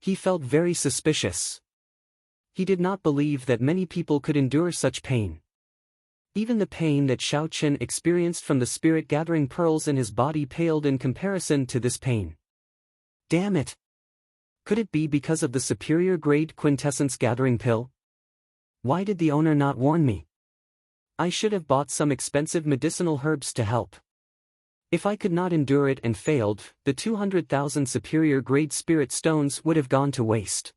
He felt very suspicious. He did not believe that many people could endure such pain. Even the pain that Xiao Chen experienced from the spirit gathering pearls in his body paled in comparison to this pain. Damn it! Could it be because of the superior grade quintessence gathering pill? Why did the owner not warn me? I should have bought some expensive medicinal herbs to help. If I could not endure it and failed, the 200,000 superior grade spirit stones would have gone to waste.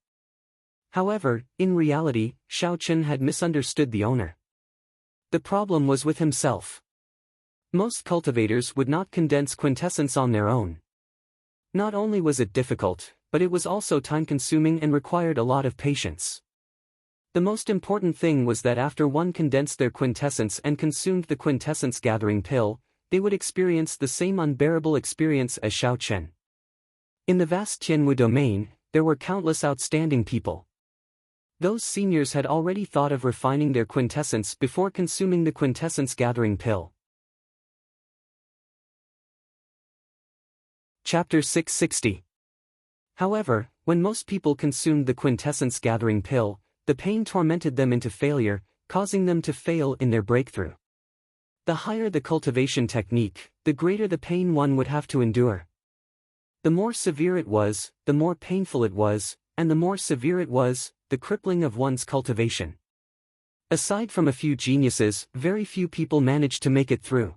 However, in reality, Xiao Chen had misunderstood the owner. The problem was with himself. Most cultivators would not condense quintessence on their own. Not only was it difficult, but it was also time-consuming and required a lot of patience. The most important thing was that after one condensed their quintessence and consumed the quintessence gathering pill, they would experience the same unbearable experience as Xiao Chen. In the vast Tianwu domain, there were countless outstanding people. Those seniors had already thought of refining their quintessence before consuming the quintessence gathering pill. Chapter 660. However, when most people consumed the quintessence gathering pill, the pain tormented them into failure, causing them to fail in their breakthrough. The higher the cultivation technique, the greater the pain one would have to endure. The more severe it was, the more painful it was, and the more severe it was, the crippling of one's cultivation. Aside from a few geniuses, very few people managed to make it through.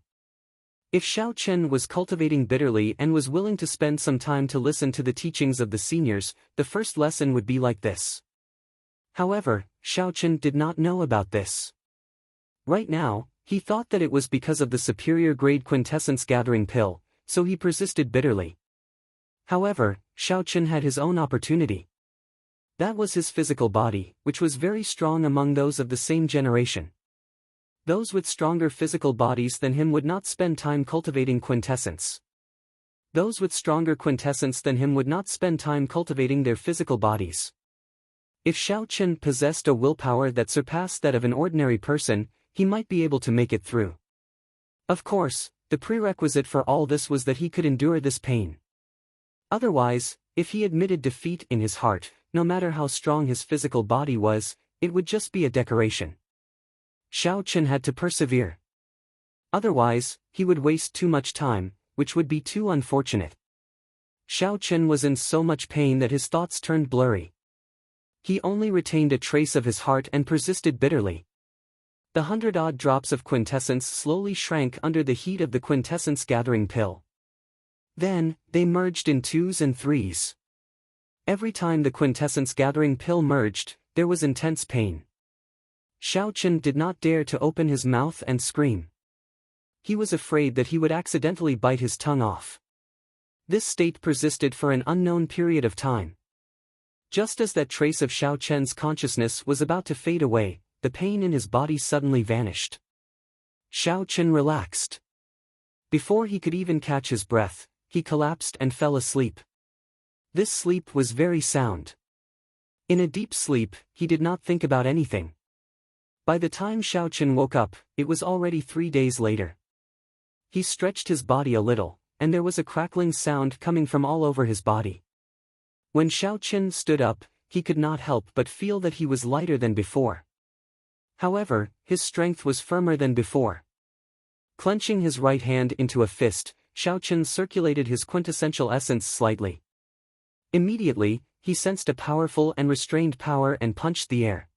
If Xiao Chen was cultivating bitterly and was willing to spend some time to listen to the teachings of the seniors, the first lesson would be like this. However, Xiao Chen did not know about this. Right now, he thought that it was because of the superior grade quintessence gathering pill, so he persisted bitterly. However, Xiao Chen had his own opportunity. That was his physical body, which was very strong among those of the same generation. Those with stronger physical bodies than him would not spend time cultivating quintessence. Those with stronger quintessence than him would not spend time cultivating their physical bodies. If Xiao Chen possessed a willpower that surpassed that of an ordinary person, he might be able to make it through. Of course, the prerequisite for all this was that he could endure this pain. Otherwise, if he admitted defeat in his heart, no matter how strong his physical body was, it would just be a decoration. Xiao Chen had to persevere. Otherwise, he would waste too much time, which would be too unfortunate. Xiao Chen was in so much pain that his thoughts turned blurry. He only retained a trace of his heart and persisted bitterly. The 100-odd drops of quintessence slowly shrank under the heat of the quintessence gathering pill. Then, they merged in 2s and 3s. Every time the quintessence gathering pill merged, there was intense pain. Xiao Chen did not dare to open his mouth and scream. He was afraid that he would accidentally bite his tongue off. This state persisted for an unknown period of time. Just as that trace of Xiao Chen's consciousness was about to fade away, the pain in his body suddenly vanished. Xiao Chen relaxed. Before he could even catch his breath, he collapsed and fell asleep. This sleep was very sound. In a deep sleep, he did not think about anything. By the time Xiao Chen woke up, it was already 3 days later. He stretched his body a little, and there was a crackling sound coming from all over his body. When Xiao Chen stood up, he could not help but feel that he was lighter than before. However, his strength was firmer than before. Clenching his right hand into a fist, Xiao Chen circulated his quintessential essence slightly. Immediately, he sensed a powerful and restrained power and punched the air.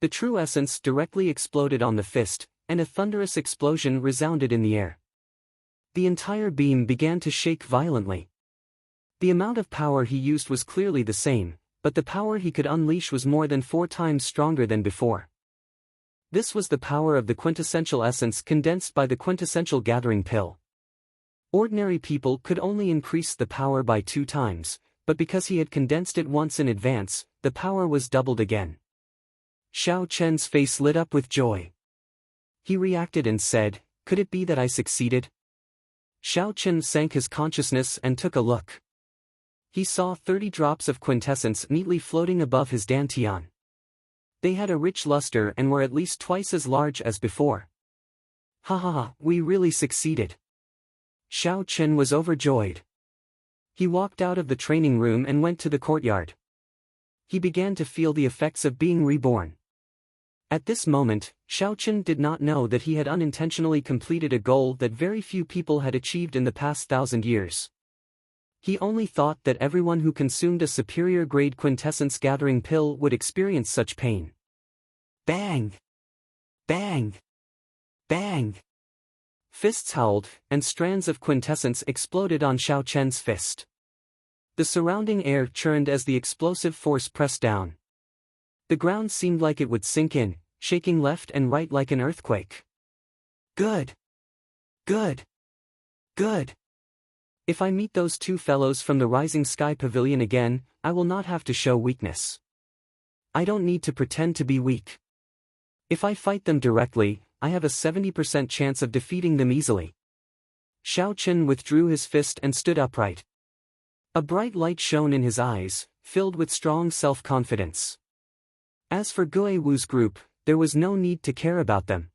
The true essence directly exploded on the fist, and a thunderous explosion resounded in the air. The entire beam began to shake violently. The amount of power he used was clearly the same, but the power he could unleash was more than 4 times stronger than before. This was the power of the quintessential essence condensed by the quintessential gathering pill. Ordinary people could only increase the power by 2 times, but because he had condensed it once in advance, the power was doubled again. Xiao Chen's face lit up with joy. He reacted and said, "Could it be that I succeeded?" Xiao Chen sank his consciousness and took a look. He saw 30 drops of quintessence neatly floating above his dantian. They had a rich luster and were at least twice as large as before. "Ha ha ha, we really succeeded." Xiao Chen was overjoyed. He walked out of the training room and went to the courtyard. He began to feel the effects of being reborn. At this moment, Xiao Chen did not know that he had unintentionally completed a goal that very few people had achieved in the past 1,000 years. He only thought that everyone who consumed a superior-grade quintessence gathering pill would experience such pain. Bang! Bang! Bang! Fists howled, and strands of quintessence exploded on Xiao Chen's fist. The surrounding air churned as the explosive force pressed down. The ground seemed like it would sink in, shaking left and right like an earthquake. Good! Good! Good! If I meet those 2 fellows from the Rising Sky Pavilion again, I will not have to show weakness. I don't need to pretend to be weak. If I fight them directly, I have a 70% chance of defeating them easily. Xiao Chen withdrew his fist and stood upright. A bright light shone in his eyes, filled with strong self-confidence. As for Gue Wu's group, there was no need to care about them.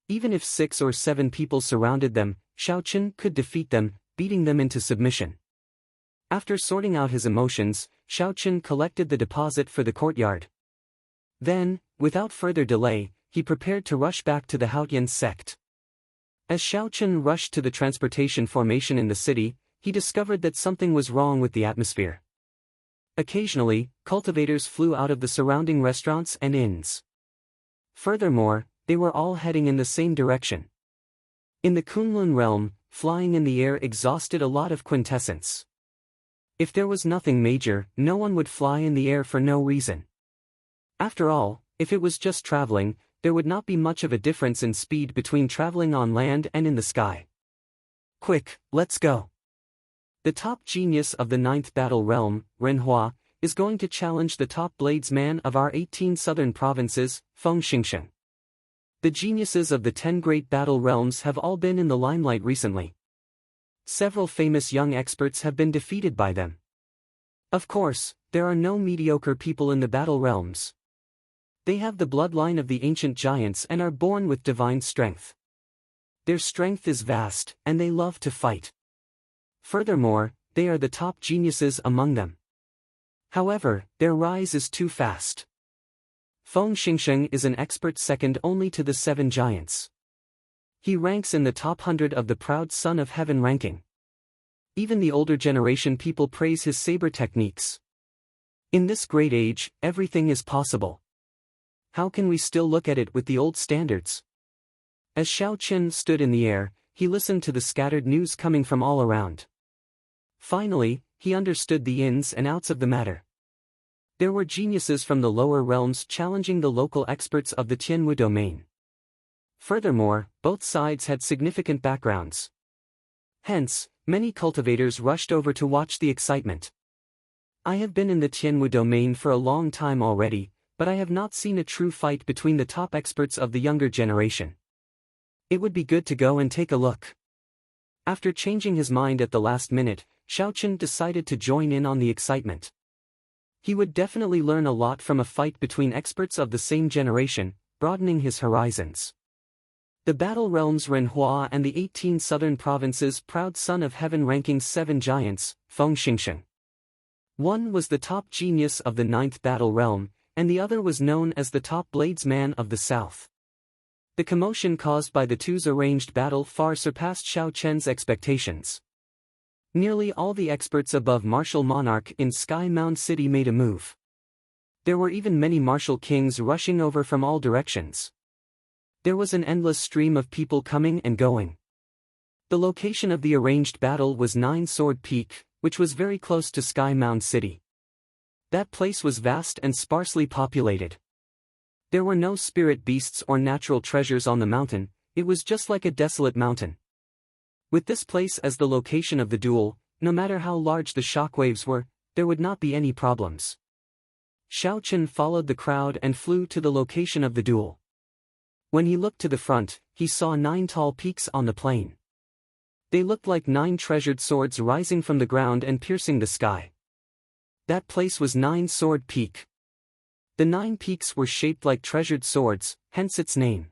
Even if 6 or 7 people surrounded them, Xiao Chen could defeat them, beating them into submission. After sorting out his emotions, Xiao Chen collected the deposit for the courtyard. Then, without further delay, he prepared to rush back to the Haotian sect. As Xiao Chen rushed to the transportation formation in the city, he discovered that something was wrong with the atmosphere. Occasionally, cultivators flew out of the surrounding restaurants and inns. Furthermore, they were all heading in the same direction. In the Kunlun realm, flying in the air exhausted a lot of quintessence. If there was nothing major, no one would fly in the air for no reason. After all, if it was just traveling, there would not be much of a difference in speed between traveling on land and in the sky. Quick, let's go. The top genius of the 9th battle realm, Renhua, is going to challenge the top bladesman of our 18 southern provinces, Feng Xingsheng. The geniuses of the 10 great battle realms have all been in the limelight recently. Several famous young experts have been defeated by them. Of course, there are no mediocre people in the battle realms. They have the bloodline of the ancient giants and are born with divine strength. Their strength is vast, and they love to fight. Furthermore, they are the top geniuses among them. However, their rise is too fast. Feng Xingsheng is an expert second only to the 7 giants. He ranks in the top 100 of the proud son of heaven ranking. Even the older generation people praise his saber techniques. In this great age, everything is possible. How can we still look at it with the old standards? As Xiao Chen stood in the air, he listened to the scattered news coming from all around. Finally, he understood the ins and outs of the matter. There were geniuses from the lower realms challenging the local experts of the Tianwu domain. Furthermore, both sides had significant backgrounds. Hence, many cultivators rushed over to watch the excitement. I have been in the Tianwu domain for a long time already, but I have not seen a true fight between the top experts of the younger generation. It would be good to go and take a look. After changing his mind at the last minute, Xiaochen decided to join in on the excitement. He would definitely learn a lot from a fight between experts of the same generation, broadening his horizons. The Battle Realms Renhua and the 18 southern provinces, proud son of heaven, ranking 7 giants, Feng Xingsheng. One was the top genius of the 9th Battle Realm, and the other was known as the top bladesman of the south. The commotion caused by the two's arranged battle far surpassed Xiaochen's expectations. Nearly all the experts above Martial Monarch in Sky Mound City made a move. There were even many martial kings rushing over from all directions. There was an endless stream of people coming and going. The location of the arranged battle was Nine Sword Peak, which was very close to Sky Mound City. That place was vast and sparsely populated. There were no spirit beasts or natural treasures on the mountain, it was just like a desolate mountain. With this place as the location of the duel, no matter how large the shockwaves were, there would not be any problems. Xiaochen followed the crowd and flew to the location of the duel. When he looked to the front, he saw 9 tall peaks on the plain. They looked like 9 treasured swords rising from the ground and piercing the sky. That place was Nine Sword Peak. The 9 peaks were shaped like treasured swords, hence its name.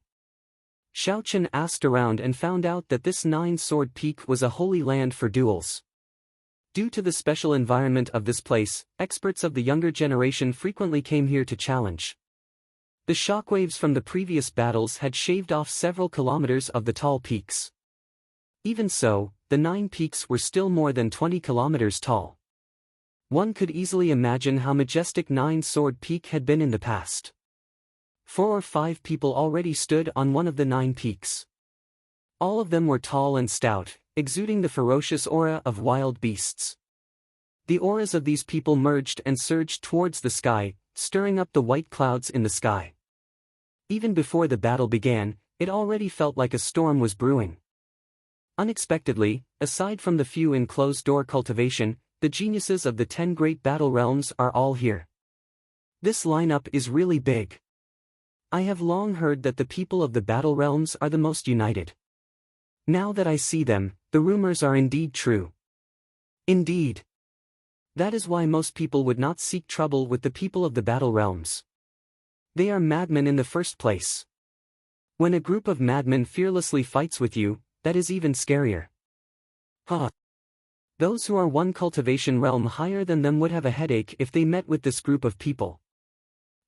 Xiaochen asked around and found out that this 9 Sword Peak was a holy land for duels. Due to the special environment of this place, experts of the younger generation frequently came here to challenge. The shockwaves from the previous battles had shaved off several kilometers of the tall peaks. Even so, the 9 peaks were still more than 20 kilometers tall. One could easily imagine how majestic 9 Sword Peak had been in the past. 4 or 5 people already stood on one of the 9 peaks. All of them were tall and stout, exuding the ferocious aura of wild beasts. The auras of these people merged and surged towards the sky, stirring up the white clouds in the sky. Even before the battle began, it already felt like a storm was brewing. Unexpectedly, aside from the few in closed-door cultivation, the geniuses of the 10 great battle realms are all here. This lineup is really big. I have long heard that the people of the battle realms are the most united. Now that I see them, the rumors are indeed true. Indeed. That is why most people would not seek trouble with the people of the battle realms. They are madmen in the first place. When a group of madmen fearlessly fights with you, that is even scarier. Those who are one cultivation realm higher than them would have a headache if they met with this group of people.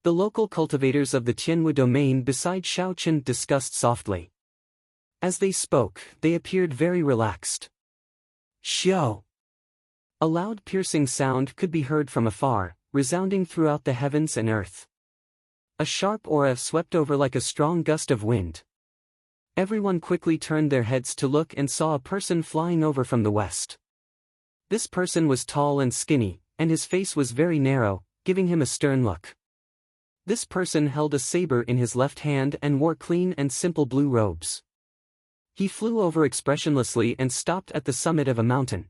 The local cultivators of the Tianwu domain beside Xiaochen discussed softly. As they spoke, they appeared very relaxed. Xiao! A loud piercing sound could be heard from afar, resounding throughout the heavens and earth. A sharp aura swept over like a strong gust of wind. Everyone quickly turned their heads to look and saw a person flying over from the west. This person was tall and skinny, and his face was very narrow, giving him a stern look. This person held a saber in his left hand and wore clean and simple blue robes. He flew over expressionlessly and stopped at the summit of a mountain.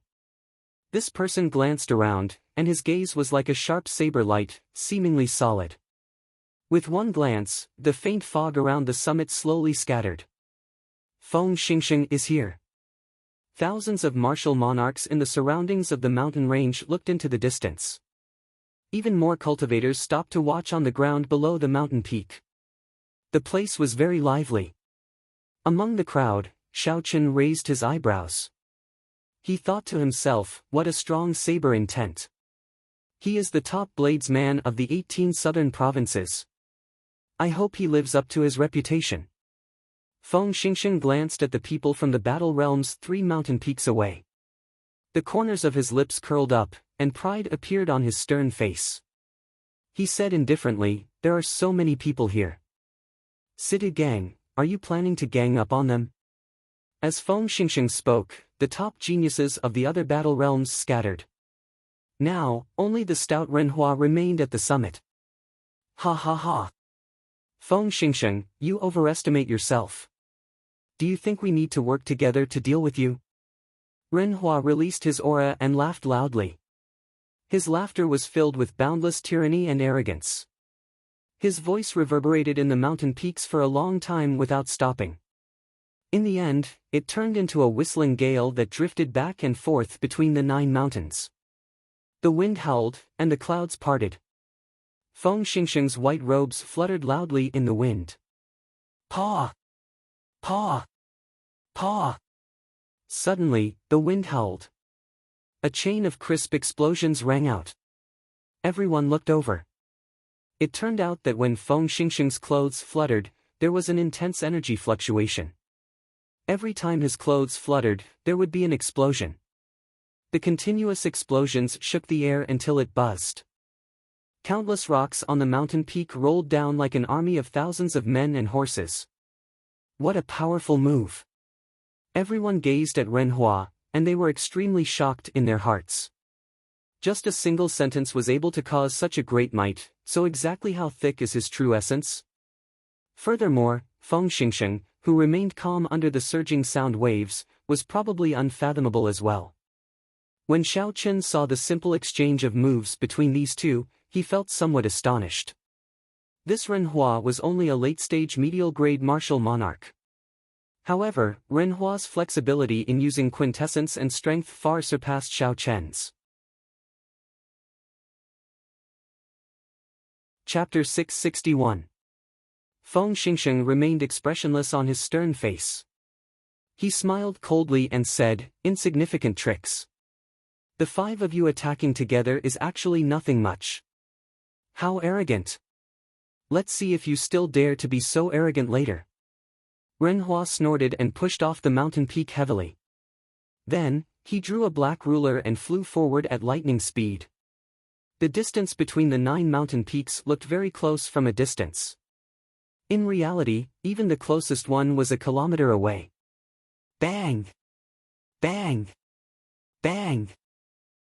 This person glanced around, and his gaze was like a sharp saber light, seemingly solid. With one glance, the faint fog around the summit slowly scattered. Feng Xingsheng is here. Thousands of martial monarchs in the surroundings of the mountain range looked into the distance. Even more cultivators stopped to watch on the ground below the mountain peak. The place was very lively. Among the crowd, Xiaochen raised his eyebrows. He thought to himself, what a strong saber intent. He is the top bladesman of the 18 southern provinces. I hope he lives up to his reputation. Feng Xingsheng glanced at the people from the battle realms 3 mountain peaks away. The corners of his lips curled up, and pride appeared on his stern face. He said indifferently, there are so many people here. City gang, are you planning to gang up on them? As Feng Xingsheng spoke, the top geniuses of the other battle realms scattered. Now, only the stout Renhua remained at the summit. Ha ha ha. Feng Xingsheng, you overestimate yourself. Do you think we need to work together to deal with you? Renhua released his aura and laughed loudly. His laughter was filled with boundless tyranny and arrogance. His voice reverberated in the mountain peaks for a long time without stopping. In the end, it turned into a whistling gale that drifted back and forth between the 9 mountains. The wind howled, and the clouds parted. Feng Xingsheng's white robes fluttered loudly in the wind. Paw! Paw! Paw! Suddenly, the wind howled. A chain of crisp explosions rang out. Everyone looked over. It turned out that when Feng Xingsheng's clothes fluttered, there was an intense energy fluctuation. Every time his clothes fluttered, there would be an explosion. The continuous explosions shook the air until it buzzed. Countless rocks on the mountain peak rolled down like an army of thousands of men and horses. What a powerful move! Everyone gazed at Ren Hua, and they were extremely shocked in their hearts. Just a single sentence was able to cause such a great might, so exactly how thick is his true essence? Furthermore, Feng Xingsheng, who remained calm under the surging sound waves, was probably unfathomable as well. When Xiao Chen saw the simple exchange of moves between these two, he felt somewhat astonished. This Ren Hua was only a late-stage medial-grade martial monarch. However, Ren Hua's flexibility in using quintessence and strength far surpassed Xiao Chen's. Chapter 661. Feng Xingsheng remained expressionless on his stern face. He smiled coldly and said, "Insignificant tricks. The 5 of you attacking together is actually nothing much. How arrogant. Let's see if you still dare to be so arrogant later." Ren Hua snorted and pushed off the mountain peak heavily. Then, he drew a black ruler and flew forward at lightning speed. The distance between the 9 mountain peaks looked very close from a distance. In reality, even the closest one was a kilometer away. Bang! Bang! Bang!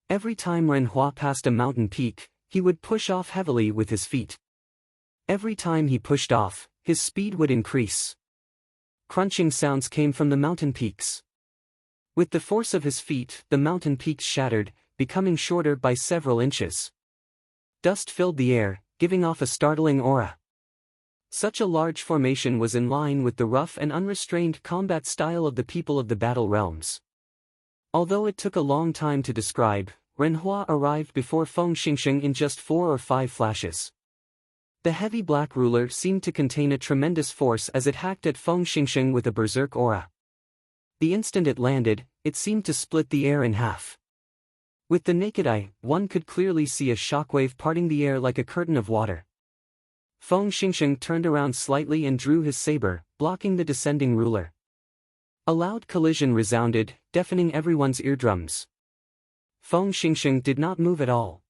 Every time Ren Hua passed a mountain peak, he would push off heavily with his feet. Every time he pushed off, his speed would increase. Crunching sounds came from the mountain peaks. With the force of his feet, the mountain peaks shattered, becoming shorter by several inches. Dust filled the air, giving off a startling aura. Such a large formation was in line with the rough and unrestrained combat style of the people of the Battle Realms. Although it took a long time to describe, Ren Hua arrived before Feng Xingsheng in just 4 or 5 flashes. The heavy black ruler seemed to contain a tremendous force as it hacked at Feng Xingsheng with a berserk aura. The instant it landed, it seemed to split the air in half. With the naked eye, one could clearly see a shockwave parting the air like a curtain of water. Feng Xingsheng turned around slightly and drew his saber, blocking the descending ruler. A loud collision resounded, deafening everyone's eardrums. Feng Xingsheng did not move at all.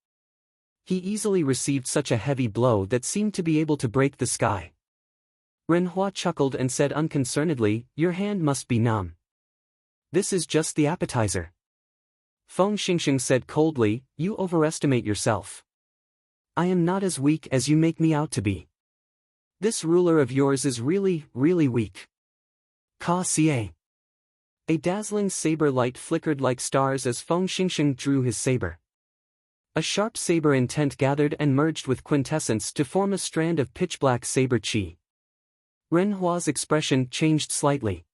He easily received such a heavy blow that seemed to be able to break the sky. Ren Hua chuckled and said unconcernedly, "Your hand must be numb. This is just the appetizer." Feng Xingsheng said coldly, "You overestimate yourself. I am not as weak as you make me out to be. This ruler of yours is really, really weak." Ka Xie. A dazzling saber light flickered like stars as Feng Xingsheng drew his saber. A sharp saber intent gathered and merged with quintessence to form a strand of pitch-black saber chi. Ren Hua's expression changed slightly.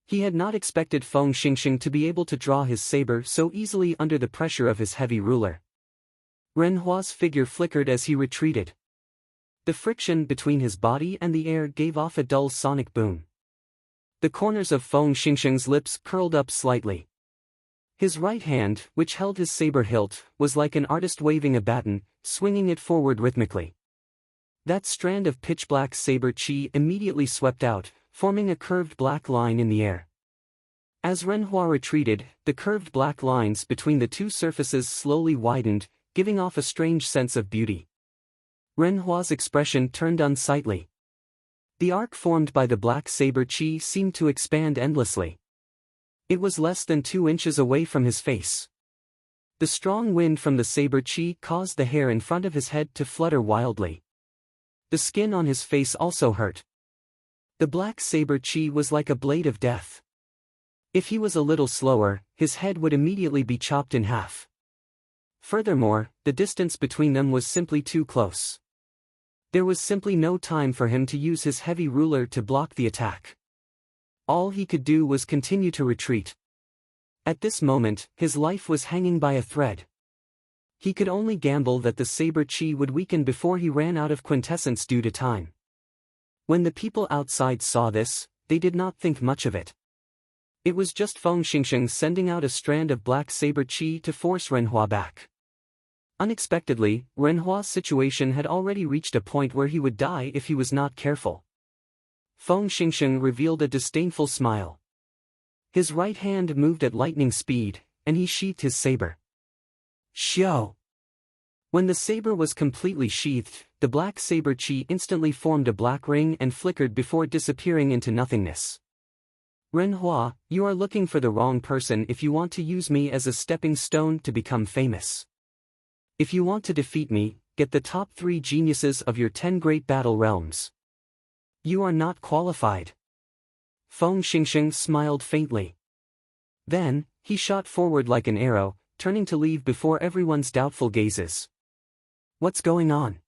He had not expected Feng Xingsheng to be able to draw his saber so easily under the pressure of his heavy ruler. Ren Hua's figure flickered as he retreated. The friction between his body and the air gave off a dull sonic boom. The corners of Feng Xingsheng's lips curled up slightly. His right hand, which held his saber hilt, was like an artist waving a baton, swinging it forward rhythmically. That strand of pitch-black saber chi immediately swept out, forming a curved black line in the air. As Ren Hua retreated, the curved black lines between the two surfaces slowly widened, giving off a strange sense of beauty. Ren Hua's expression turned unsightly. The arc formed by the black saber chi seemed to expand endlessly. It was less than 2 inches away from his face. The strong wind from the saber chi caused the hair in front of his head to flutter wildly. The skin on his face also hurt. The black saber chi was like a blade of death. If he was a little slower, his head would immediately be chopped in half. Furthermore, the distance between them was simply too close. There was simply no time for him to use his heavy ruler to block the attack. All he could do was continue to retreat. At this moment, his life was hanging by a thread. He could only gamble that the saber chi would weaken before he ran out of quintessence due to time. When the people outside saw this, they did not think much of it. It was just Feng Xingxing sending out a strand of black saber chi to force Renhua back. Unexpectedly, Renhua's situation had already reached a point where he would die if he was not careful. Feng Xingxing revealed a disdainful smile. His right hand moved at lightning speed, and he sheathed his saber. Xiao! When the saber was completely sheathed, the black saber chi instantly formed a black ring and flickered before disappearing into nothingness. Renhua, you are looking for the wrong person if you want to use me as a stepping stone to become famous. If you want to defeat me, get the top 3 geniuses of your 10 great battle realms. You are not qualified. Feng Xingxing smiled faintly. Then, he shot forward like an arrow, turning to leave before everyone's doubtful gazes. What's going on?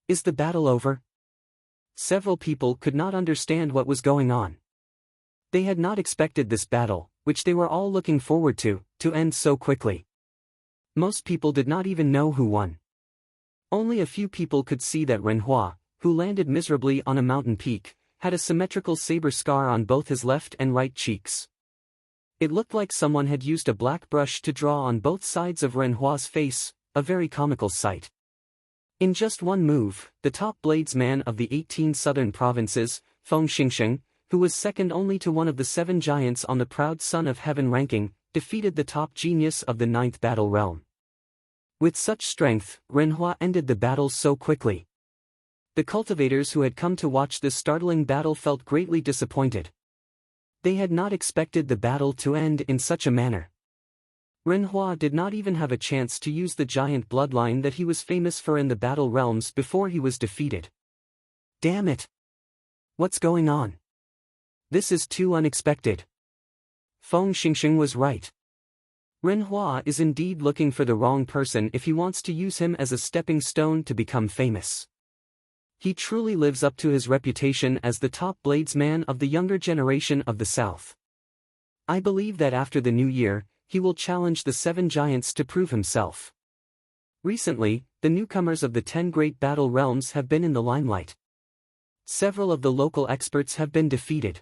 Is the battle over? Several people could not understand what was going on. They had not expected this battle, which they were all looking forward to end so quickly. Most people did not even know who won. Only a few people could see that Renhua, who landed miserably on a mountain peak, had a symmetrical saber scar on both his left and right cheeks. It looked like someone had used a black brush to draw on both sides of Renhua's face, a very comical sight. In just one move, the top bladesman of the 18 southern provinces, Feng Xingxing, who was second only to one of the 7 giants on the Proud Son of Heaven ranking, defeated the top genius of the 9th battle realm. With such strength, Renhua ended the battle so quickly. The cultivators who had come to watch this startling battle felt greatly disappointed. They had not expected the battle to end in such a manner. Renhua did not even have a chance to use the giant bloodline that he was famous for in the battle realms before he was defeated. Damn it! What's going on? This is too unexpected. Feng Xingxing was right. Renhua is indeed looking for the wrong person if he wants to use him as a stepping stone to become famous. He truly lives up to his reputation as the top bladesman of the younger generation of the South. I believe that after the new year, he will challenge the 7 giants to prove himself. Recently, the newcomers of the 10 great battle realms have been in the limelight. Several of the local experts have been defeated.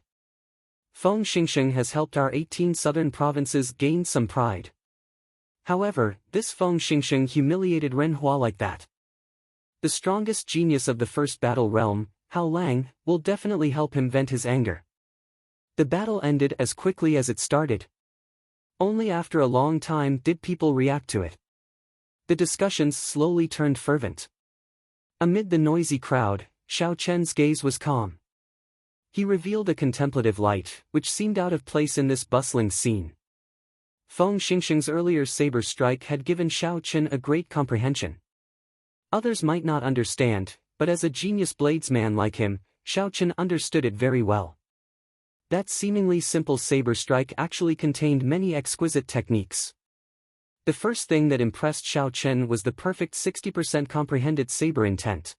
Feng Xingxing has helped our 18 southern provinces gain some pride. However, this Feng Xingxing humiliated Renhua like that. The strongest genius of the first battle realm, Hao Lang, will definitely help him vent his anger. The battle ended as quickly as it started. Only after a long time did people react to it. The discussions slowly turned fervent. Amid the noisy crowd, Xiao Chen's gaze was calm. He revealed a contemplative light, which seemed out of place in this bustling scene. Feng Xingxing's earlier saber strike had given Xiao Chen a great comprehension. Others might not understand, but as a genius bladesman like him, Xiao Chen understood it very well. That seemingly simple saber strike actually contained many exquisite techniques. The first thing that impressed Xiao Chen was the perfect 60% comprehended saber intent.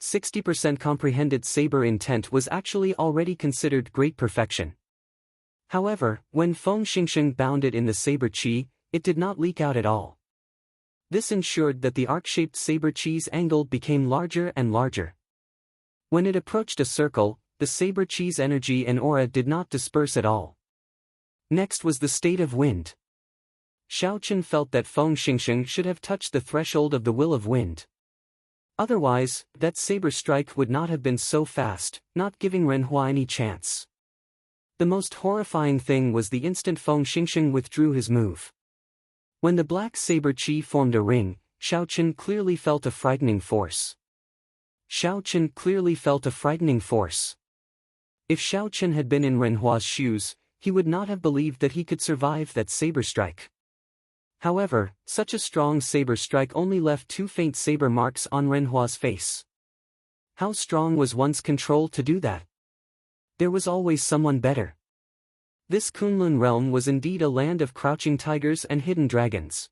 60% comprehended saber intent was actually already considered great perfection. However, when Feng Xingxing bound it in the saber chi, it did not leak out at all. This ensured that the arc-shaped saber chi's angle became larger and larger. When it approached a circle, the saber chi's energy and aura did not disperse at all. Next was the state of wind. Xiao Chen felt that Feng Xingxing should have touched the threshold of the will of wind. Otherwise, that saber strike would not have been so fast, not giving Renhua any chance. The most horrifying thing was the instant Feng Xingxing withdrew his move. When the black saber chi formed a ring, Xiao Chen clearly felt a frightening force. Xiao Chen clearly felt a frightening force. If Xiao Chen had been in Renhua's shoes, he would not have believed that he could survive that saber strike. However, such a strong saber strike only left 2 faint saber marks on Renhua's face. How strong was one's control to do that? There was always someone better. This Kunlun realm was indeed a land of crouching tigers and hidden dragons.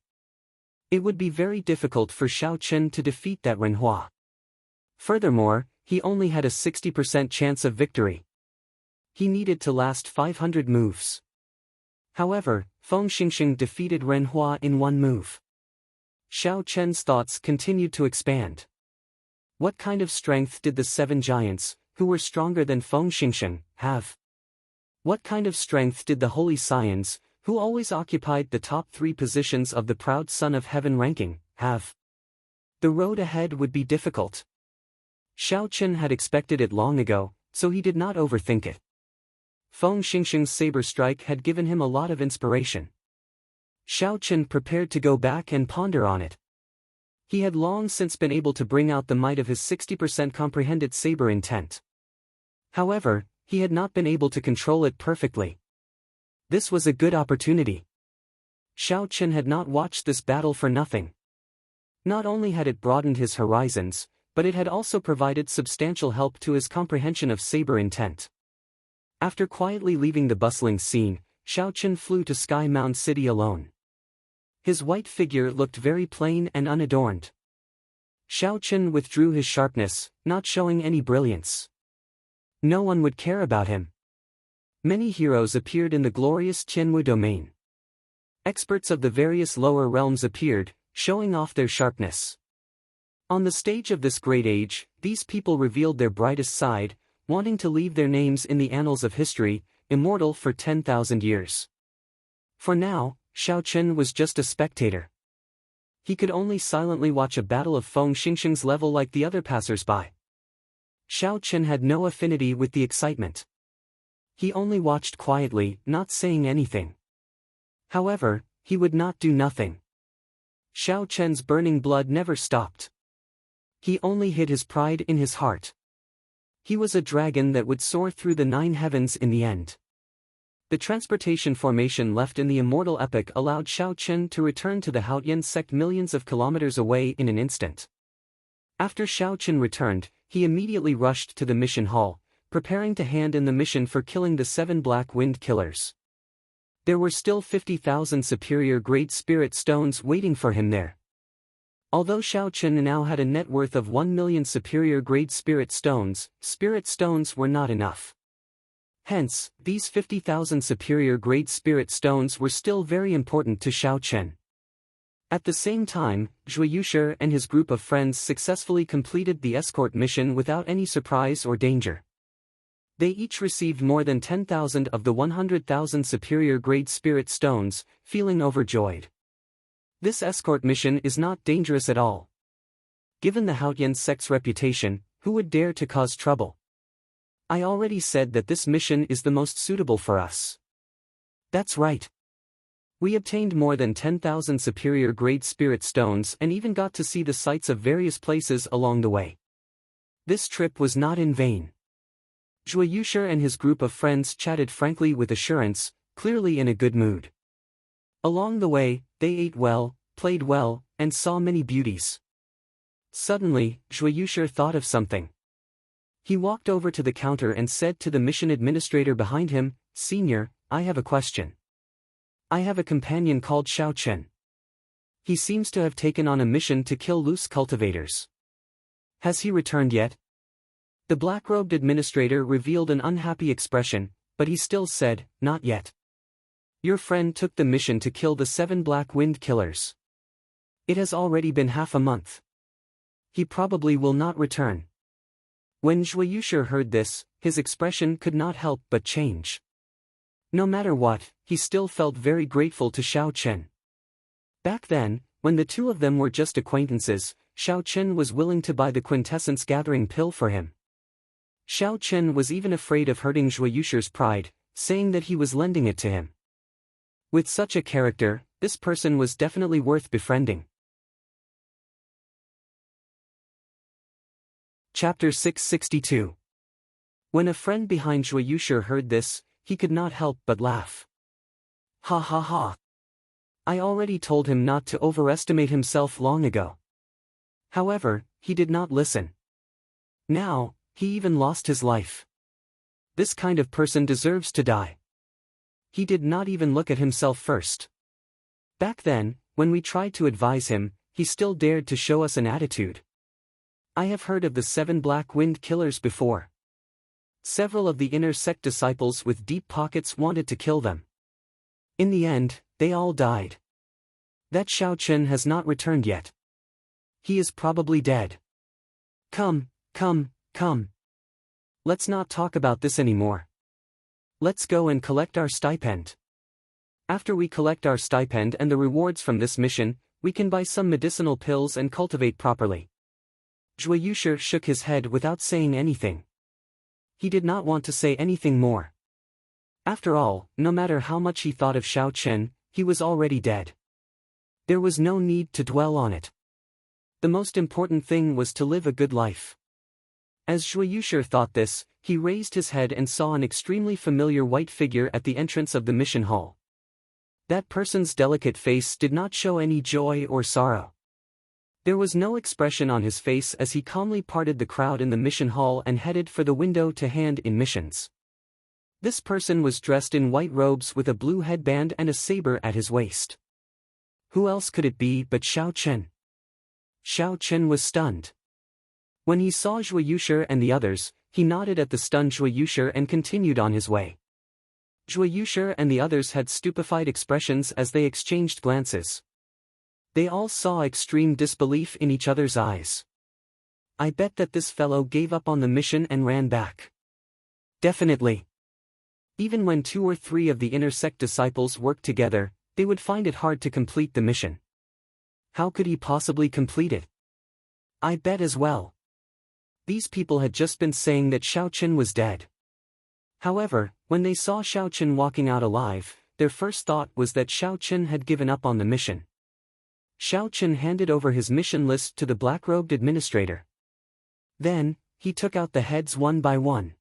It would be very difficult for Xiao Chen to defeat that Renhua. Furthermore, he only had a 60% chance of victory. He needed to last 500 moves. However, Feng Xingxing defeated Ren Hua in one move. Xiao Chen's thoughts continued to expand. What kind of strength did the 7 giants, who were stronger than Feng Xingxing, have? What kind of strength did the Holy Scions, who always occupied the top 3 positions of the proud Son of Heaven ranking, have? The road ahead would be difficult. Xiao Chen had expected it long ago, so he did not overthink it. Feng Xingxing's saber strike had given him a lot of inspiration. Xiao Chen prepared to go back and ponder on it. He had long since been able to bring out the might of his 60% comprehended saber intent. However, he had not been able to control it perfectly. This was a good opportunity. Xiao Chen had not watched this battle for nothing. Not only had it broadened his horizons, but it had also provided substantial help to his comprehension of saber intent. After quietly leaving the bustling scene, Xiao Chen flew to Sky Mound City alone. His white figure looked very plain and unadorned. Xiao Chen withdrew his sharpness, not showing any brilliance. No one would care about him. Many heroes appeared in the glorious Tianwu domain. Experts of the various lower realms appeared, showing off their sharpness. On the stage of this great age, these people revealed their brightest side, wanting to leave their names in the annals of history, immortal for 10,000 years. For now, Xiao Chen was just a spectator. He could only silently watch a battle of Feng Xingxing's level like the other passers-by. Xiao Chen had no affinity with the excitement. He only watched quietly, not saying anything. However, he would not do nothing. Xiao Chen's burning blood never stopped. He only hid his pride in his heart. He was a dragon that would soar through the 9 heavens in the end. The transportation formation left in the immortal epic allowed Xiao Chen to return to the Haotian sect millions of kilometers away in an instant. After Xiao Chen returned, he immediately rushed to the mission hall, preparing to hand in the mission for killing the 7 Black Wind Killers. There were still 50,000 superior grade spirit stones waiting for him there. Although Xiao Chen now had a net worth of 1 million superior grade spirit stones were not enough. Hence, these 50,000 superior grade spirit stones were still very important to Xiao Chen. At the same time, Zhui Yushi and his group of friends successfully completed the escort mission without any surprise or danger. They each received more than 10,000 of the 100,000 superior grade spirit stones, feeling overjoyed. This escort mission is not dangerous at all. Given the Haotian sect's reputation, who would dare to cause trouble? I already said that this mission is the most suitable for us. That's right. We obtained more than 10,000 superior grade spirit stones and even got to see the sights of various places along the way. This trip was not in vain. Zhui Yushi and his group of friends chatted frankly with assurance, clearly in a good mood. Along the way, they ate well, played well, and saw many beauties. Suddenly, Zhui Yushi thought of something. He walked over to the counter and said to the mission administrator behind him, "Senior, I have a question. I have a companion called Xiao Chen. He seems to have taken on a mission to kill loose cultivators. Has he returned yet?" The black-robed administrator revealed an unhappy expression, but he still said, "Not yet. Your friend took the mission to kill the 7 Black Wind Killers. It has already been half a month. He probably will not return." When Zhui Yushi heard this, his expression could not help but change. No matter what, he still felt very grateful to Xiao Chen. Back then, when the two of them were just acquaintances, Xiao Chen was willing to buy the quintessence gathering pill for him. Xiao Chen was even afraid of hurting Zhui Yushi's pride, saying that he was lending it to him. With such a character, this person was definitely worth befriending. Chapter 662. When a friend behind Zhui Yushi heard this, he could not help but laugh. Ha ha ha. I already told him not to overestimate himself long ago. However, he did not listen. Now, he even lost his life. This kind of person deserves to die. He did not even look at himself first. Back then, when we tried to advise him, he still dared to show us an attitude. I have heard of the 7 Black Wind Killers before. Several of the inner sect disciples with deep pockets wanted to kill them. In the end, they all died. That Xiao Chen has not returned yet. He is probably dead. Come. Let's not talk about this anymore. Let's go and collect our stipend. After we collect our stipend and the rewards from this mission, we can buy some medicinal pills and cultivate properly. Zhuo Yushi shook his head without saying anything. He did not want to say anything more. After all, no matter how much he thought of Xiao Chen, he was already dead. There was no need to dwell on it. The most important thing was to live a good life. As Zhuo Yushi thought this, he raised his head and saw an extremely familiar white figure at the entrance of the mission hall. That person's delicate face did not show any joy or sorrow. There was no expression on his face as he calmly parted the crowd in the mission hall and headed for the window to hand in missions. This person was dressed in white robes with a blue headband and a saber at his waist. Who else could it be but Xiao Chen? Xiao Chen was stunned. When he saw Zhuo Yushi and the others, he nodded at the stunned Zhuo Yushi and continued on his way. Zhuo Yushi and the others had stupefied expressions as they exchanged glances. They all saw extreme disbelief in each other's eyes. I bet that this fellow gave up on the mission and ran back. Definitely. Even when 2 or 3 of the inner sect disciples worked together, they would find it hard to complete the mission. How could he possibly complete it? I bet as well. These people had just been saying that Xiao Chen was dead. However, when they saw Xiao Chen walking out alive, their first thought was that Xiao Chen had given up on the mission. Xiao Chen handed over his mission list to the black-robed administrator. Then, he took out the heads one by one.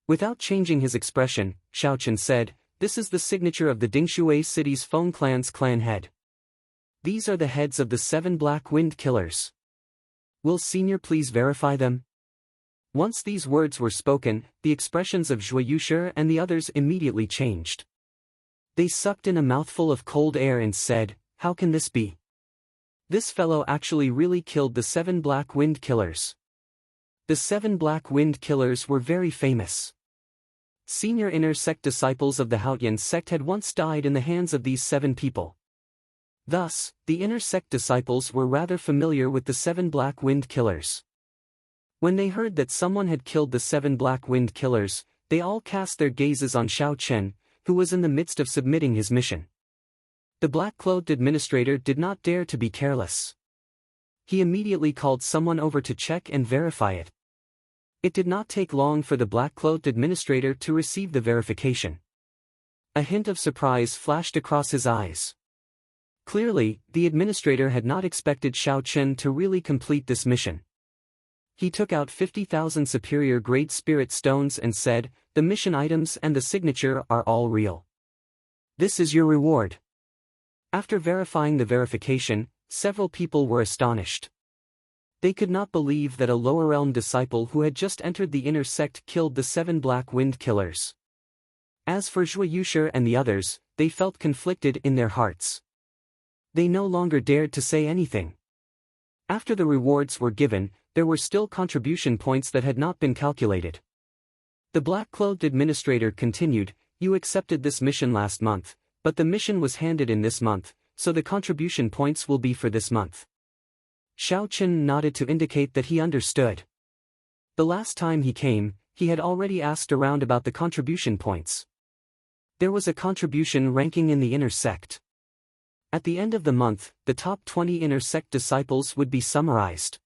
Without changing his expression, Xiao Chen said, "This is the signature of the Dingshui city's Feng clan's clan head. These are the heads of the 7 Black Wind Killers. Will Senior please verify them?" Once these words were spoken, the expressions of Zhuo Yushi and the others immediately changed. They sucked in a mouthful of cold air and said, "How can this be? This fellow actually really killed the 7 Black Wind Killers." The 7 Black Wind Killers were very famous. Senior inner sect disciples of the Haotian sect had once died in the hands of these 7 people. Thus, the inner sect disciples were rather familiar with the 7 Black Wind Killers. When they heard that someone had killed the 7 Black Wind Killers, they all cast their gazes on Xiao Chen, who was in the midst of submitting his mission. The black-clothed administrator did not dare to be careless. He immediately called someone over to check and verify it. It did not take long for the black-clothed administrator to receive the verification. A hint of surprise flashed across his eyes. Clearly, the administrator had not expected Xiao Chen to really complete this mission. He took out 50,000 superior-grade spirit stones and said, "The mission items and the signature are all real. This is your reward." After verifying the verification, several people were astonished. They could not believe that a lower realm disciple who had just entered the inner sect killed the 7 Black Wind Killers. As for Zhuo Yushi and the others, they felt conflicted in their hearts. They no longer dared to say anything. After the rewards were given, there were still contribution points that had not been calculated. The black-clothed administrator continued, "You accepted this mission last month, but the mission was handed in this month, so the contribution points will be for this month." Xiao Chen nodded to indicate that he understood. The last time he came, he had already asked around about the contribution points. There was a contribution ranking in the inner sect. At the end of the month, the top 20 inner sect disciples would be summarized.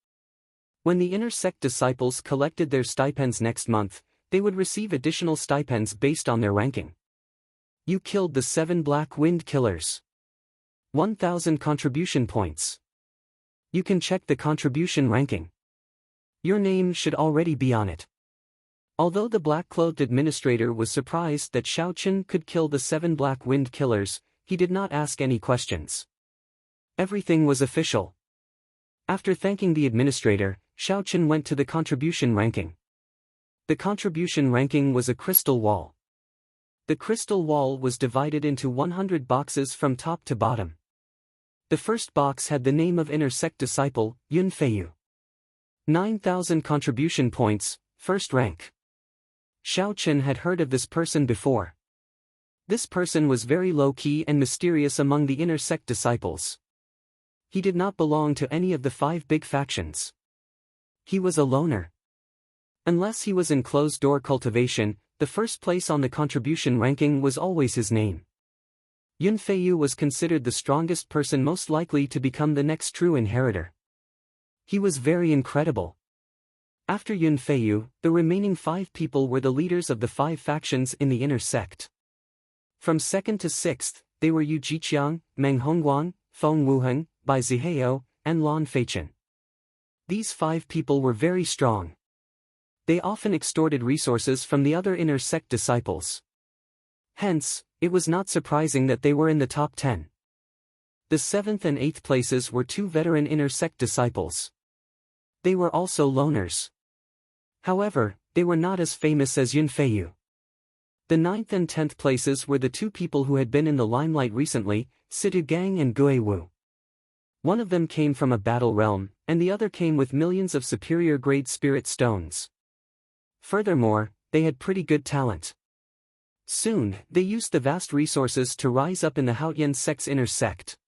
When the inner sect disciples collected their stipends next month, they would receive additional stipends based on their ranking. You killed the 7 Black Wind Killers. 1,000 contribution points. You can check the contribution ranking. Your name should already be on it. Although the black-clothed administrator was surprised that Xiao Chen could kill the 7 Black Wind Killers, he did not ask any questions. Everything was official. After thanking the administrator, Xiao Chen went to the contribution ranking. The contribution ranking was a crystal wall. The crystal wall was divided into 100 boxes from top to bottom. The first box had the name of inner sect disciple, Yun Feiyu. 9,000 contribution points, first rank. Xiao Chen had heard of this person before. This person was very low-key and mysterious among the inner sect disciples. He did not belong to any of the 5 big factions. He was a loner. Unless he was in closed-door cultivation, the first place on the contribution ranking was always his name. Yun Feiyu was considered the strongest person most likely to become the next true inheritor. He was very incredible. After Yun Feiyu, the remaining 5 people were the leaders of the 5 factions in the inner sect. From 2nd to 6th, they were Yu Jiqiang, Meng Hongguang, Feng Wuheng, Bai Zihao, and Lan Feichen. These 5 people were very strong. They often extorted resources from the other inner sect disciples. Hence, it was not surprising that they were in the top 10. The 7th and 8th places were 2 veteran inner sect disciples. They were also loners. However, they were not as famous as Yun Feiyu. The 9th and 10th places were the 2 people who had been in the limelight recently, Situ Gang and Gue Wu. One of them came from a battle realm, and the other came with millions of superior-grade spirit stones. Furthermore, they had pretty good talent. Soon, they used the vast resources to rise up in the Haotian sect's inner sect.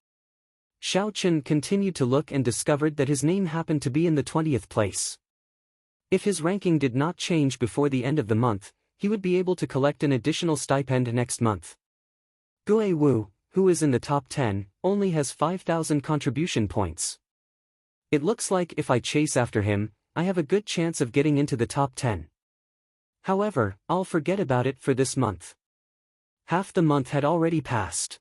Xiao Chen continued to look and discovered that his name happened to be in the 20th place. If his ranking did not change before the end of the month, he would be able to collect an additional stipend next month. Gue Wu, who is in the top 10, only has 5,000 contribution points. It looks like if I chase after him, I have a good chance of getting into the top 10. However, I'll forget about it for this month. Half the month had already passed.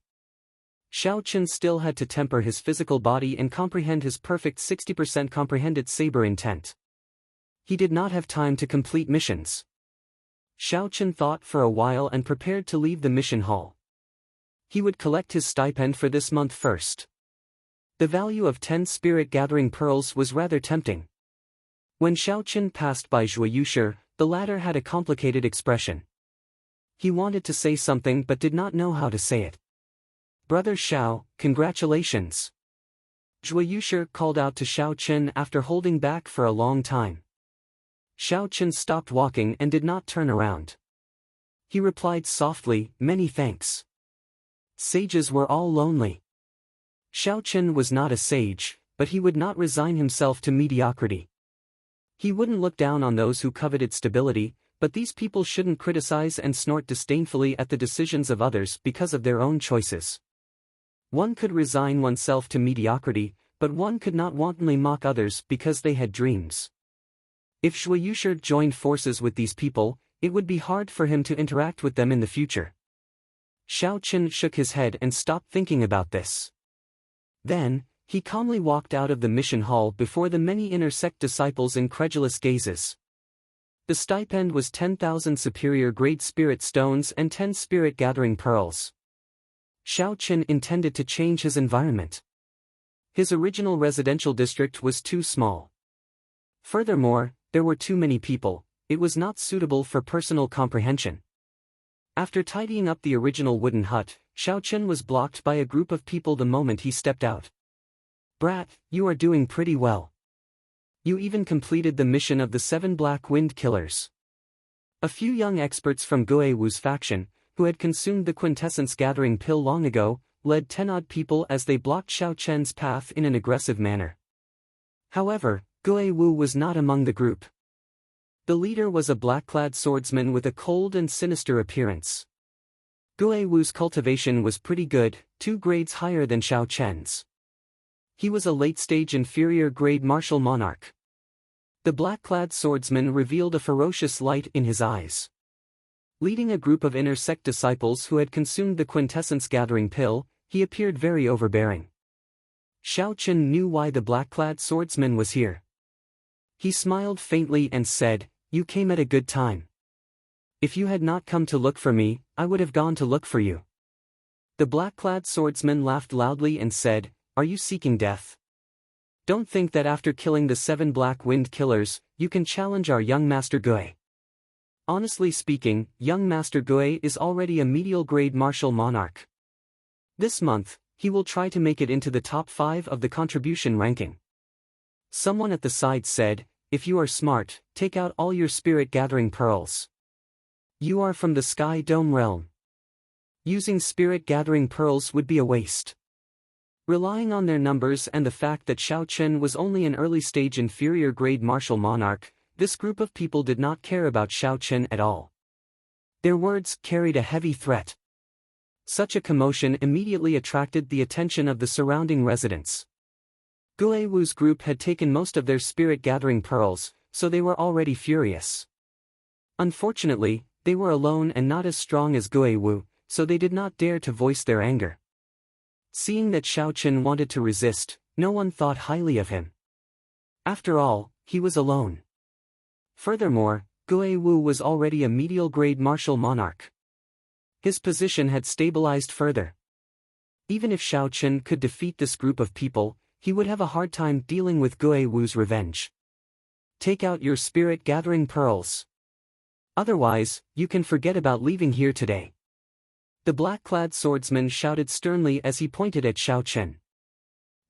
Xiao Chen still had to temper his physical body and comprehend his perfect 60% comprehended saber intent. He did not have time to complete missions. Xiao Chen thought for a while and prepared to leave the mission hall. He would collect his stipend for this month first. The value of 10 spirit gathering pearls was rather tempting. When Xiao Chen passed by Zhuo Yushi, the latter had a complicated expression. He wanted to say something but did not know how to say it. "Brother Xiao, congratulations." Zhuo Yushi called out to Xiao Chen after holding back for a long time. Xiao Chen stopped walking and did not turn around. He replied softly, "Many thanks." Sages were all lonely. Xiao Chen was not a sage, but he would not resign himself to mediocrity. He wouldn't look down on those who coveted stability, but these people shouldn't criticize and snort disdainfully at the decisions of others because of their own choices. One could resign oneself to mediocrity, but one could not wantonly mock others because they had dreams. If Zhuo Yushi joined forces with these people, it would be hard for him to interact with them in the future. Xiao Chen shook his head and stopped thinking about this. Then, he calmly walked out of the mission hall before the many inner sect disciples' incredulous gazes. The stipend was 10,000 superior-grade spirit stones and 10 spirit-gathering pearls. Xiao Chen intended to change his environment. His original residential district was too small. Furthermore, there were too many people, it was not suitable for personal comprehension. After tidying up the original wooden hut, Xiao Chen was blocked by a group of people the moment he stepped out. "Brat, you are doing pretty well. You even completed the mission of the 7 Black Wind Killers." A few young experts from Gue Wu's faction, who had consumed the quintessence gathering pill long ago, led 10-odd people as they blocked Xiao Chen's path in an aggressive manner. However, Gue Wu was not among the group. The leader was a black-clad swordsman with a cold and sinister appearance. Gue Wu's cultivation was pretty good, 2 grades higher than Xiao Chen's. He was a late-stage inferior-grade martial monarch. The black-clad swordsman revealed a ferocious light in his eyes. Leading a group of inner sect disciples who had consumed the quintessence gathering pill, he appeared very overbearing. Xiao Chen knew why the black-clad swordsman was here. He smiled faintly and said, "You came at a good time. If you had not come to look for me, I would have gone to look for you." The black-clad swordsman laughed loudly and said, "Are you seeking death? Don't think that after killing the 7 Black Wind Killers, you can challenge our young Master Gue. Honestly speaking, young Master Gue is already a medial-grade martial monarch. This month, he will try to make it into the top 5 of the contribution ranking." Someone at the side said, if you are smart, take out all your spirit-gathering pearls. You are from the Sky Dome realm. Using spirit-gathering pearls would be a waste. Relying on their numbers and the fact that Xiao Chen was only an early-stage inferior-grade martial monarch, this group of people did not care about Xiao Chen at all. Their words carried a heavy threat. Such a commotion immediately attracted the attention of the surrounding residents. Gue Wu's group had taken most of their spirit-gathering pearls, so they were already furious. Unfortunately, they were alone and not as strong as Gue Wu, so they did not dare to voice their anger. Seeing that Xiao Chen wanted to resist, no one thought highly of him. After all, he was alone. Furthermore, Gue Wu was already a medial-grade martial monarch. His position had stabilized further. Even if Xiao Chen could defeat this group of people, he would have a hard time dealing with Gue Wu's revenge. Take out your spirit-gathering pearls. Otherwise, you can forget about leaving here today. The black-clad swordsman shouted sternly as he pointed at Xiao Chen.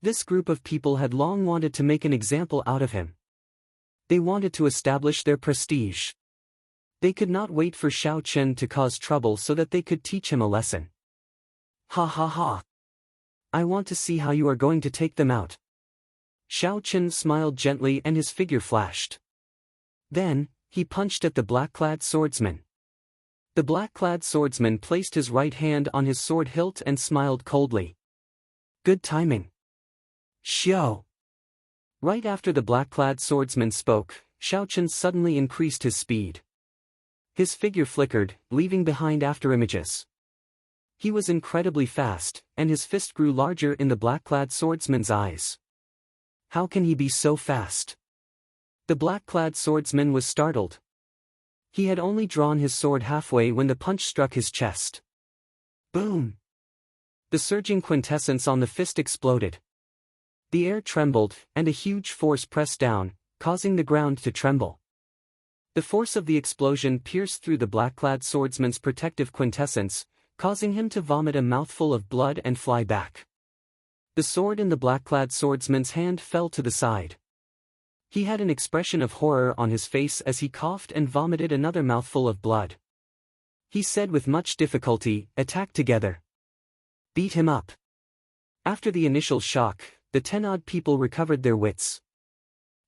This group of people had long wanted to make an example out of him. They wanted to establish their prestige. They could not wait for Xiao Chen to cause trouble so that they could teach him a lesson. Ha ha ha. I want to see how you are going to take them out. Xiao Chen smiled gently and his figure flashed. Then, he punched at the black-clad swordsman. The black-clad swordsman placed his right hand on his sword hilt and smiled coldly. Good timing. Xiao. Right after the black-clad swordsman spoke, Xiao Chen suddenly increased his speed. His figure flickered, leaving behind afterimages. He was incredibly fast, and his fist grew larger in the black-clad swordsman's eyes. How can he be so fast? The black-clad swordsman was startled. He had only drawn his sword halfway when the punch struck his chest. Boom! The surging quintessence on the fist exploded. The air trembled, and a huge force pressed down, causing the ground to tremble. The force of the explosion pierced through the black-clad swordsman's protective quintessence, causing him to vomit a mouthful of blood and fly back. The sword in the black-clad swordsman's hand fell to the side. He had an expression of horror on his face as he coughed and vomited another mouthful of blood. He said with much difficulty, "Attack together. Beat him up." After the initial shock, the 10-odd people recovered their wits.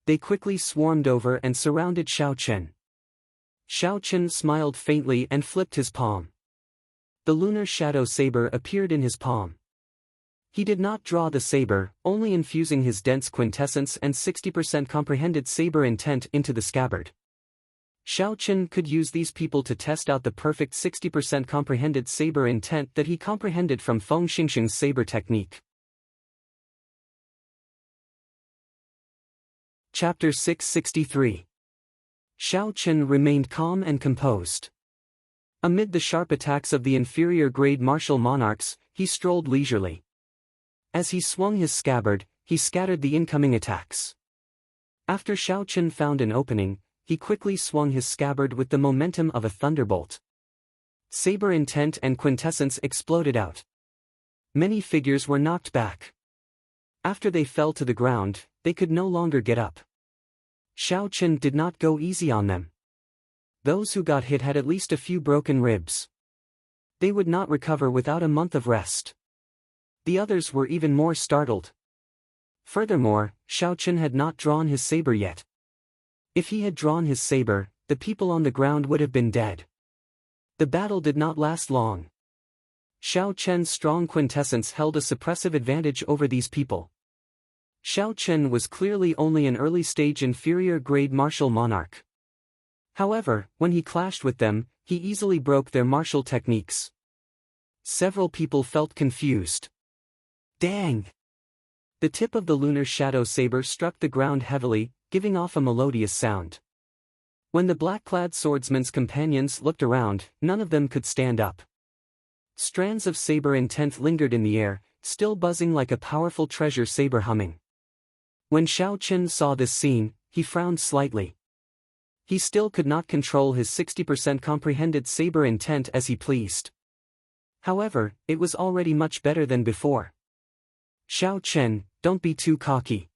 They quickly swarmed over and surrounded Xiao Chen. Xiao Chen smiled faintly and flipped his palm. The lunar shadow saber appeared in his palm. He did not draw the saber, only infusing his dense quintessence and 60% comprehended saber intent into the scabbard. Xiao Chen could use these people to test out the perfect 60% comprehended saber intent that he comprehended from Feng Xingxing's saber technique. Chapter 663. Xiao Chen remained calm and composed. Amid the sharp attacks of the inferior-grade martial monarchs, he strolled leisurely. As he swung his scabbard, he scattered the incoming attacks. After Xiao Chen found an opening, he quickly swung his scabbard with the momentum of a thunderbolt. Saber intent and quintessence exploded out. Many figures were knocked back. After they fell to the ground, they could no longer get up. Xiao Chen did not go easy on them. Those who got hit had at least a few broken ribs. They would not recover without a month of rest. The others were even more startled. Furthermore, Xiao Chen had not drawn his saber yet. If he had drawn his saber, the people on the ground would have been dead. The battle did not last long. Xiao Chen's strong quintessence held a suppressive advantage over these people. Xiao Chen was clearly only an early-stage inferior-grade martial monarch. However, when he clashed with them, he easily broke their martial techniques. Several people felt confused. Dang! The tip of the lunar shadow saber struck the ground heavily, giving off a melodious sound. When the black-clad swordsman's companions looked around, none of them could stand up. Strands of saber intent lingered in the air, still buzzing like a powerful treasure saber humming. When Xiao Chen saw this scene, he frowned slightly. He still could not control his 60% comprehended saber intent as he pleased. However, it was already much better than before. Xiao Chen, don't be too cocky.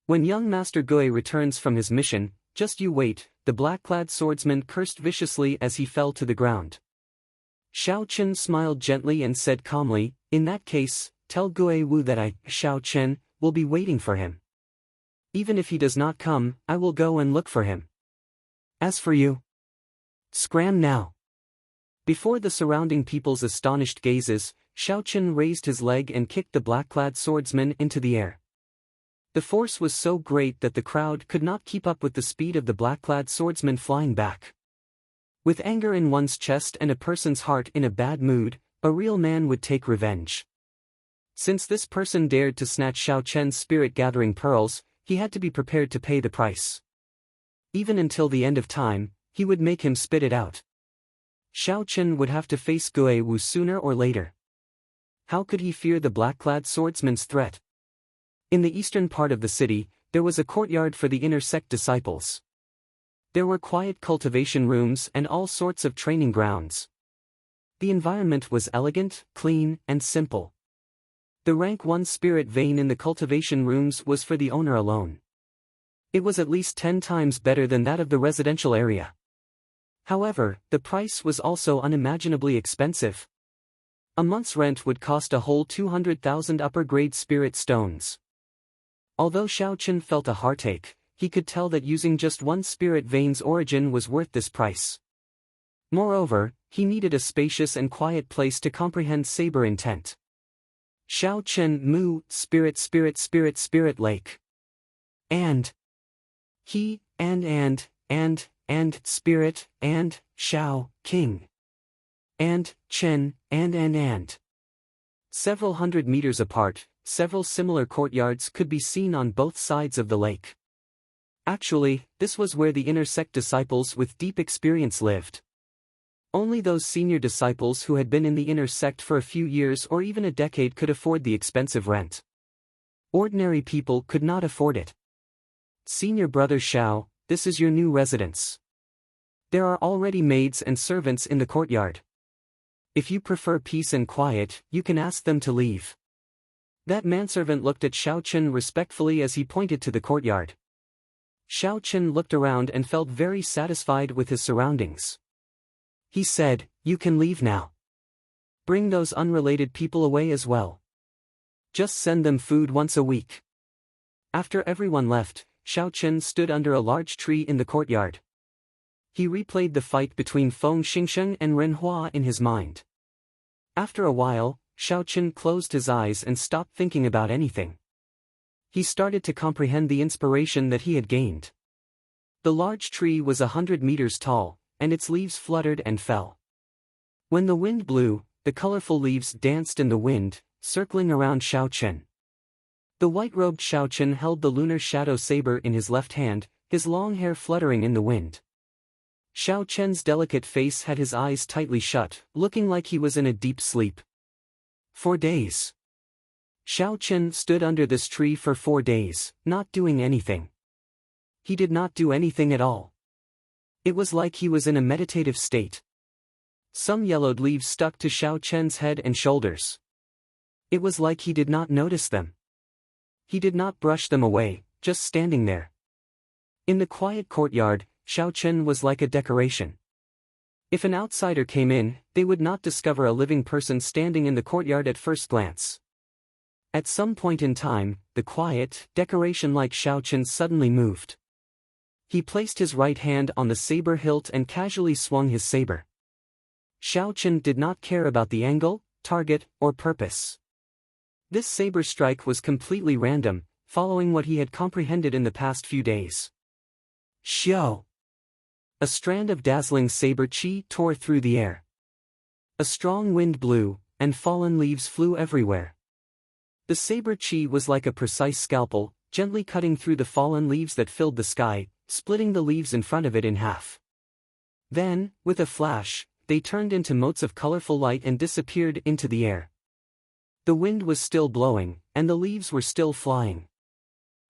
When young Master Gui returns from his mission, just you wait, the black-clad swordsman cursed viciously as he fell to the ground. Xiao Chen smiled gently and said calmly, "In that case, tell Gui Wu that I, Xiao Chen, will be waiting for him. Even if he does not come, I will go and look for him. As for you, scram now." Before the surrounding people's astonished gazes, Xiao Chen raised his leg and kicked the black-clad swordsman into the air. The force was so great that the crowd could not keep up with the speed of the black-clad swordsman flying back. With anger in one's chest and a person's heart in a bad mood, a real man would take revenge. Since this person dared to snatch Xiao Chen's spirit-gathering pearls, he had to be prepared to pay the price. Even until the end of time, he would make him spit it out. Xiao Chen would have to face Gui Wu sooner or later. How could he fear the black-clad swordsman's threat? In the eastern part of the city, there was a courtyard for the inner sect disciples. There were quiet cultivation rooms and all sorts of training grounds. The environment was elegant, clean, and simple. The rank 1 spirit vein in the cultivation rooms was for the owner alone. It was at least 10 times better than that of the residential area. However, the price was also unimaginably expensive. A month's rent would cost a whole 200,000 upper-grade spirit stones. Although Xiao Chen felt a heartache, he could tell that using just one spirit vein's origin was worth this price. Moreover, he needed a spacious and quiet place to comprehend saber intent. Xiao Chen Mu, spirit lake. And he, and, spirit, and, Xiao, king. And, Chen, and. Several hundred meters apart, several similar courtyards could be seen on both sides of the lake. Actually, this was where the inner sect disciples with deep experience lived. Only those senior disciples who had been in the inner sect for a few years or even a decade could afford the expensive rent. Ordinary people could not afford it. "Senior brother Xiao, this is your new residence. There are already maids and servants in the courtyard. If you prefer peace and quiet, you can ask them to leave." That manservant looked at Xiao Chen respectfully as he pointed to the courtyard. Xiao Chen looked around and felt very satisfied with his surroundings. He said, "You can leave now. Bring those unrelated people away as well. Just send them food once a week." After everyone left, Xiao Chen stood under a large tree in the courtyard. He replayed the fight between Feng Xingsheng and Ren Hua in his mind. After a while, Xiao Chen closed his eyes and stopped thinking about anything. He started to comprehend the inspiration that he had gained. The large tree was 100 meters tall, and its leaves fluttered and fell. When the wind blew, the colorful leaves danced in the wind, circling around Xiao Chen. The white-robed Xiao Chen held the lunar shadow saber in his left hand, his long hair fluttering in the wind. Xiao Chen's delicate face had his eyes tightly shut, looking like he was in a deep sleep. 4 days. Xiao Chen stood under this tree for 4 days, not doing anything. He did not do anything at all. It was like he was in a meditative state. Some yellowed leaves stuck to Xiao Chen's head and shoulders. It was like he did not notice them. He did not brush them away, just standing there. In the quiet courtyard, Xiao Chen was like a decoration. If an outsider came in, they would not discover a living person standing in the courtyard at first glance. At some point in time, the quiet, decoration-like Xiao Chen suddenly moved. He placed his right hand on the saber hilt and casually swung his saber. Xiao Chen did not care about the angle, target, or purpose. This saber strike was completely random, following what he had comprehended in the past few days. Xiao! A strand of dazzling saber chi tore through the air. A strong wind blew, and fallen leaves flew everywhere. The saber chi was like a precise scalpel, gently cutting through the fallen leaves that filled the sky, splitting the leaves in front of it in half. Then, with a flash, they turned into motes of colorful light and disappeared into the air. The wind was still blowing, and the leaves were still flying.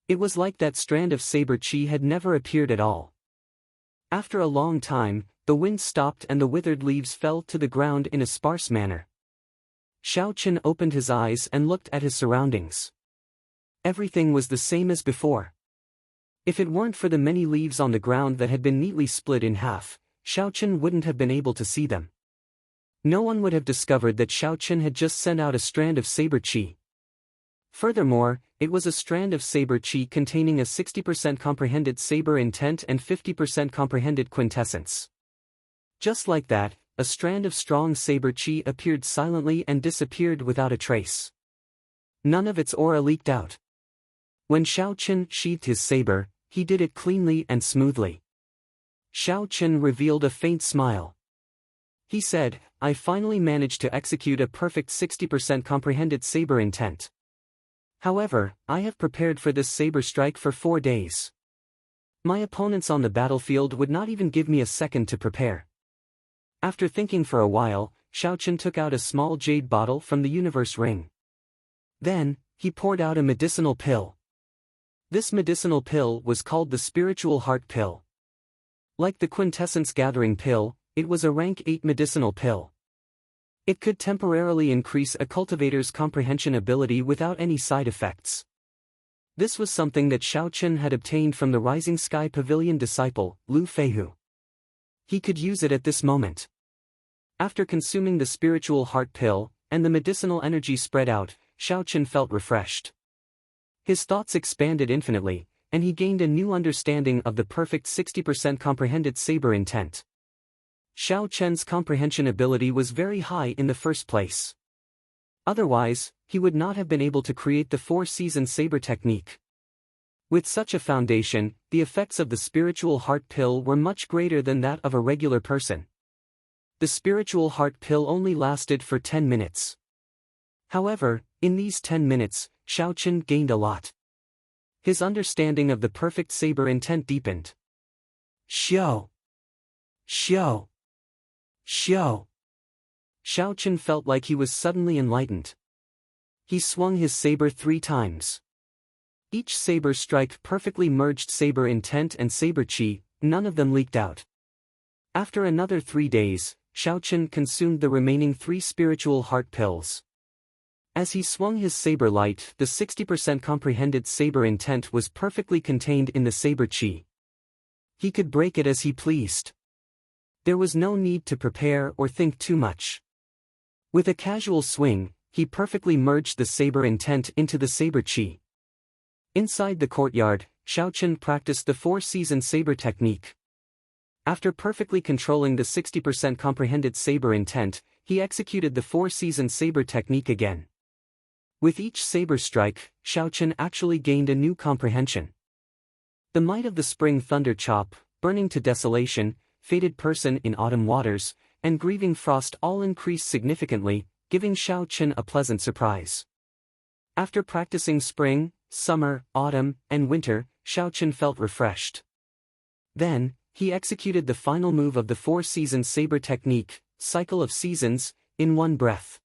It was like that strand of saber chi had never appeared at all. After a long time, the wind stopped and the withered leaves fell to the ground in a sparse manner. Xiao Chen opened his eyes and looked at his surroundings. Everything was the same as before. If it weren't for the many leaves on the ground that had been neatly split in half, Xiaochen wouldn't have been able to see them. No one would have discovered that Xiaochen had just sent out a strand of saber qi. Furthermore, it was a strand of saber qi containing a 60% comprehended saber intent and 50% comprehended quintessence. Just like that, a strand of strong saber qi appeared silently and disappeared without a trace. None of its aura leaked out. When Xiaochen sheathed his saber, he did it cleanly and smoothly. Xiaochen revealed a faint smile. He said, "I finally managed to execute a perfect 60% comprehended saber intent. However, I have prepared for this saber strike for 4 days. My opponents on the battlefield would not even give me a second to prepare." After thinking for a while, Xiaochen took out a small jade bottle from the universe ring. Then, he poured out a medicinal pill. This medicinal pill was called the spiritual heart pill. Like the quintessence gathering pill, it was a rank 8 medicinal pill. It could temporarily increase a cultivator's comprehension ability without any side effects. This was something that Xiaochen had obtained from the Rising Sky Pavilion disciple, Lu Feihu. He could use it at this moment. After consuming the spiritual heart pill, and the medicinal energy spread out, Xiaochen felt refreshed. His thoughts expanded infinitely, and he gained a new understanding of the perfect 60% comprehended saber intent. Xiaochen's comprehension ability was very high in the first place. Otherwise, he would not have been able to create the 4-season saber technique. With such a foundation, the effects of the spiritual heart pill were much greater than that of a regular person. The spiritual heart pill only lasted for 10 minutes. However, in these 10 minutes, Xiaochen gained a lot. His understanding of the perfect saber intent deepened. Xiao! Xiao! Xiao! Xiaochen felt like he was suddenly enlightened. He swung his saber 3 times. Each saber strike perfectly merged saber intent and saber qi, none of them leaked out. After another 3 days, Xiaochen consumed the remaining 3 spiritual heart pills. As he swung his saber light, the 60% comprehended saber intent was perfectly contained in the saber qi. He could break it as he pleased. There was no need to prepare or think too much. With a casual swing, he perfectly merged the saber intent into the saber qi. Inside the courtyard, Xiaochen practiced the 4-season saber technique. After perfectly controlling the 60% comprehended saber intent, he executed the 4-season saber technique again. With each saber strike, Xiaochen actually gained a new comprehension. The might of the spring thunder chop, burning to desolation, fated person in autumn waters, and grieving frost all increased significantly, giving Xiaochen a pleasant surprise. After practicing spring, summer, autumn, and winter, Xiaochen felt refreshed. Then, he executed the final move of the 4-season saber technique, cycle of seasons, in one breath.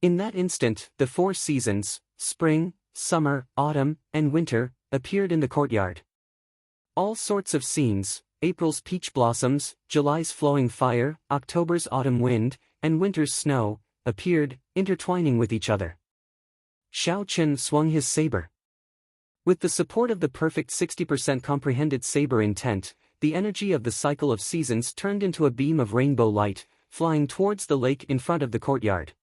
In that instant, the 4 seasons, spring, summer, autumn, and winter, appeared in the courtyard. All sorts of scenes, April's peach blossoms, July's flowing fire, October's autumn wind, and winter's snow, appeared, intertwining with each other. Xiaochen swung his saber. With the support of the perfect 60% comprehended saber intent, the energy of the cycle of seasons turned into a beam of rainbow light, flying towards the lake in front of the courtyard.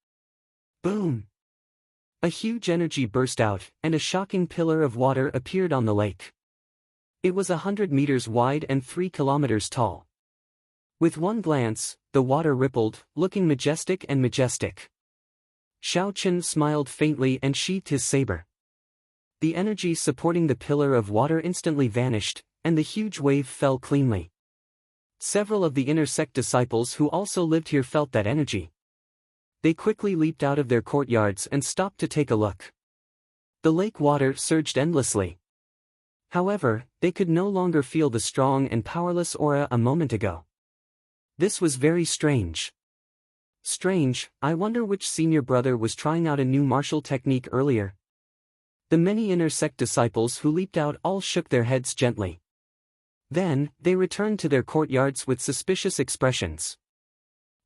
Boom! A huge energy burst out, and a shocking pillar of water appeared on the lake. It was 100 meters wide and 3 kilometers tall. With one glance, the water rippled, looking majestic and majestic. Xiaochen smiled faintly and sheathed his saber. The energy supporting the pillar of water instantly vanished, and the huge wave fell cleanly. Several of the inner sect disciples who also lived here felt that energy. They quickly leaped out of their courtyards and stopped to take a look. The lake water surged endlessly. However, they could no longer feel the strong and powerless aura a moment ago. This was very strange. Strange, I wonder which senior brother was trying out a new martial technique earlier. The many inner sect disciples who leaped out all shook their heads gently. Then, they returned to their courtyards with suspicious expressions.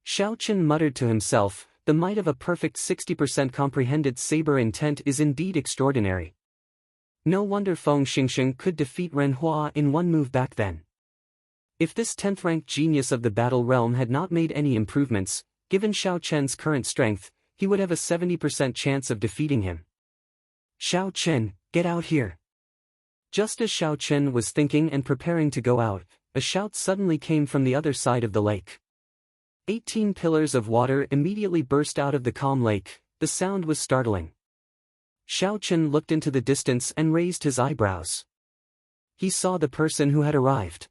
Xiaochen muttered to himself, the might of a perfect 60% comprehended saber intent is indeed extraordinary. No wonder Feng Xingsheng could defeat Ren Hua in one move back then. If this 10th-ranked genius of the battle realm had not made any improvements, given Xiao Chen's current strength, he would have a 70% chance of defeating him. Xiao Chen, get out here. Just as Xiao Chen was thinking and preparing to go out, a shout suddenly came from the other side of the lake. 18 pillars of water immediately burst out of the calm lake. The sound was startling. Xiao Chen looked into the distance and raised his eyebrows. He saw the person who had arrived.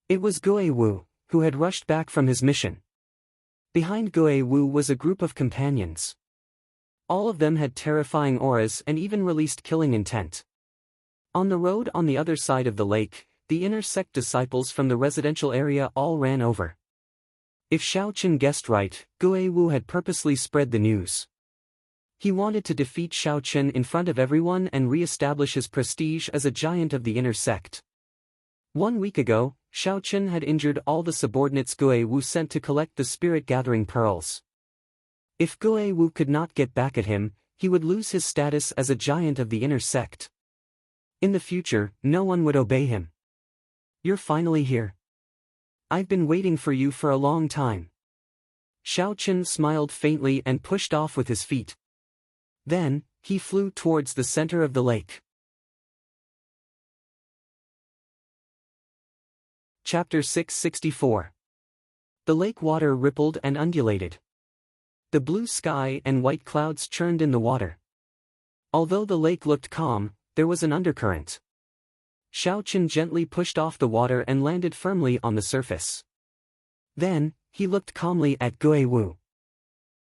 It was Guo Wu, who had rushed back from his mission. Behind Guo Wu was a group of companions. All of them had terrifying auras and even released killing intent. On the road on the other side of the lake, the inner sect disciples from the residential area all ran over. If Xiao Chen guessed right, Guo Wu had purposely spread the news. He wanted to defeat Xiao Chen in front of everyone and re-establish his prestige as a giant of the inner sect. 1 week ago, Xiao Chen had injured all the subordinates Guo Wu sent to collect the spirit-gathering pearls. If Guo Wu could not get back at him, he would lose his status as a giant of the inner sect. In the future, no one would obey him. You're finally here. I've been waiting for you for a long time. Xiao Chen smiled faintly and pushed off with his feet. Then, he flew towards the center of the lake. Chapter 664. The lake water rippled and undulated. The blue sky and white clouds churned in the water. Although the lake looked calm, there was an undercurrent. Xiao Chen gently pushed off the water and landed firmly on the surface. Then, he looked calmly at Guo Wu.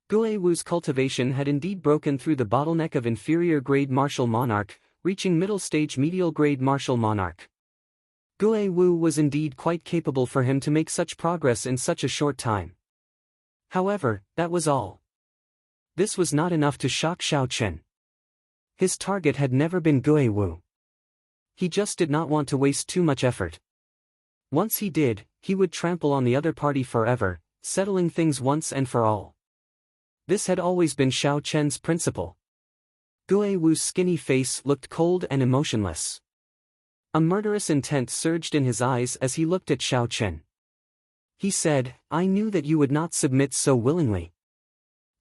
Guo Wu's cultivation had indeed broken through the bottleneck of inferior-grade martial monarch, reaching middle-stage medial-grade martial monarch. Guo Wu was indeed quite capable for him to make such progress in such a short time. However, that was all. This was not enough to shock Xiao Chen. His target had never been Guo Wu. He just did not want to waste too much effort. Once he did, he would trample on the other party forever, settling things once and for all. This had always been Xiao Chen's principle. Guo Wu's skinny face looked cold and emotionless. A murderous intent surged in his eyes as he looked at Xiao Chen. He said, "I knew that you would not submit so willingly.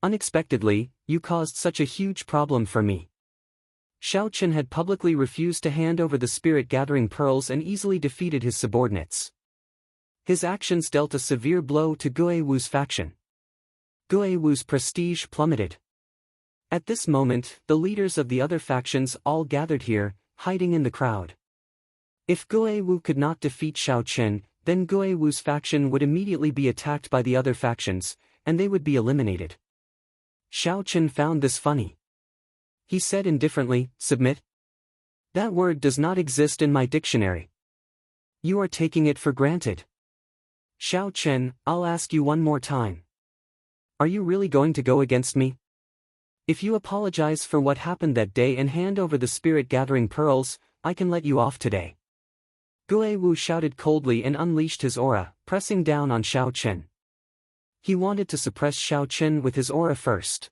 Unexpectedly, you caused such a huge problem for me." Xiao Chen had publicly refused to hand over the spirit-gathering pearls and easily defeated his subordinates. His actions dealt a severe blow to Guo Wu's faction. Guo Wu's prestige plummeted. At this moment, the leaders of the other factions all gathered here, hiding in the crowd. If Guo Wu could not defeat Xiao Chen, then Guo Wu's faction would immediately be attacked by the other factions, and they would be eliminated. Xiao Chen found this funny. He said indifferently, "Submit? That word does not exist in my dictionary. You are taking it for granted." "Xiao Chen, I'll ask you one more time. Are you really going to go against me? If you apologize for what happened that day and hand over the spirit-gathering pearls, I can let you off today." Guo Wu shouted coldly and unleashed his aura, pressing down on Xiao Chen. He wanted to suppress Xiao Chen with his aura first.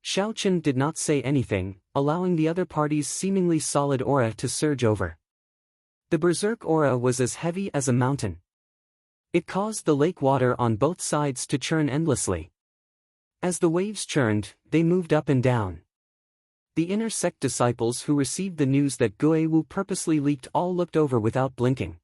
Xiao Chen did not say anything, allowing the other party's seemingly solid aura to surge over. The berserk aura was as heavy as a mountain. It caused the lake water on both sides to churn endlessly. As the waves churned, they moved up and down. The inner sect disciples who received the news that Guo Wu purposely leaked all looked over without blinking.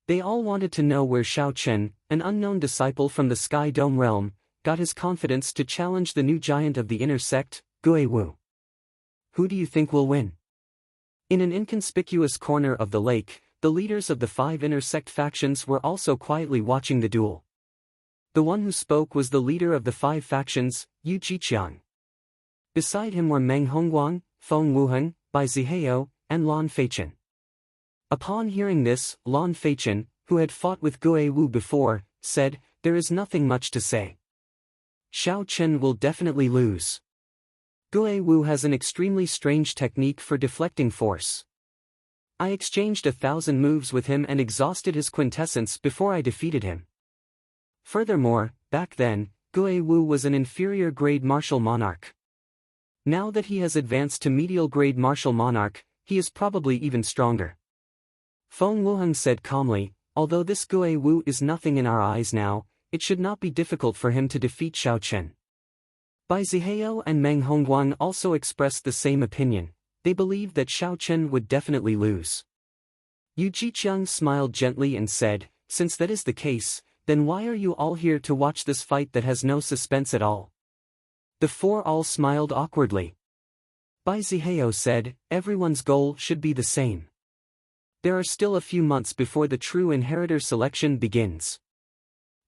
They all wanted to know where Xiao Chen, an unknown disciple from the Sky Dome realm, got his confidence to challenge the new giant of the inner sect, Guo Wu. Who do you think will win? In an inconspicuous corner of the lake, the leaders of the 5 inner sect factions were also quietly watching the duel. The one who spoke was the leader of the 5 factions, Yu Jiqiang. Beside him were Meng Hongguang, Feng Wuheng, Bai Zihao, and Lan Feichen. Upon hearing this, Lan Feichen, who had fought with Guo Wu before, said, "There is nothing much to say. Xiao Chen will definitely lose. Guo Wu has an extremely strange technique for deflecting force. I exchanged 1,000 moves with him and exhausted his quintessence before I defeated him. Furthermore, back then, Guo Wu was an inferior-grade martial monarch. Now that he has advanced to medial-grade martial monarch, he is probably even stronger. Feng Wuheng said calmly, although this Gui Wu is nothing in our eyes now, it should not be difficult for him to defeat Xiao Chen. Bai Zihao and Meng Hongguang also expressed the same opinion. They believed that Xiao Chen would definitely lose. Yu Jiqiang smiled gently and said, since that is the case, then why are you all here to watch this fight that has no suspense at all? The four all smiled awkwardly. Bai Zihao said, everyone's goal should be the same. There are still a few months before the true inheritor selection begins.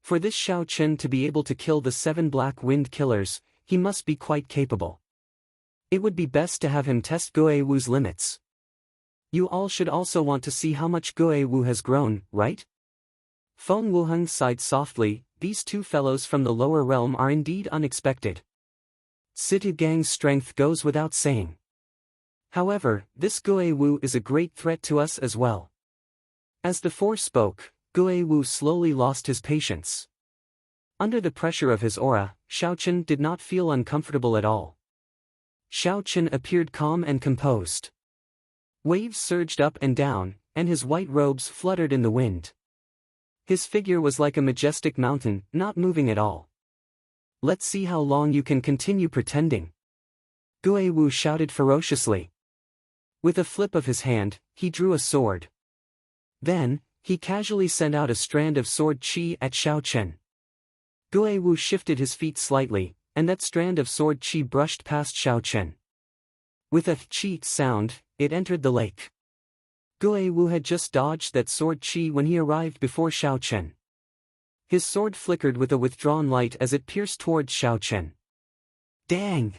For this Xiao Chen to be able to kill the 7 Black Wind Killers, he must be quite capable. It would be best to have him test Gui Wu's limits. You all should also want to see how much Gui Wu has grown, right? Feng Wuheng sighed softly, these two fellows from the lower realm are indeed unexpected. Situ Gang's strength goes without saying. However, this Gui Wu is a great threat to us as well. As the four spoke, Gui Wu slowly lost his patience. Under the pressure of his aura, Xiao Chen did not feel uncomfortable at all. Xiao Chen appeared calm and composed. Waves surged up and down, and his white robes fluttered in the wind. His figure was like a majestic mountain, not moving at all. Let's see how long you can continue pretending. Gui Wu shouted ferociously. With a flip of his hand, he drew a sword. Then, he casually sent out a strand of sword qi at Xiao Chen. Gui Wu shifted his feet slightly, and that strand of sword qi brushed past Xiao Chen. With a qi sound, it entered the lake. Gui Wu had just dodged that sword qi when he arrived before Xiao Chen. His sword flickered with a withdrawn light as it pierced towards Xiao Chen. Dang!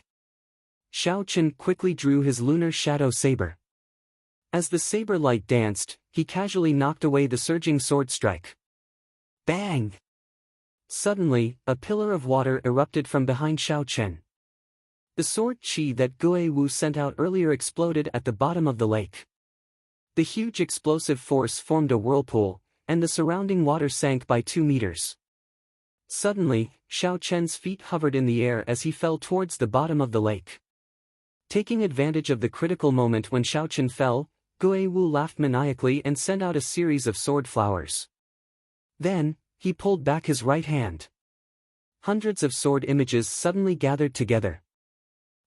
Xiao Chen quickly drew his lunar shadow saber. As the saber light danced, he casually knocked away the surging sword strike. Bang! Suddenly, a pillar of water erupted from behind Xiao Chen. The sword qi that Gui Wu sent out earlier exploded at the bottom of the lake. The huge explosive force formed a whirlpool, and the surrounding water sank by 2 meters. Suddenly, Xiao Chen's feet hovered in the air as he fell towards the bottom of the lake. Taking advantage of the critical moment when Xiao Chen fell, Gui Wu laughed maniacally and sent out a series of sword flowers. Then, he pulled back his right hand. Hundreds of sword images suddenly gathered together.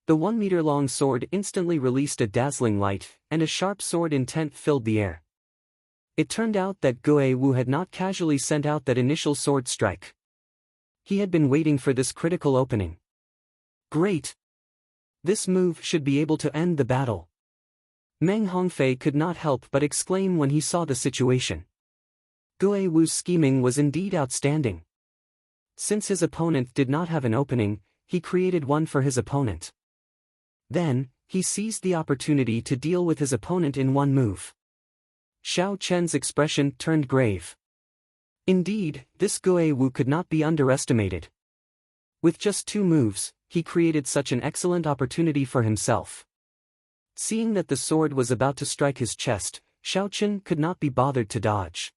The 1-meter-long sword instantly released a dazzling light, and a sharp sword intent filled the air. It turned out that Gui Wu had not casually sent out that initial sword strike. He had been waiting for this critical opening. Great! This move should be able to end the battle. Meng Hongfei could not help but exclaim when he saw the situation. Gui Wu's scheming was indeed outstanding. Since his opponent did not have an opening, he created one for his opponent. Then, he seized the opportunity to deal with his opponent in one move. Xiao Chen's expression turned grave. Indeed, this Gui Wu could not be underestimated. With just 2 moves, he created such an excellent opportunity for himself. Seeing that the sword was about to strike his chest, Xiao Chen could not be bothered to dodge.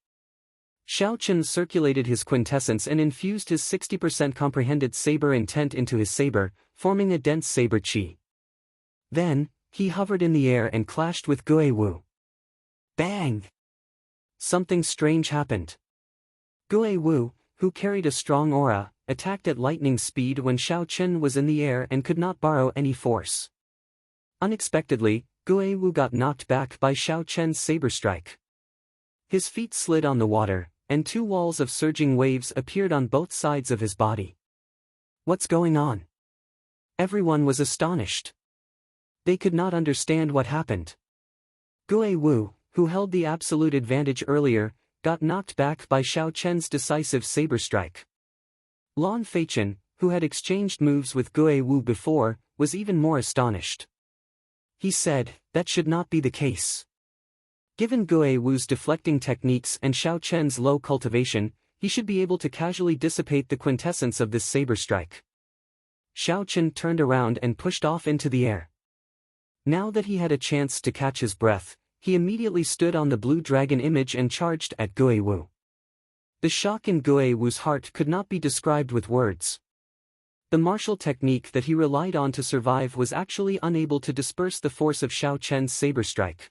Xiao Chen circulated his quintessence and infused his 60% comprehended saber intent into his saber, forming a dense saber qi. Then, he hovered in the air and clashed with Gui Wu. Bang! Something strange happened. Gui Wu, who carried a strong aura, attacked at lightning speed when Xiao Chen was in the air and could not borrow any force. Unexpectedly, Gui Wu got knocked back by Xiao Chen's saber strike. His feet slid on the water, and 2 walls of surging waves appeared on both sides of his body. What's going on? Everyone was astonished. They could not understand what happened. Gui Wu, who held the absolute advantage earlier, got knocked back by Xiao Chen's decisive saber strike. Lan Feichen, who had exchanged moves with Gui Wu before, was even more astonished. He said, that should not be the case. Given Gui Wu's deflecting techniques and Xiao Chen's low cultivation, he should be able to casually dissipate the quintessence of this saber strike. Xiao Chen turned around and pushed off into the air. Now that he had a chance to catch his breath, he immediately stood on the blue dragon image and charged at Gui Wu. The shock in Gui Wu's heart could not be described with words. The martial technique that he relied on to survive was actually unable to disperse the force of Xiao Chen's saber strike.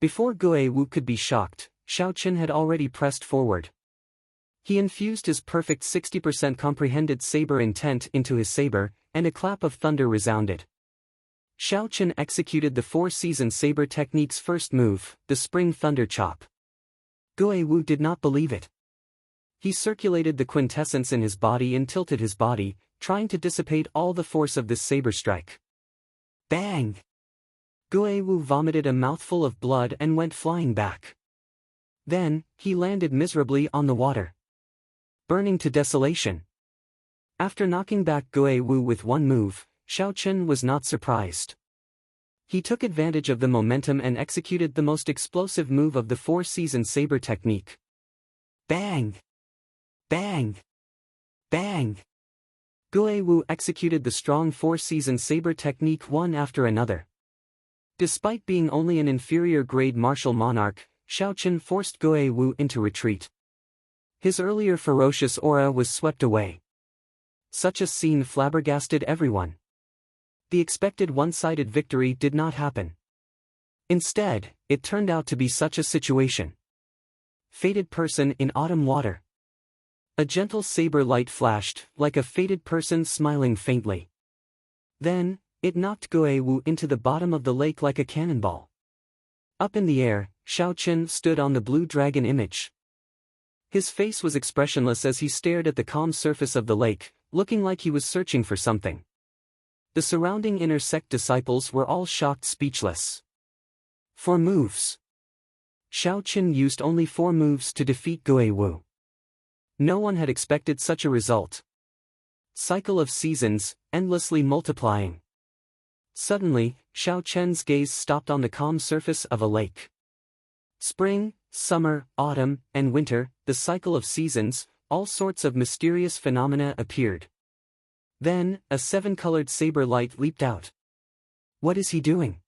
Before Guo Wu could be shocked, Xiao Chen had already pressed forward. He infused his perfect 60% comprehended saber intent into his saber, and a clap of thunder resounded. Xiao Chen executed the four-season saber technique's first move, the spring thunder chop. Guo Wu did not believe it. He circulated the quintessence in his body and tilted his body, trying to dissipate all the force of this saber strike. Bang! Guo Wu vomited a mouthful of blood and went flying back. Then, he landed miserably on the water, burning to desolation. After knocking back Guo Wu with one move, Xiao Chen was not surprised. He took advantage of the momentum and executed the most explosive move of the four-season saber technique. Bang! Bang! Bang! Guo Wu executed the strong four-season saber technique one after another. Despite being only an inferior-grade martial monarch, Xiao Chen forced Guo Wu into retreat. His earlier ferocious aura was swept away. Such a scene flabbergasted everyone. The expected one-sided victory did not happen. Instead, it turned out to be such a situation. Fated person in autumn water. A gentle saber light flashed, like a fated person smiling faintly. Then, it knocked Guo Wu into the bottom of the lake like a cannonball. Up in the air, Xiao Chen stood on the blue dragon image. His face was expressionless as he stared at the calm surface of the lake, looking like he was searching for something. The surrounding inner sect disciples were all shocked speechless. 4 moves. Xiao Chen used only 4 moves to defeat Guo Wu. No one had expected such a result. Cycle of seasons, endlessly multiplying. Suddenly, Xiao Chen's gaze stopped on the calm surface of a lake. Spring, summer, autumn, and winter, the cycle of seasons, all sorts of mysterious phenomena appeared. Then, a 7-colored saber light leaped out. What is he doing?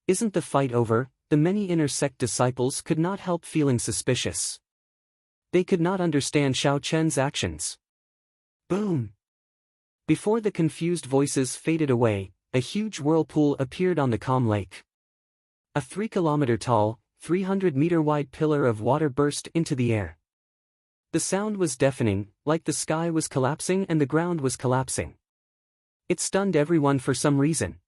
Isn't the fight over? The many inner sect disciples could not help feeling suspicious. They could not understand Xiao Chen's actions. Boom! Before the confused voices faded away, a huge whirlpool appeared on the calm lake. A 3-kilometer-tall, 300-meter-wide pillar of water burst into the air. The sound was deafening, like the sky was collapsing and the ground was collapsing. It stunned everyone for some reason.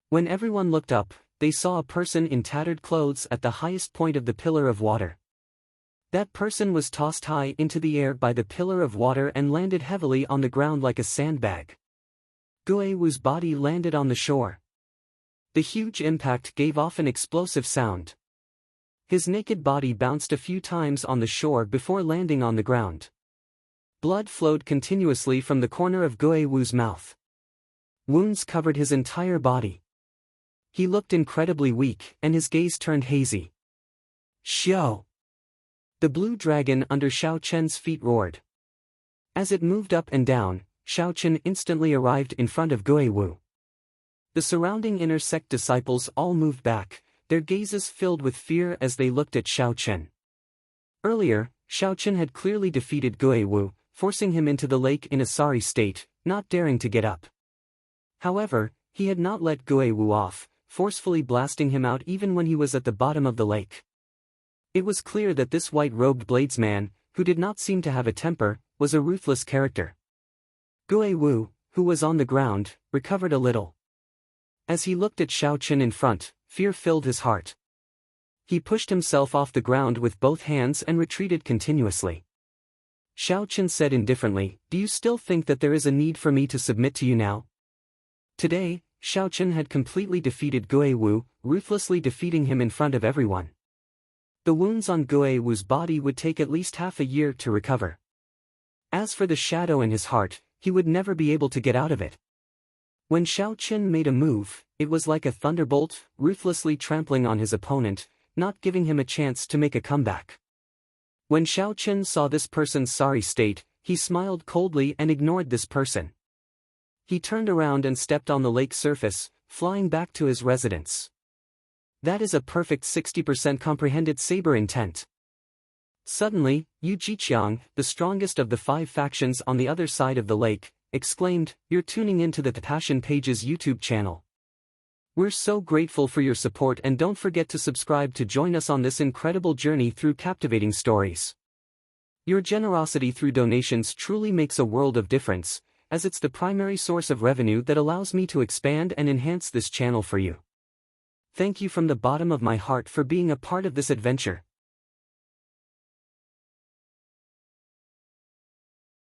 When everyone looked up, they saw a person in tattered clothes at the highest point of the pillar of water. That person was tossed high into the air by the pillar of water and landed heavily on the ground like a sandbag. Guo Wu's body landed on the shore. The huge impact gave off an explosive sound. His naked body bounced a few times on the shore before landing on the ground. Blood flowed continuously from the corner of Guo Wu's mouth. Wounds covered his entire body. He looked incredibly weak, and his gaze turned hazy. Xiao! The blue dragon under Xiao Chen's feet roared. As it moved up and down, Xiao Chen instantly arrived in front of Guo Wu. The surrounding inner sect disciples all moved back, their gazes filled with fear as they looked at Xiao Chen. Earlier, Xiao Chen had clearly defeated Guo Wu, forcing him into the lake in a sorry state, not daring to get up. However, he had not let Guo Wu off, forcefully blasting him out even when he was at the bottom of the lake. It was clear that this white-robed bladesman, who did not seem to have a temper, was a ruthless character. Guo Wu, who was on the ground, recovered a little. As he looked at Xiao Chen in front, fear filled his heart. He pushed himself off the ground with both hands and retreated continuously. Xiao Chen said indifferently, "Do you still think that there is a need for me to submit to you now?" Today, Xiao Chen had completely defeated Guo Wu, ruthlessly defeating him in front of everyone. The wounds on Guo Wu's body would take at least half a year to recover. As for the shadow in his heart, he would never be able to get out of it. When Xiao Chen made a move, it was like a thunderbolt, ruthlessly trampling on his opponent, not giving him a chance to make a comeback. When Xiao Chen saw this person's sorry state, he smiled coldly and ignored this person. He turned around and stepped on the lake surface, flying back to his residence. That is a perfect 60% comprehended saber intent. Suddenly, Yu Jiqiang, the strongest of the 5 factions on the other side of the lake, exclaimed, "You're tuning into the Passion Pages YouTube channel. We're so grateful for your support, and don't forget to subscribe to join us on this incredible journey through captivating stories. Your generosity through donations truly makes a world of difference, as it's the primary source of revenue that allows me to expand and enhance this channel for you. Thank you from the bottom of my heart for being a part of this adventure.